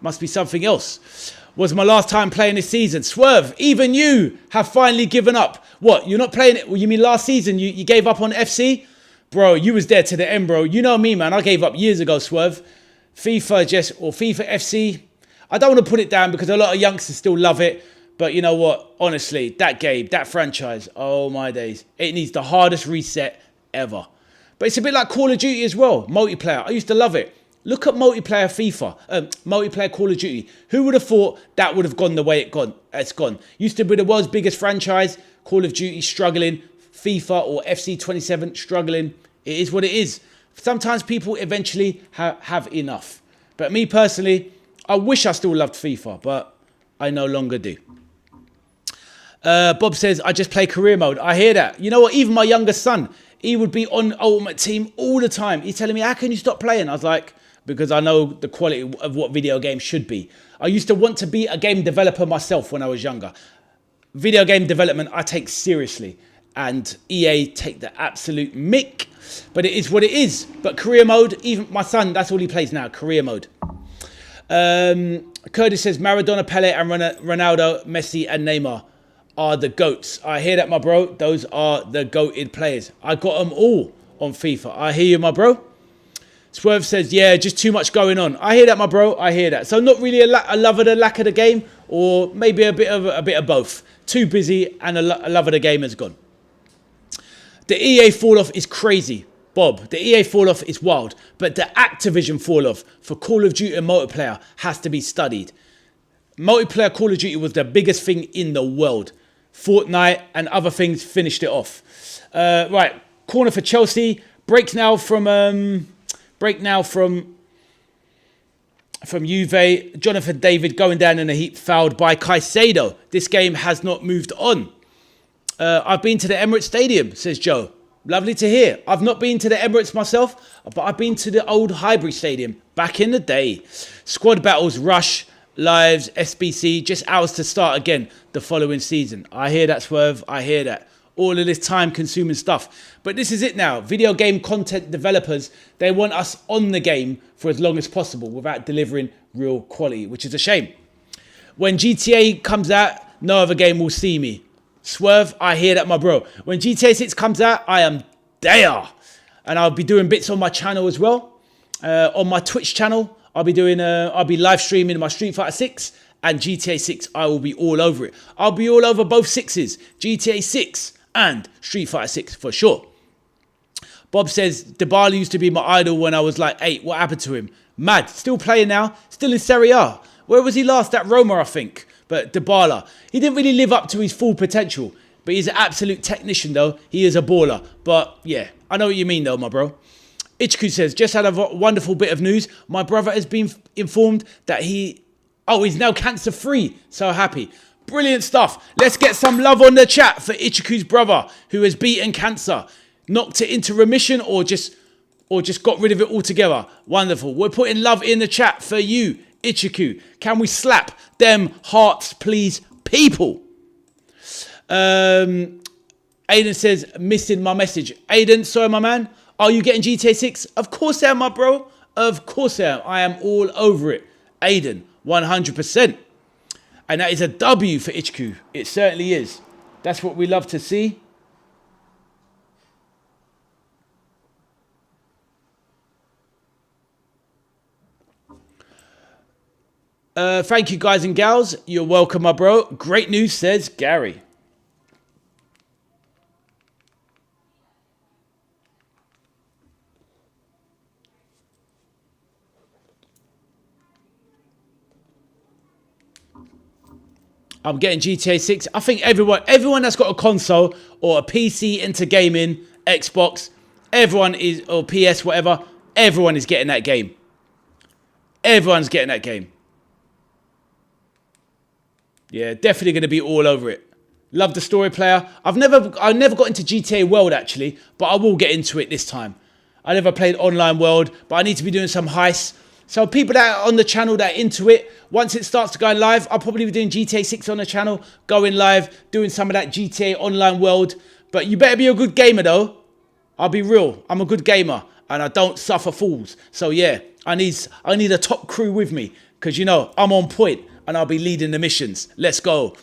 Must be something else. Was my last time playing this season. Swerve, even you have finally given up. What, you're not playing it? Well, you mean last season you gave up on FC? Bro, you was there to the end, bro. You know me, man. I gave up years ago, Swerve. FIFA FC. I don't want to put it down because a lot of youngsters still love it. But you know what? Honestly, that game, that franchise, oh my days. It needs the hardest reset ever. But it's a bit like Call of Duty as well. Multiplayer. I used to love it. Look at multiplayer multiplayer Call of Duty. Who would have thought that would have gone the way it's gone? Used to be the world's biggest franchise. Call of Duty struggling. FIFA or FC 27 struggling. It is what it is. Sometimes people eventually have enough. But me personally, I wish I still loved FIFA, but I no longer do. Bob says, I just play career mode. I hear that. You know what? Even my younger son, he would be on Ultimate Team all the time. He's telling me, how can you stop playing? I was like, because I know the quality of what video games should be. I used to want to be a game developer myself when I was younger. Video game development, I take seriously. And EA take the absolute mick. But it is what it is. But career mode, even my son, that's all he plays now, career mode. Curtis says, Maradona, Pele, and Ronaldo, Messi, and Neymar are the GOATs. I hear that, my bro. Those are the GOATed players. I got them all on FIFA. I hear you, my bro. Swerve says, yeah, just too much going on. I hear that, my bro. I hear that. So not really a love of the lack of the game, or maybe a bit of both. Too busy, and a love of the game has gone. The EA fall off is crazy, Bob. The EA fall off is wild, but the Activision fall off for Call of Duty multiplayer has to be studied. Multiplayer Call of Duty was the biggest thing in the world. Fortnite and other things finished it off. Right, corner for Chelsea. Break now from Juve. Jonathan David going down in a heap, fouled by Caicedo. This game has not moved on. I've been to the Emirates Stadium, says Joe. Lovely to hear. I've not been to the Emirates myself, but I've been to the old Highbury Stadium back in the day. Squad battles, Rush, Lives, SBC, just hours to start again the following season. I hear that, Swerve. I hear that. All of this time-consuming stuff. But this is it now. Video game content developers, they want us on the game for as long as possible without delivering real quality, which is a shame. When GTA comes out, no other game will see me. Swerve, I hear that, my bro. When GTA 6 comes out, I am there. And I'll be doing bits on my channel as well. On my Twitch channel, I'll be live streaming my Street Fighter 6 and GTA 6. I will be all over it. I'll be all over both 6s, GTA 6 and Street Fighter 6 for sure. Bob says, Dybala used to be my idol when I was like 8. What happened to him? Mad. Still playing now. Still in Serie A. Where was he last? At Roma, I think. But Dybala, he didn't really live up to his full potential. But he's an absolute technician, though. He is a baller. But, yeah, I know what you mean, though, my bro. Ichiku says, just had a wonderful bit of news. My brother has been informed that he's now cancer-free. So happy. Brilliant stuff. Let's get some love on the chat for Ichiku's brother, who has beaten cancer. Knocked it into remission or just got rid of it altogether. Wonderful. We're putting love in the chat for you, Ichiku. Can we slap them hearts, please, people? Aiden says, missing my message. Aiden, sorry, my man. Are you getting GTA 6? Of course I am, my bro. Of course I am. I am all over it. Aiden, 100%. And that is a W for Ichiku. It certainly is. That's what we love to see. Thank you, guys and gals. You're welcome, my bro. Great news, says Gary. I'm getting GTA 6. I think everyone that's got a console or a PC into gaming, Xbox, everyone is, or PS, whatever, everyone is getting that game. Everyone's getting that game. Yeah, definitely going to be all over it. Love the story player. I never got into GTA World, actually, but I will get into it this time. I never played Online World, but I need to be doing some heists. So people that are on the channel that are into it, once it starts to go live, I'll probably be doing GTA 6 on the channel, going live, doing some of that GTA Online World. But you better be a good gamer, though. I'll be real. I'm a good gamer, and I don't suffer fools. So, yeah, I need a top crew with me, because, you know, I'm on point, and I'll be leading the missions. Let's go.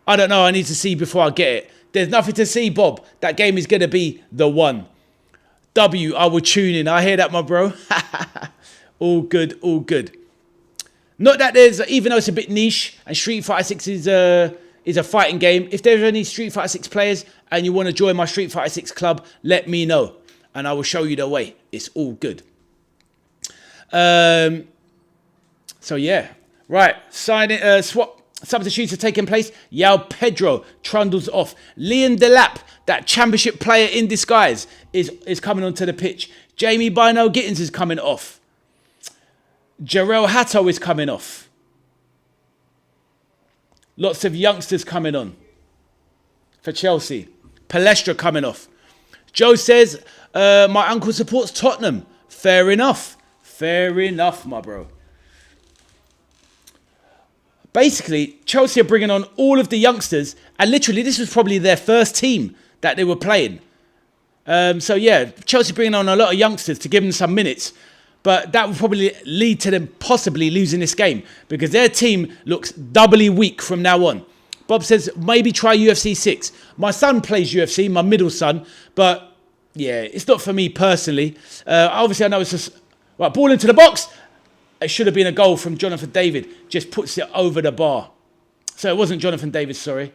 I don't know. I need to see before I get it. There's nothing to see, Bob. That game is going to be the one. W, I will tune in. I hear that, my bro. All good, all good. Not that there's, even though it's a bit niche, and Street Fighter 6 is a fighting game, if there's any Street Fighter 6 players and you want to join my Street Fighter 6 club, let me know, and I will show you the way. It's all good. So yeah, right. Substitutes are taking place. Yao Pedro trundles off. Leon Delap, that championship player in disguise, is coming onto the pitch. Jamie Bino Gittins is coming off. Jarrell Hatto is coming off. Lots of youngsters coming on. for Chelsea. Palestra coming off. Joe says, my uncle supports Tottenham. Fair enough. Fair enough, my bro. Basically, Chelsea are bringing on all of the youngsters. And literally, this was probably their first team that they were playing. So, yeah, Chelsea bringing on a lot of youngsters to give them some minutes. But that will probably lead to them possibly losing this game. Because their team looks doubly weak from now on. Bob says, maybe try UFC 6. My son plays UFC, my middle son. But, yeah, it's not for me personally. Obviously, I know it's just... Right, ball into the box. It should have been a goal from Jonathan David. Just puts it over the bar. So it wasn't Jonathan David, sorry.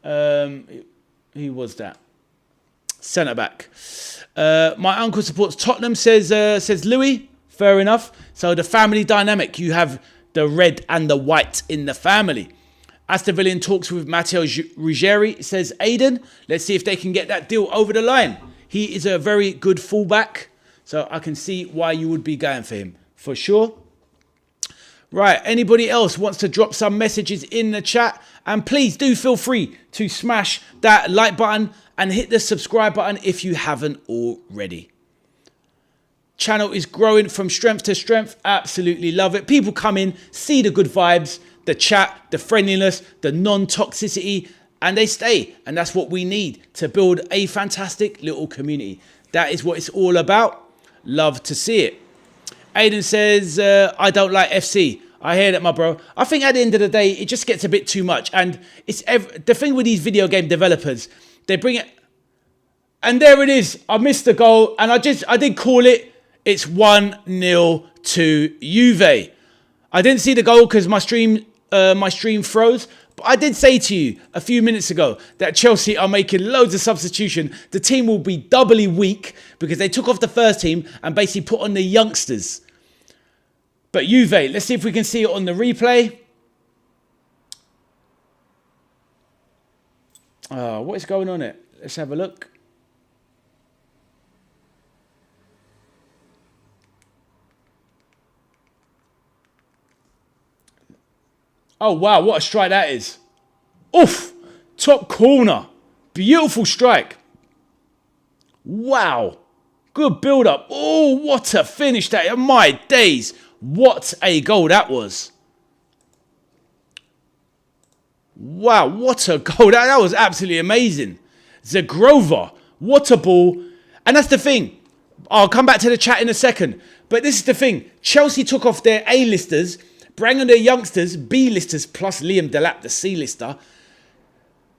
Who was that? Centre-back. My uncle supports Tottenham, says Louis. Fair enough. So the family dynamic. You have the red and the white in the family. Aston Villa talks with Matteo Ruggeri, says Aiden. Let's see if they can get that deal over the line. He is a very good fullback, so I can see why you would be going for him, for sure. Right, anybody else wants to drop some messages in the chat? And please do feel free to smash that like button and hit the subscribe button if you haven't already. Channel is growing from strength to strength. Absolutely love it. People come in, see the good vibes, the chat, the friendliness, the non-toxicity, and they stay. And that's what we need to build a fantastic little community. That is what it's all about. Love to see it. Aiden says, I don't like FC. I hear that, my bro. I think at the end of the day, it just gets a bit too much. And it's the thing with these video game developers, they bring it. And there it is. I missed the goal. And I did call it. It's 1-0 to Juve. I didn't see the goal because my stream froze. But I did say to you a few minutes ago that Chelsea are making loads of substitution. The team will be doubly weak because they took off the first team and basically put on the youngsters. But Juve, let's see if we can see it on the replay. What is going on here? Let's have a look. Oh, wow, what a strike that is. Oof, top corner. Beautiful strike. Wow, good build-up. Oh, what a finish that. My days, what a goal that was. Wow, what a goal. That was absolutely amazing. Zagrova, what a ball. And that's the thing. I'll come back to the chat in a second. But this is the thing. Chelsea took off their A-listers, bring on their youngsters, B-listers, plus Liam Delap, the C-lister.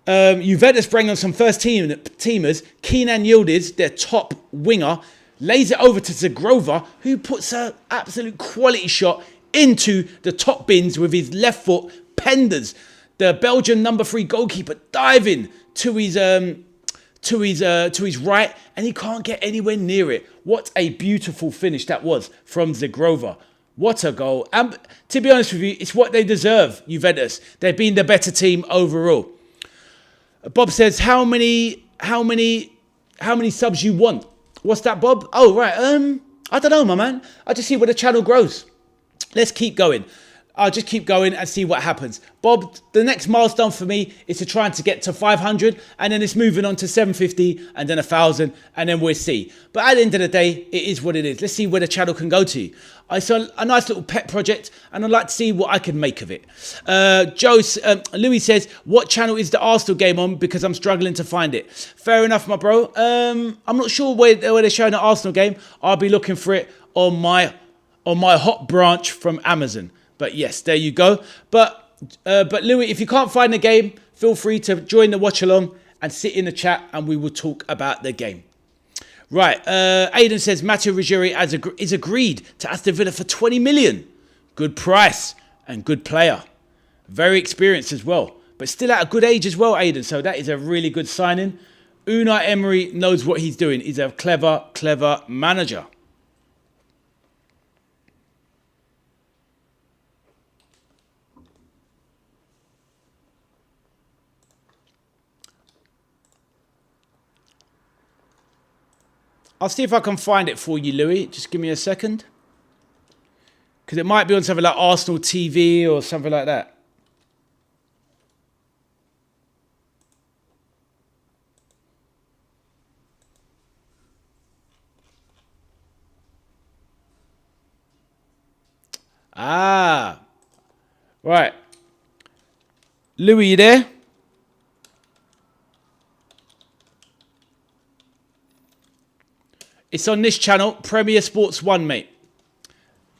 Juventus bring on some first-teamers. Kenan Yildiz, their top winger, lays it over to Zagrova, who puts an absolute quality shot into the top bins with his left foot, Penders. The Belgian number 3 goalkeeper diving to his right, and he can't get anywhere near it. What a beautiful finish that was from Zagrova. What a goal. And to be honest with you, it's what they deserve, Juventus. They've been the better team overall. Bob says, how many subs you want? What's that, Bob? Oh, right. I don't know, my man. I just see where the channel grows. Let's keep going. I'll just keep going and see what happens. Bob, the next milestone for me is to try to get to 500, and then it's moving on to 750 and then 1,000, and then we'll see. But at the end of the day, it is what it is. Let's see where the channel can go to. I saw a nice little pet project, and I'd like to see what I can make of it. Louis says, what channel is the Arsenal game on? Because I'm struggling to find it. Fair enough, my bro. I'm not sure where they're showing the Arsenal game. I'll be looking for it on my hot branch from Amazon. But yes, there you go. But Louis, if you can't find the game, feel free to join the watch along and sit in the chat, and we will talk about the game. Right, Aiden says Matteo Ruggeri is agreed to Aston Villa for 20 million. Good price and good player. Very experienced as well, but still at a good age as well, Aiden. So that is a really good signing. Unai Emery knows what he's doing. He's a clever, clever manager. I'll see if I can find it for you, Louis. Just give me a second. Because it might be on something like Arsenal TV or something like that. Ah. Right. Louis, you there? It's on this channel, Premier Sports 1, mate.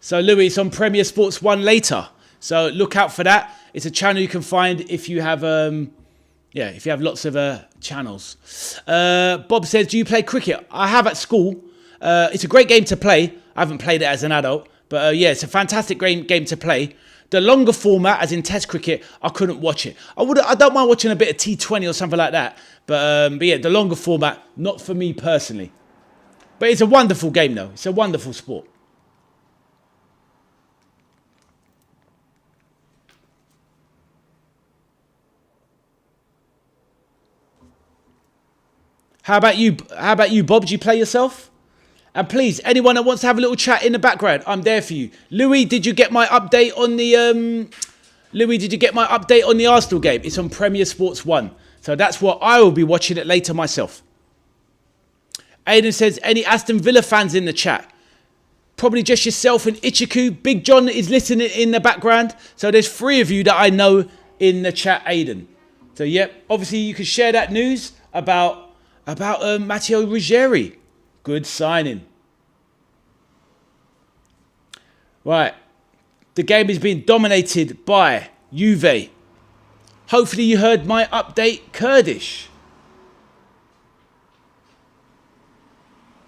So, Louis, it's on Premier Sports 1 later. So, look out for that. It's a channel you can find if you have, if you have lots of channels. Bob says, do you play cricket? I have at school. It's a great game to play. I haven't played it as an adult. But, yeah, it's a fantastic game to play. The longer format, as in Test cricket, I couldn't watch it. I don't mind watching a bit of T20 or something like that. But yeah, the longer format, not for me personally. But it's a wonderful game, though. It's a wonderful sport. How about you, Bob? Do you play yourself? And please, anyone that wants to have a little chat in the background, I'm there for you. Louis, did you get my update on the Arsenal game? It's on Premier Sports 1. So that's what I will be watching it later myself. Aidan says, any Aston Villa fans in the chat? Probably just yourself and Ichiku. Big John is listening in the background. So there's 3 of you that I know in the chat, Aidan. So, yep, obviously you can share that news about Matteo Ruggeri. Good signing. Right. The game is being dominated by Juve. Hopefully you heard my update, Kurdish.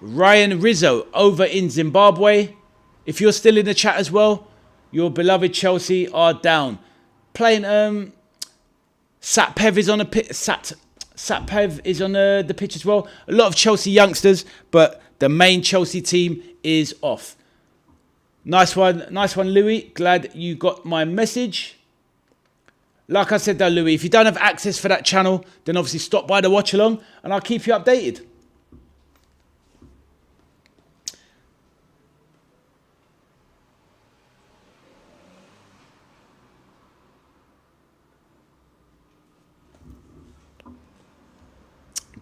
Ryan Rizzo over in Zimbabwe. If you're still in the chat as well, your beloved Chelsea are down. Playing Satpev is on a pitch. Satpev is on the pitch as well. A lot of Chelsea youngsters, but the main Chelsea team is off. Nice one, Louis. Glad you got my message. Like I said though, Louis, if you don't have access for that channel, then obviously stop by the watch along and I'll keep you updated.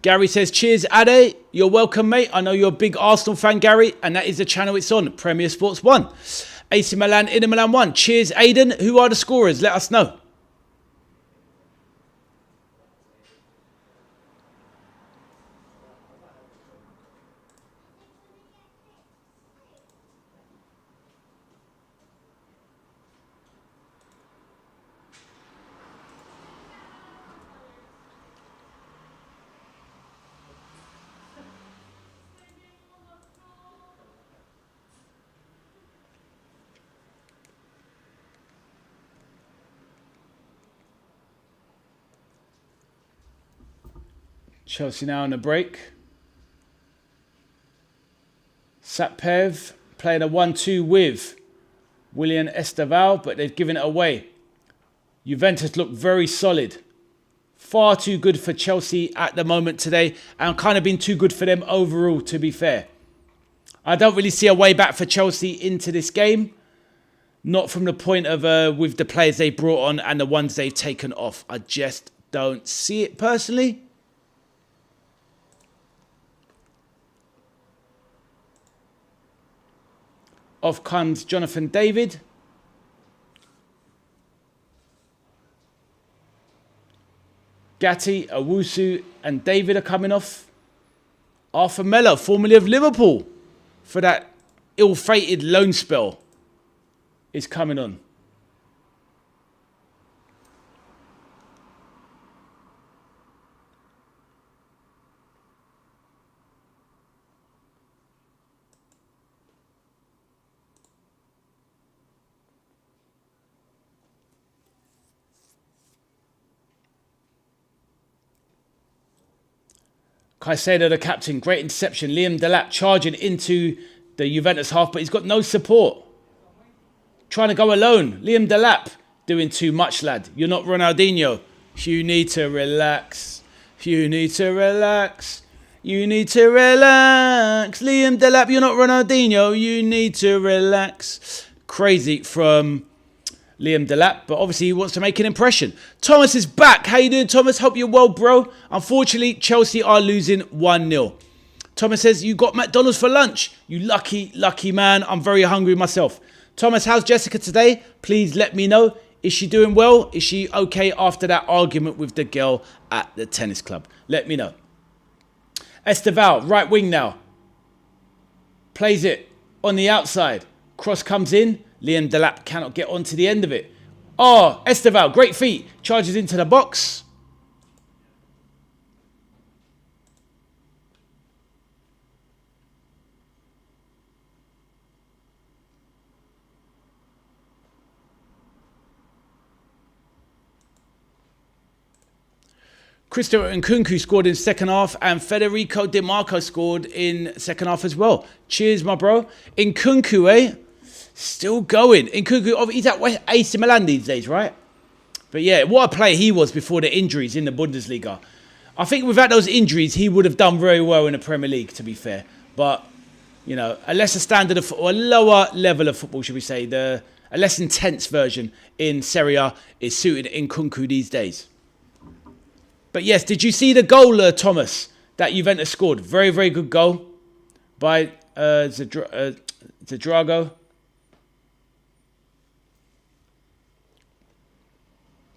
Gary says, cheers, Ade. You're welcome, mate. I know you're a big Arsenal fan, Gary, and that is the channel it's on, Premier Sports 1. AC Milan, Inter Milan 1. Cheers, Aidan. Who are the scorers? Let us know. Chelsea now on a break. Satpev playing a 1-2 with William Esteval, but they've given it away. Juventus look very solid. Far too good for Chelsea at the moment today, and kind of been too good for them overall, to be fair. I don't really see a way back for Chelsea into this game. Not from the point of with the players they brought on and the ones they've taken off. I just don't see it personally. Off comes Jonathan David. Gatti, Owusu and David are coming off. Arthur Melo, formerly of Liverpool, for that ill-fated loan spell, is coming on. Caicedo, the captain, great interception. Liam Delap charging into the Juventus half, but he's got no support. Trying to go alone. Liam Delap doing too much, lad. You're not Ronaldinho. You need to relax. You need to relax. You need to relax. Liam Delap, you're not Ronaldinho. You need to relax. Crazy from Liam Delap, but obviously he wants to make an impression. Thomas is back. How you doing, Thomas? Hope you're well, bro. Unfortunately, Chelsea are losing 1-0. Thomas says, you got McDonald's for lunch. You lucky, lucky man. I'm very hungry myself. Thomas, how's Jessica today? Please let me know. Is she doing well? Is she okay after that argument with the girl at the tennis club? Let me know. Esteval, right wing now. Plays it on the outside. Cross comes in. Liam Delap cannot get onto the end of it. Oh, Esteval, great feet. Charges into the box. Christopher Nkunku scored in second half and Federico Di Marco scored in second half as well. Cheers, my bro. Nkunku, eh? Still going. Nkunku, he's at AC Milan these days, right? But yeah, what a player he was before the injuries in the Bundesliga. I think without those injuries, he would have done very well in the Premier League, to be fair. But, you know, a lesser standard of football, a lower level of football, should we say, a less intense version in Serie A is suited Nkunku these days. But yes, did you see the goal, Thomas, that Juventus scored? Very, very good goal by Zadrago.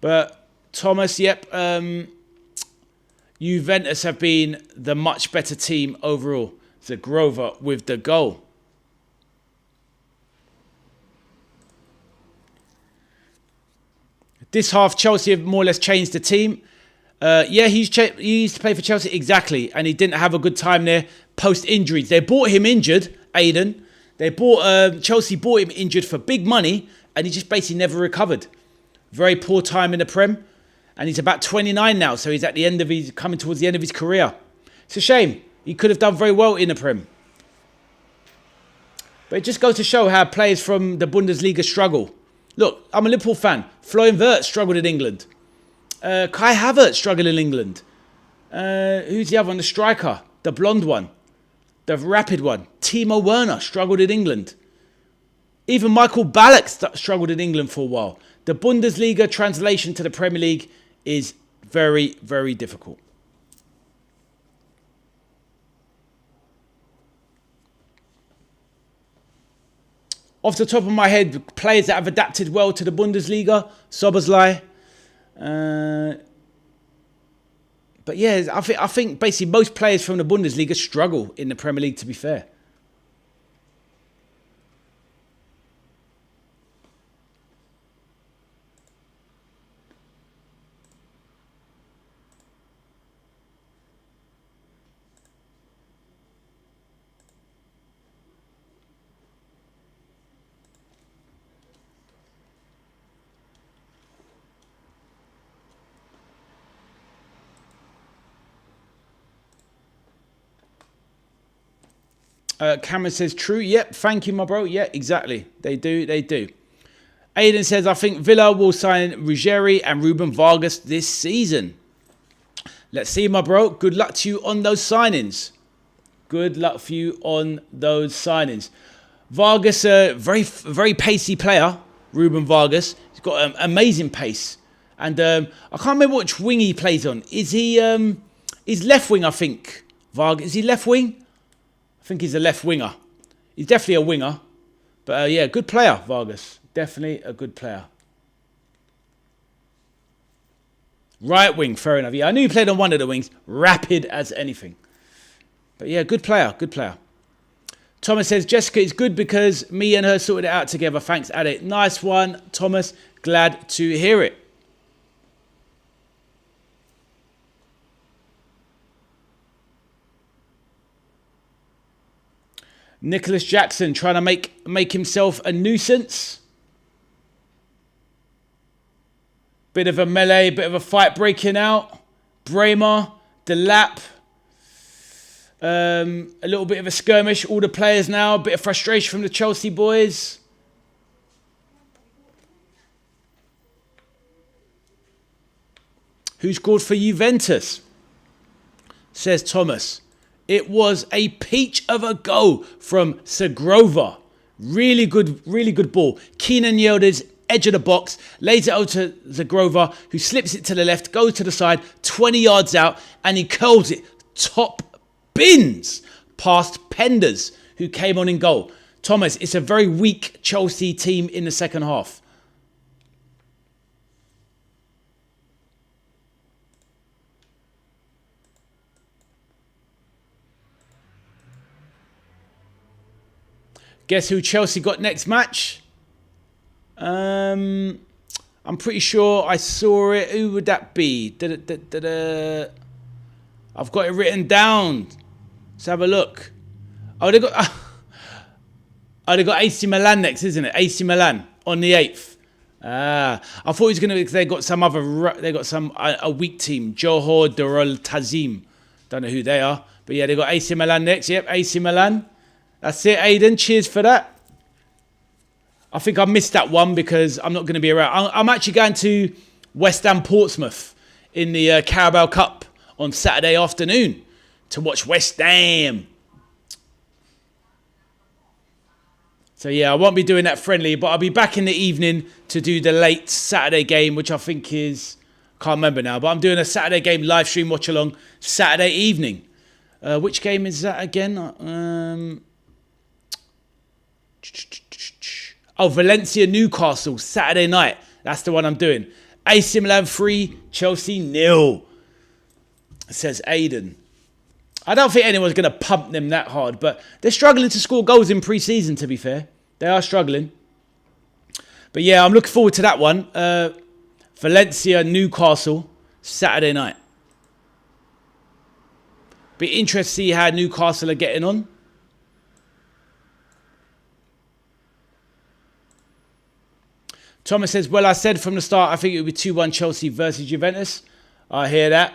But Thomas, yep, Juventus have been the much better team overall. Zagrova with the goal. This half, Chelsea have more or less changed the team. Yeah, he used to play for Chelsea, exactly. And he didn't have a good time there post-injuries. They bought him injured, Aiden. Chelsea bought him injured for big money, and he just basically never recovered. Very poor time in the Prem. And he's about 29 now, so he's at the end of coming towards the end of his career. It's a shame. He could have done very well in the Prem. But it just goes to show how players from the Bundesliga struggle. Look, I'm a Liverpool fan. Florian Wirtz struggled in England. Kai Havertz struggled in England. Who's the other one? The striker. The blonde one. The rapid one. Timo Werner struggled in England. Even Michael Ballack struggled in England for a while. The Bundesliga translation to the Premier League is very, very difficult. Off the top of my head, players that have adapted well to the Bundesliga, Szoboszlai. But yeah, I think basically most players from the Bundesliga struggle in the Premier League, to be fair. Cameron says, true. Yep, thank you, my bro. Yeah, exactly. They do. Aiden says, I think Villa will sign Ruggeri and Ruben Vargas this season. Let's see, my bro. Good luck to you on those signings. Vargas, a very pacey player, Ruben Vargas. He's got amazing pace. And I can't remember which wing he plays on. Is he, he's left wing, I think. Vargas, is he left wing? I think he's a left winger. He's definitely a winger. But yeah, good player, Vargas. Definitely a good player. Right wing, fair enough. Yeah, I knew he played on one of the wings. Rapid as anything. But yeah, good player. Thomas says, Jessica is good because me and her sorted it out together. Thanks, Ade. Nice one, Thomas. Glad to hear it. Nicholas Jackson trying to make himself a nuisance. Bit of a melee, bit of a fight breaking out. Bremer, Delap. A little bit of a skirmish. All the players now. A bit of frustration from the Chelsea boys. Who scored for Juventus? Says Thomas. It was a peach of a goal from Zagrova. Really good ball. Keenan Yildiz, edge of the box, lays it over to Zagrova, who slips it to the left, goes to the side, 20 yards out, and he curls it top bins past Penders, who came on in goal. Thomas, it's a very weak Chelsea team in the second half. Guess who Chelsea got next match? I'm pretty sure I saw it. Who would that be? I've got it written down. Let's have a look. Oh, they got AC Milan next, isn't it? AC Milan on the 8th. I thought he was going to, because they got a weak team. Johor Darul Tazim. Don't know who they are. But yeah, they got AC Milan next. Yep, AC Milan. That's it, Aiden. Cheers for that. I think I missed that one because I'm not going to be around. I'm actually going to West Ham Portsmouth in the Carabao Cup on Saturday afternoon to watch West Ham. So yeah, I won't be doing that friendly, but I'll be back in the evening to do the late Saturday game, which I think is, can't remember now, but I'm doing a Saturday game live stream watch along Saturday evening. Which game is that again? Valencia Newcastle Saturday night. That's the one I'm doing. AC Milan 3, Chelsea 0. Says Aiden. I don't think anyone's going to pump them that hard, but they're struggling to score goals in pre-season, to be fair. They are struggling. But yeah, I'm looking forward to that one. Valencia Newcastle Saturday night. Be interested to see how Newcastle are getting on. Thomas says, well, I said from the start, I think it would be 2-1 Chelsea versus Juventus. I hear that.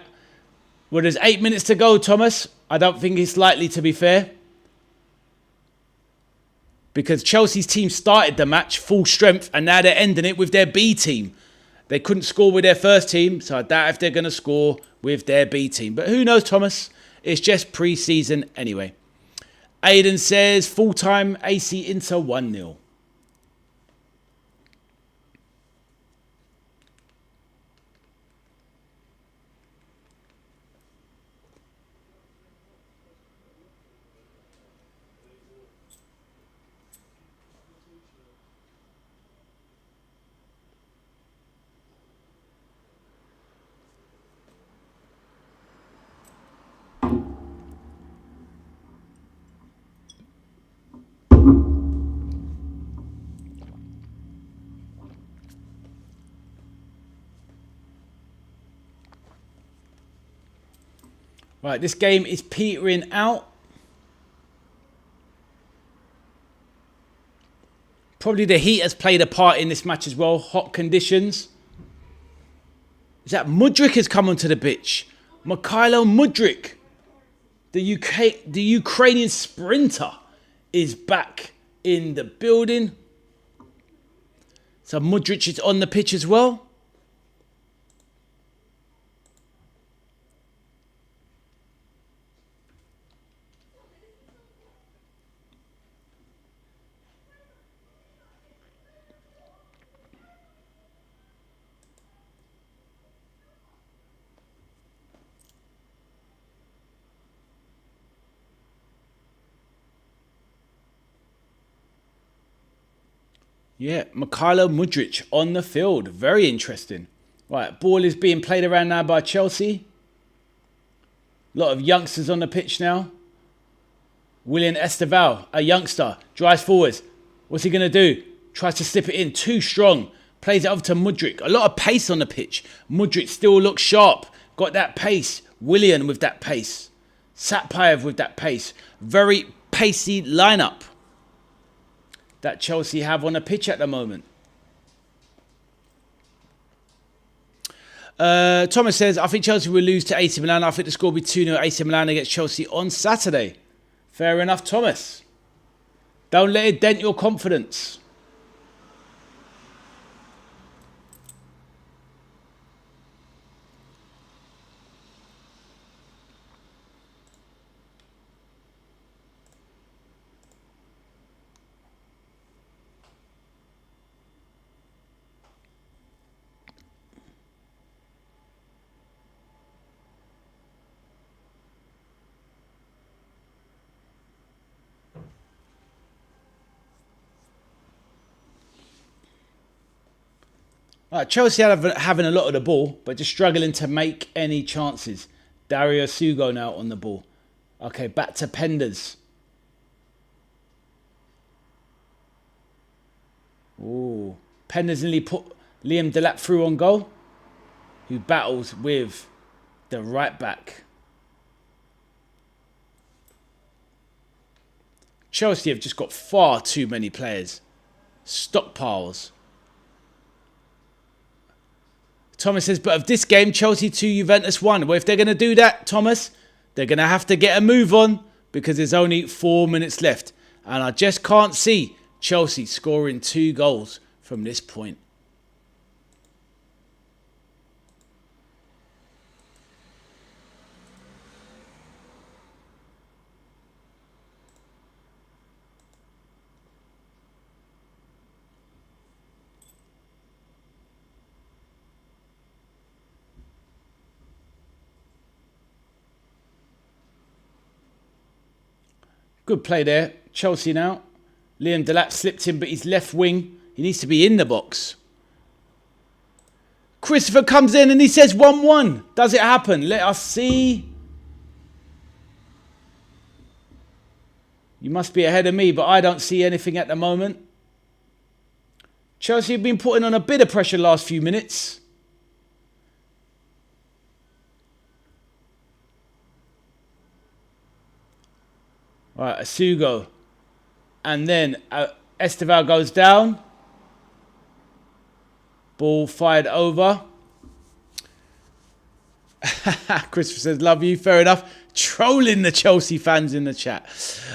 Well, there's 8 minutes to go, Thomas. I don't think it's likely, to be fair. Because Chelsea's team started the match full strength and now they're ending it with their B team. They couldn't score with their first team, so I doubt if they're going to score with their B team. But who knows, Thomas? It's just pre-season anyway. Aiden says, full-time AC Inter 1-0. Right, this game is petering out. Probably the heat has played a part in this match as well. Hot conditions. Is that Mudryk has come onto the pitch? Mikhailo Mudryk, the Ukrainian sprinter, is back in the building. So Mudryk is on the pitch as well. Yeah, Mikhailo Mudryk on the field. Very interesting. Right, ball is being played around now by Chelsea. A lot of youngsters on the pitch now. William Esteval, a youngster, drives forwards. What's he going to do? Tries to slip it in. Too strong. Plays it over to Mudryk. A lot of pace on the pitch. Mudryk still looks sharp. Got that pace. Willian with that pace. Satpayev with that pace. Very pacey lineup that Chelsea have on the pitch at the moment. Thomas says, I think Chelsea will lose to AC Milan. I think the score will be 2-0 AC Milan against Chelsea on Saturday. Fair enough, Thomas. Don't let it dent your confidence. Right, Chelsea having a lot of the ball, but just struggling to make any chances. Dario Sugo now on the ball. Okay, back to Penders. Ooh. Penders nearly put Liam Delap through on goal, who battles with the right back. Chelsea have just got far too many players. Stockpiles. Thomas says, but of this game, Chelsea 2, Juventus 1. Well, if they're going to do that, Thomas, they're going to have to get a move on because there's only 4 minutes left. And I just can't see Chelsea scoring 2 goals from this point. Good play there. Chelsea now. Liam Delap slipped in, but he's left wing. He needs to be in the box. Christopher comes in and he says 1-1. Does it happen? Let us see. You must be ahead of me, but I don't see anything at the moment. Chelsea have been putting on a bit of pressure last few minutes. Right, Asugo. And then Esteval goes down. Ball fired over. Christopher says, love you. Fair enough. Trolling the Chelsea fans in the chat.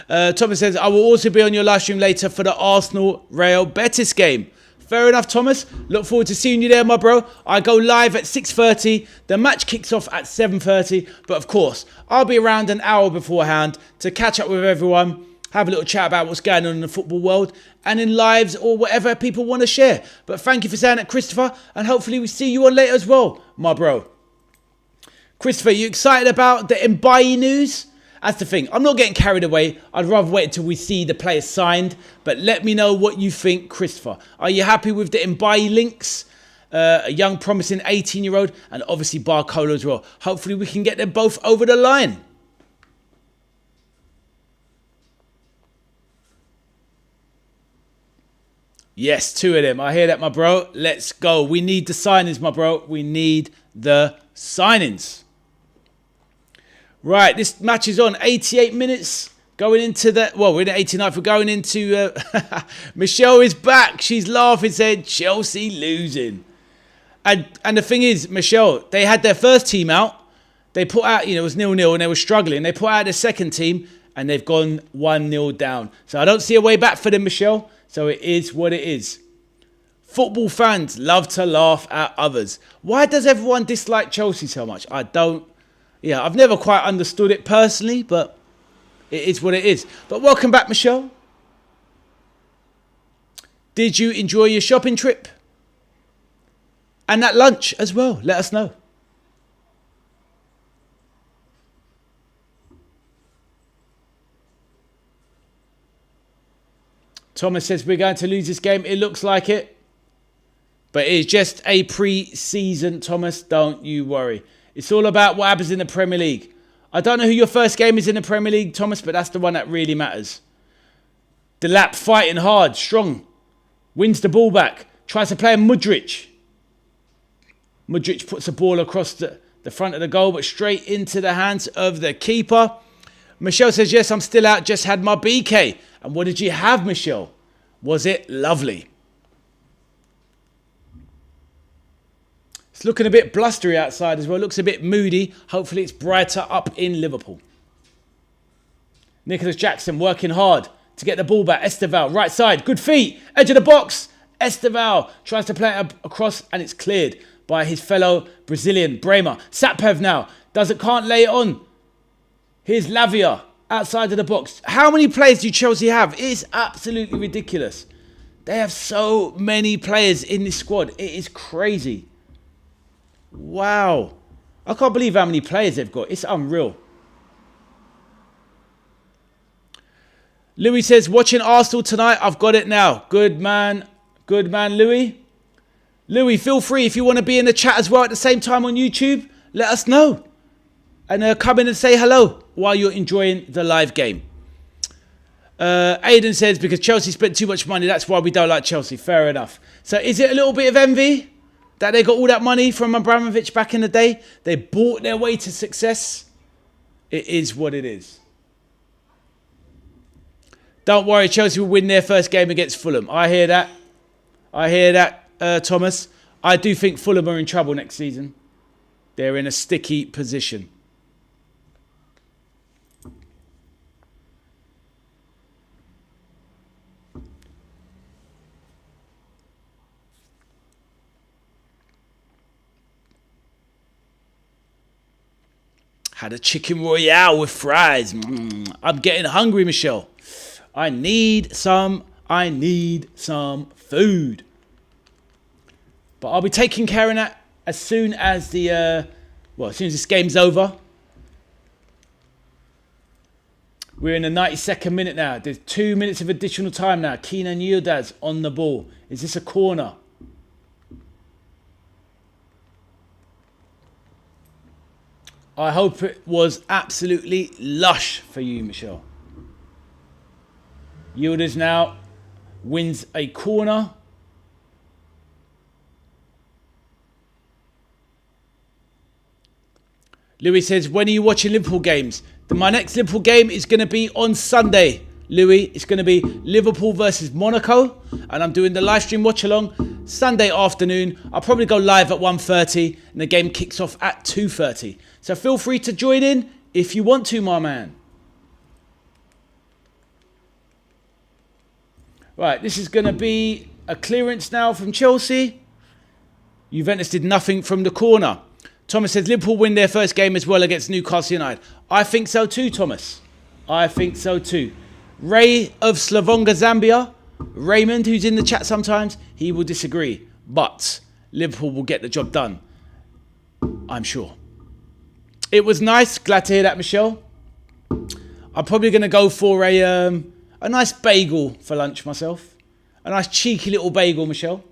Thomas says, I will also be on your live stream later for the Arsenal Real Betis game. Fair enough, Thomas. Look forward to seeing you there, my bro. I go live at 6:30. The match kicks off at 7:30. But of course, I'll be around an hour beforehand to catch up with everyone, have a little chat about what's going on in the football world and in lives or whatever people want to share. But thank you for saying that, Christopher. And hopefully we see you on later as well, my bro. Christopher, you excited about the Mbaye news? That's the thing. I'm not getting carried away. I'd rather wait until we see the players signed. But let me know what you think, Christopher. Are you happy with the Mbaye links? A young, promising 18-year-old. And obviously Barcola as well. Hopefully we can get them both over the line. Yes, 2 of them. I hear that, my bro. Let's go. We need the signings, my bro. We need the signings. Right, this match is on 88 minutes. Going into the... Well, we're in the 89th. We're going into... Michelle is back. She's laughing, saying, Chelsea losing. And the thing is, Michelle, they had their first team out. They put out... it was 0-0 and they were struggling. They put out their second team and they've gone 1-0 down. So I don't see a way back for them, Michelle. So it is what it is. Football fans love to laugh at others. Why does everyone dislike Chelsea so much? I don't... Yeah, I've never quite understood it personally, but it is what it is. But welcome back, Michelle. Did you enjoy your shopping trip? And that lunch as well? Let us know. Thomas says we're going to lose this game. It looks like it. But it's just a pre-season, Thomas. Don't you worry. It's all about what happens in the Premier League. I don't know who your first game is in the Premier League, Thomas, but that's the one that really matters. Delap fighting hard, strong. Wins the ball back. Tries to play a Mudryk. Mudryk puts the ball across the front of the goal, but straight into the hands of the keeper. Michelle says, yes, I'm still out. Just had my BK. And what did you have, Michelle? Was it lovely? It's looking a bit blustery outside as well. Looks a bit moody. Hopefully it's brighter up in Liverpool. Nicholas Jackson working hard to get the ball back. Esteval, right side. Good feet. Edge of the box. Esteval tries to play it across and it's cleared by his fellow Brazilian, Bremer. Satpev now. Can't lay it on. Here's Lavia outside of the box. How many players do Chelsea have? It is absolutely ridiculous. They have so many players in this squad. It is crazy. Wow. I can't believe how many players they've got. It's unreal. Louis says, watching Arsenal tonight. I've got it now. Good man. Good man, Louis. Louis, feel free if you want to be in the chat as well at the same time on YouTube. Let us know. And come in and say hello while you're enjoying the live game. Aidan says, because Chelsea spent too much money, that's why we don't like Chelsea. Fair enough. So is it a little bit of envy that they got all that money from Abramovich back in the day? They bought their way to success. It is what it is. Don't worry, Chelsea will win their first game against Fulham. I hear that. I hear that, Thomas. I do think Fulham are in trouble next season. They're in a sticky position. Had a chicken royale with fries. I'm getting hungry, Michelle. I need some food. But I'll be taking care of that as soon as as soon as this game's over. We're in the 92nd minute now. There's 2 minutes of additional time now. Kenan Yildiz on the ball. Is this a corner? I hope it was absolutely lush for you, Michelle. Yildiz now wins a corner. Louis says, when are you watching Liverpool games? My next Liverpool game is going to be on Sunday, Louis. It's going to be Liverpool versus Monaco. And I'm doing the live stream watch along Sunday afternoon. I'll probably go live at 1:30 and the game kicks off at 2:30. So feel free to join in if you want to, my man. Right, this is going to be a clearance now from Chelsea. Juventus did nothing from the corner. Thomas says Liverpool win their first game as well against Newcastle United. I think so too, Thomas. I think so too. Ray of Slavonga, Zambia. Raymond, who's in the chat sometimes, he will disagree. But Liverpool will get the job done. I'm sure. It was nice. Glad to hear that, Michelle. I'm probably going to go for a nice bagel for lunch myself. A nice cheeky little bagel, Michelle.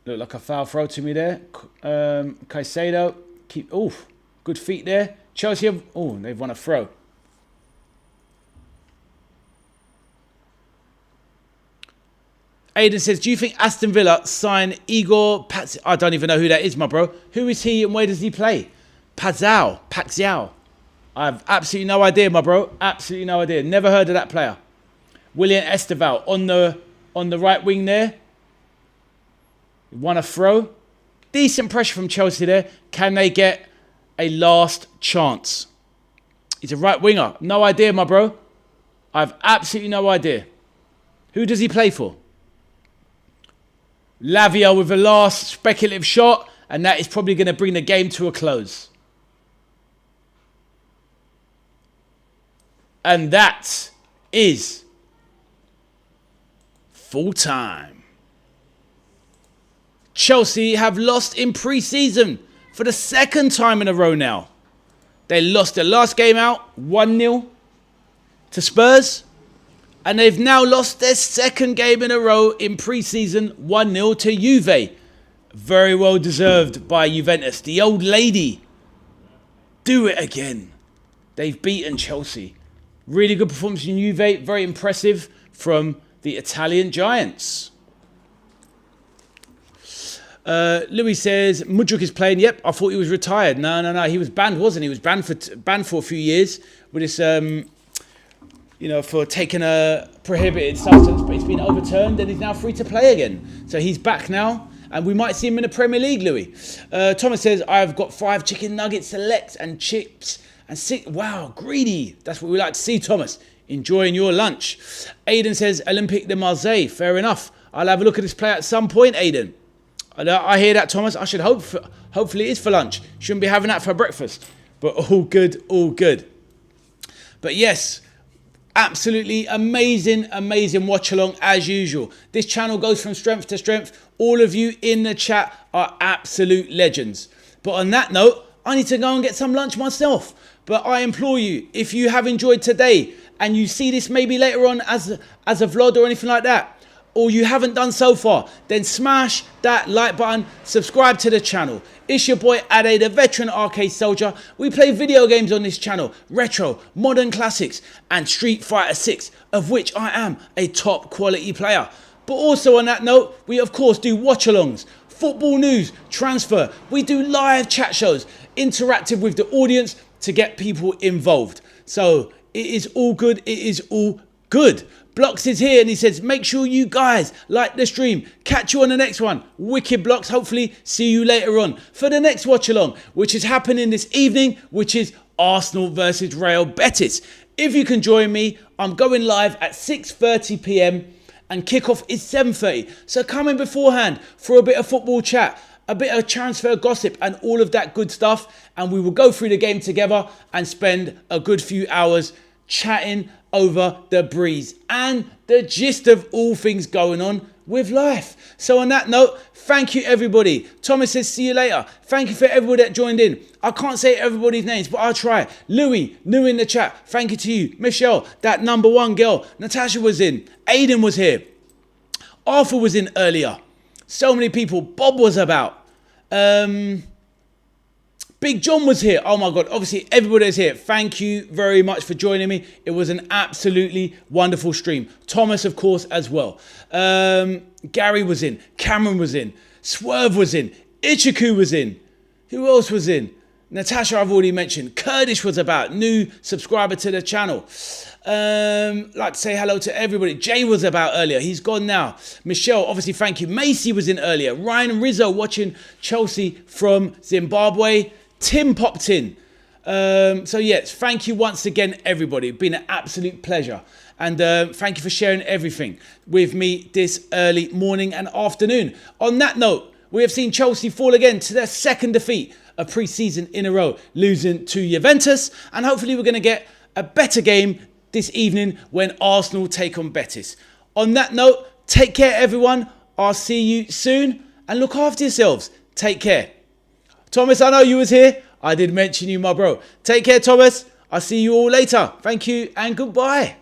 Look like a foul throw to me there. Caicedo. Good feet there. Chelsea have... they've won a throw. Aidan says, do you think Aston Villa sign Igor Pax... I don't even know who that is, my bro. Who is he and where does he play? Paxiao. I have absolutely no idea, my bro. Absolutely no idea. Never heard of that player. William Esteval on the right wing there. Won a throw. Decent pressure from Chelsea there. Can they get a last chance? He's a right winger. No idea, my bro. I have absolutely no idea. Who does he play for? Lavia with a last speculative shot. And that is probably going to bring the game to a close. And that is full time. Chelsea have lost in pre-season for the second time in a row now. They lost their last game out 1-0 to Spurs. And they've now lost their second game in a row in pre-season 1-0 to Juve. Very well deserved by Juventus. The old lady. Do it again. They've beaten Chelsea. Really good performance in Juve. Very impressive from the Italian Giants. Louis says, Mudryk is playing. Yep, I thought he was retired. No. He was banned, wasn't he? He was banned for a few years with this, for taking a prohibited substance. But it's been overturned and he's now free to play again. So he's back now. And we might see him in the Premier League, Louis. Thomas says, I've got 5 chicken nuggets select and chips and 6. Wow, greedy. That's what we like to see, Thomas. Enjoying your lunch. Aidan says, Olympique de Marseille. Fair enough. I'll have a look at this player at some point, Aidan. I hear that, Thomas. I should hopefully it is for lunch. Shouldn't be having that for breakfast. But all good, all good. But yes, Absolutely amazing watch along as usual. This channel goes from strength to strength. All of you in the chat are absolute legends. But on that note, I need to go and get some lunch myself. But I implore you, if you have enjoyed today and you see this maybe later on as a vlog or anything like that, or you haven't done so far, then smash that like button, subscribe to the channel. It's your boy Ade, the veteran arcade soldier. We play video games on this channel, retro, modern classics, and Street Fighter 6, of which I am a top quality player. But also on that note, we of course do watch-alongs, football news, transfer. We do live chat shows, interactive with the audience to get people involved. So it is all good, it is all good. Blocks is here and he says, make sure you guys like the stream. Catch you on the next one. Wicked Blocks. Hopefully see you later on for the next watch along, which is happening this evening, which is Arsenal versus Real Betis. If you can join me, I'm going live at 6:30 p.m. and kickoff is 7:30. So come in beforehand for a bit of football chat, a bit of transfer gossip and all of that good stuff. And we will go through the game together and spend a good few hours chatting over the breeze and the gist of all things going on with life. So on that note, thank you everybody. Thomas says, see you later. Thank you for everybody that joined in. I can't say everybody's names, but I'll try. Louis, new in the chat. Thank you to you. Michelle, that number one girl. Natasha was in. Aiden was here. Arthur was in earlier. So many people. Bob was about. Big John was here. Oh my God. Obviously, everybody is here. Thank you very much for joining me. It was an absolutely wonderful stream. Thomas, of course, as well. Gary was in. Cameron was in. Swerve was in. Ichiku was in. Who else was in? Natasha, I've already mentioned. Kurdish was about. New subscriber to the channel. Like to say hello to everybody. Jay was about earlier. He's gone now. Michelle, obviously, thank you. Macy was in earlier. Ryan and Rizzo watching Chelsea from Zimbabwe. Tim popped in. So yes, thank you once again, everybody. It's been an absolute pleasure. And thank you for sharing everything with me this early morning and afternoon. On that note, we have seen Chelsea fall again to their second defeat of pre-season in a row, losing to Juventus. And hopefully we're going to get a better game this evening when Arsenal take on Betis. On that note, take care, everyone. I'll see you soon. And look after yourselves. Take care. Thomas, I know you was here. I did mention you, my bro. Take care, Thomas. I'll see you all later. Thank you and goodbye.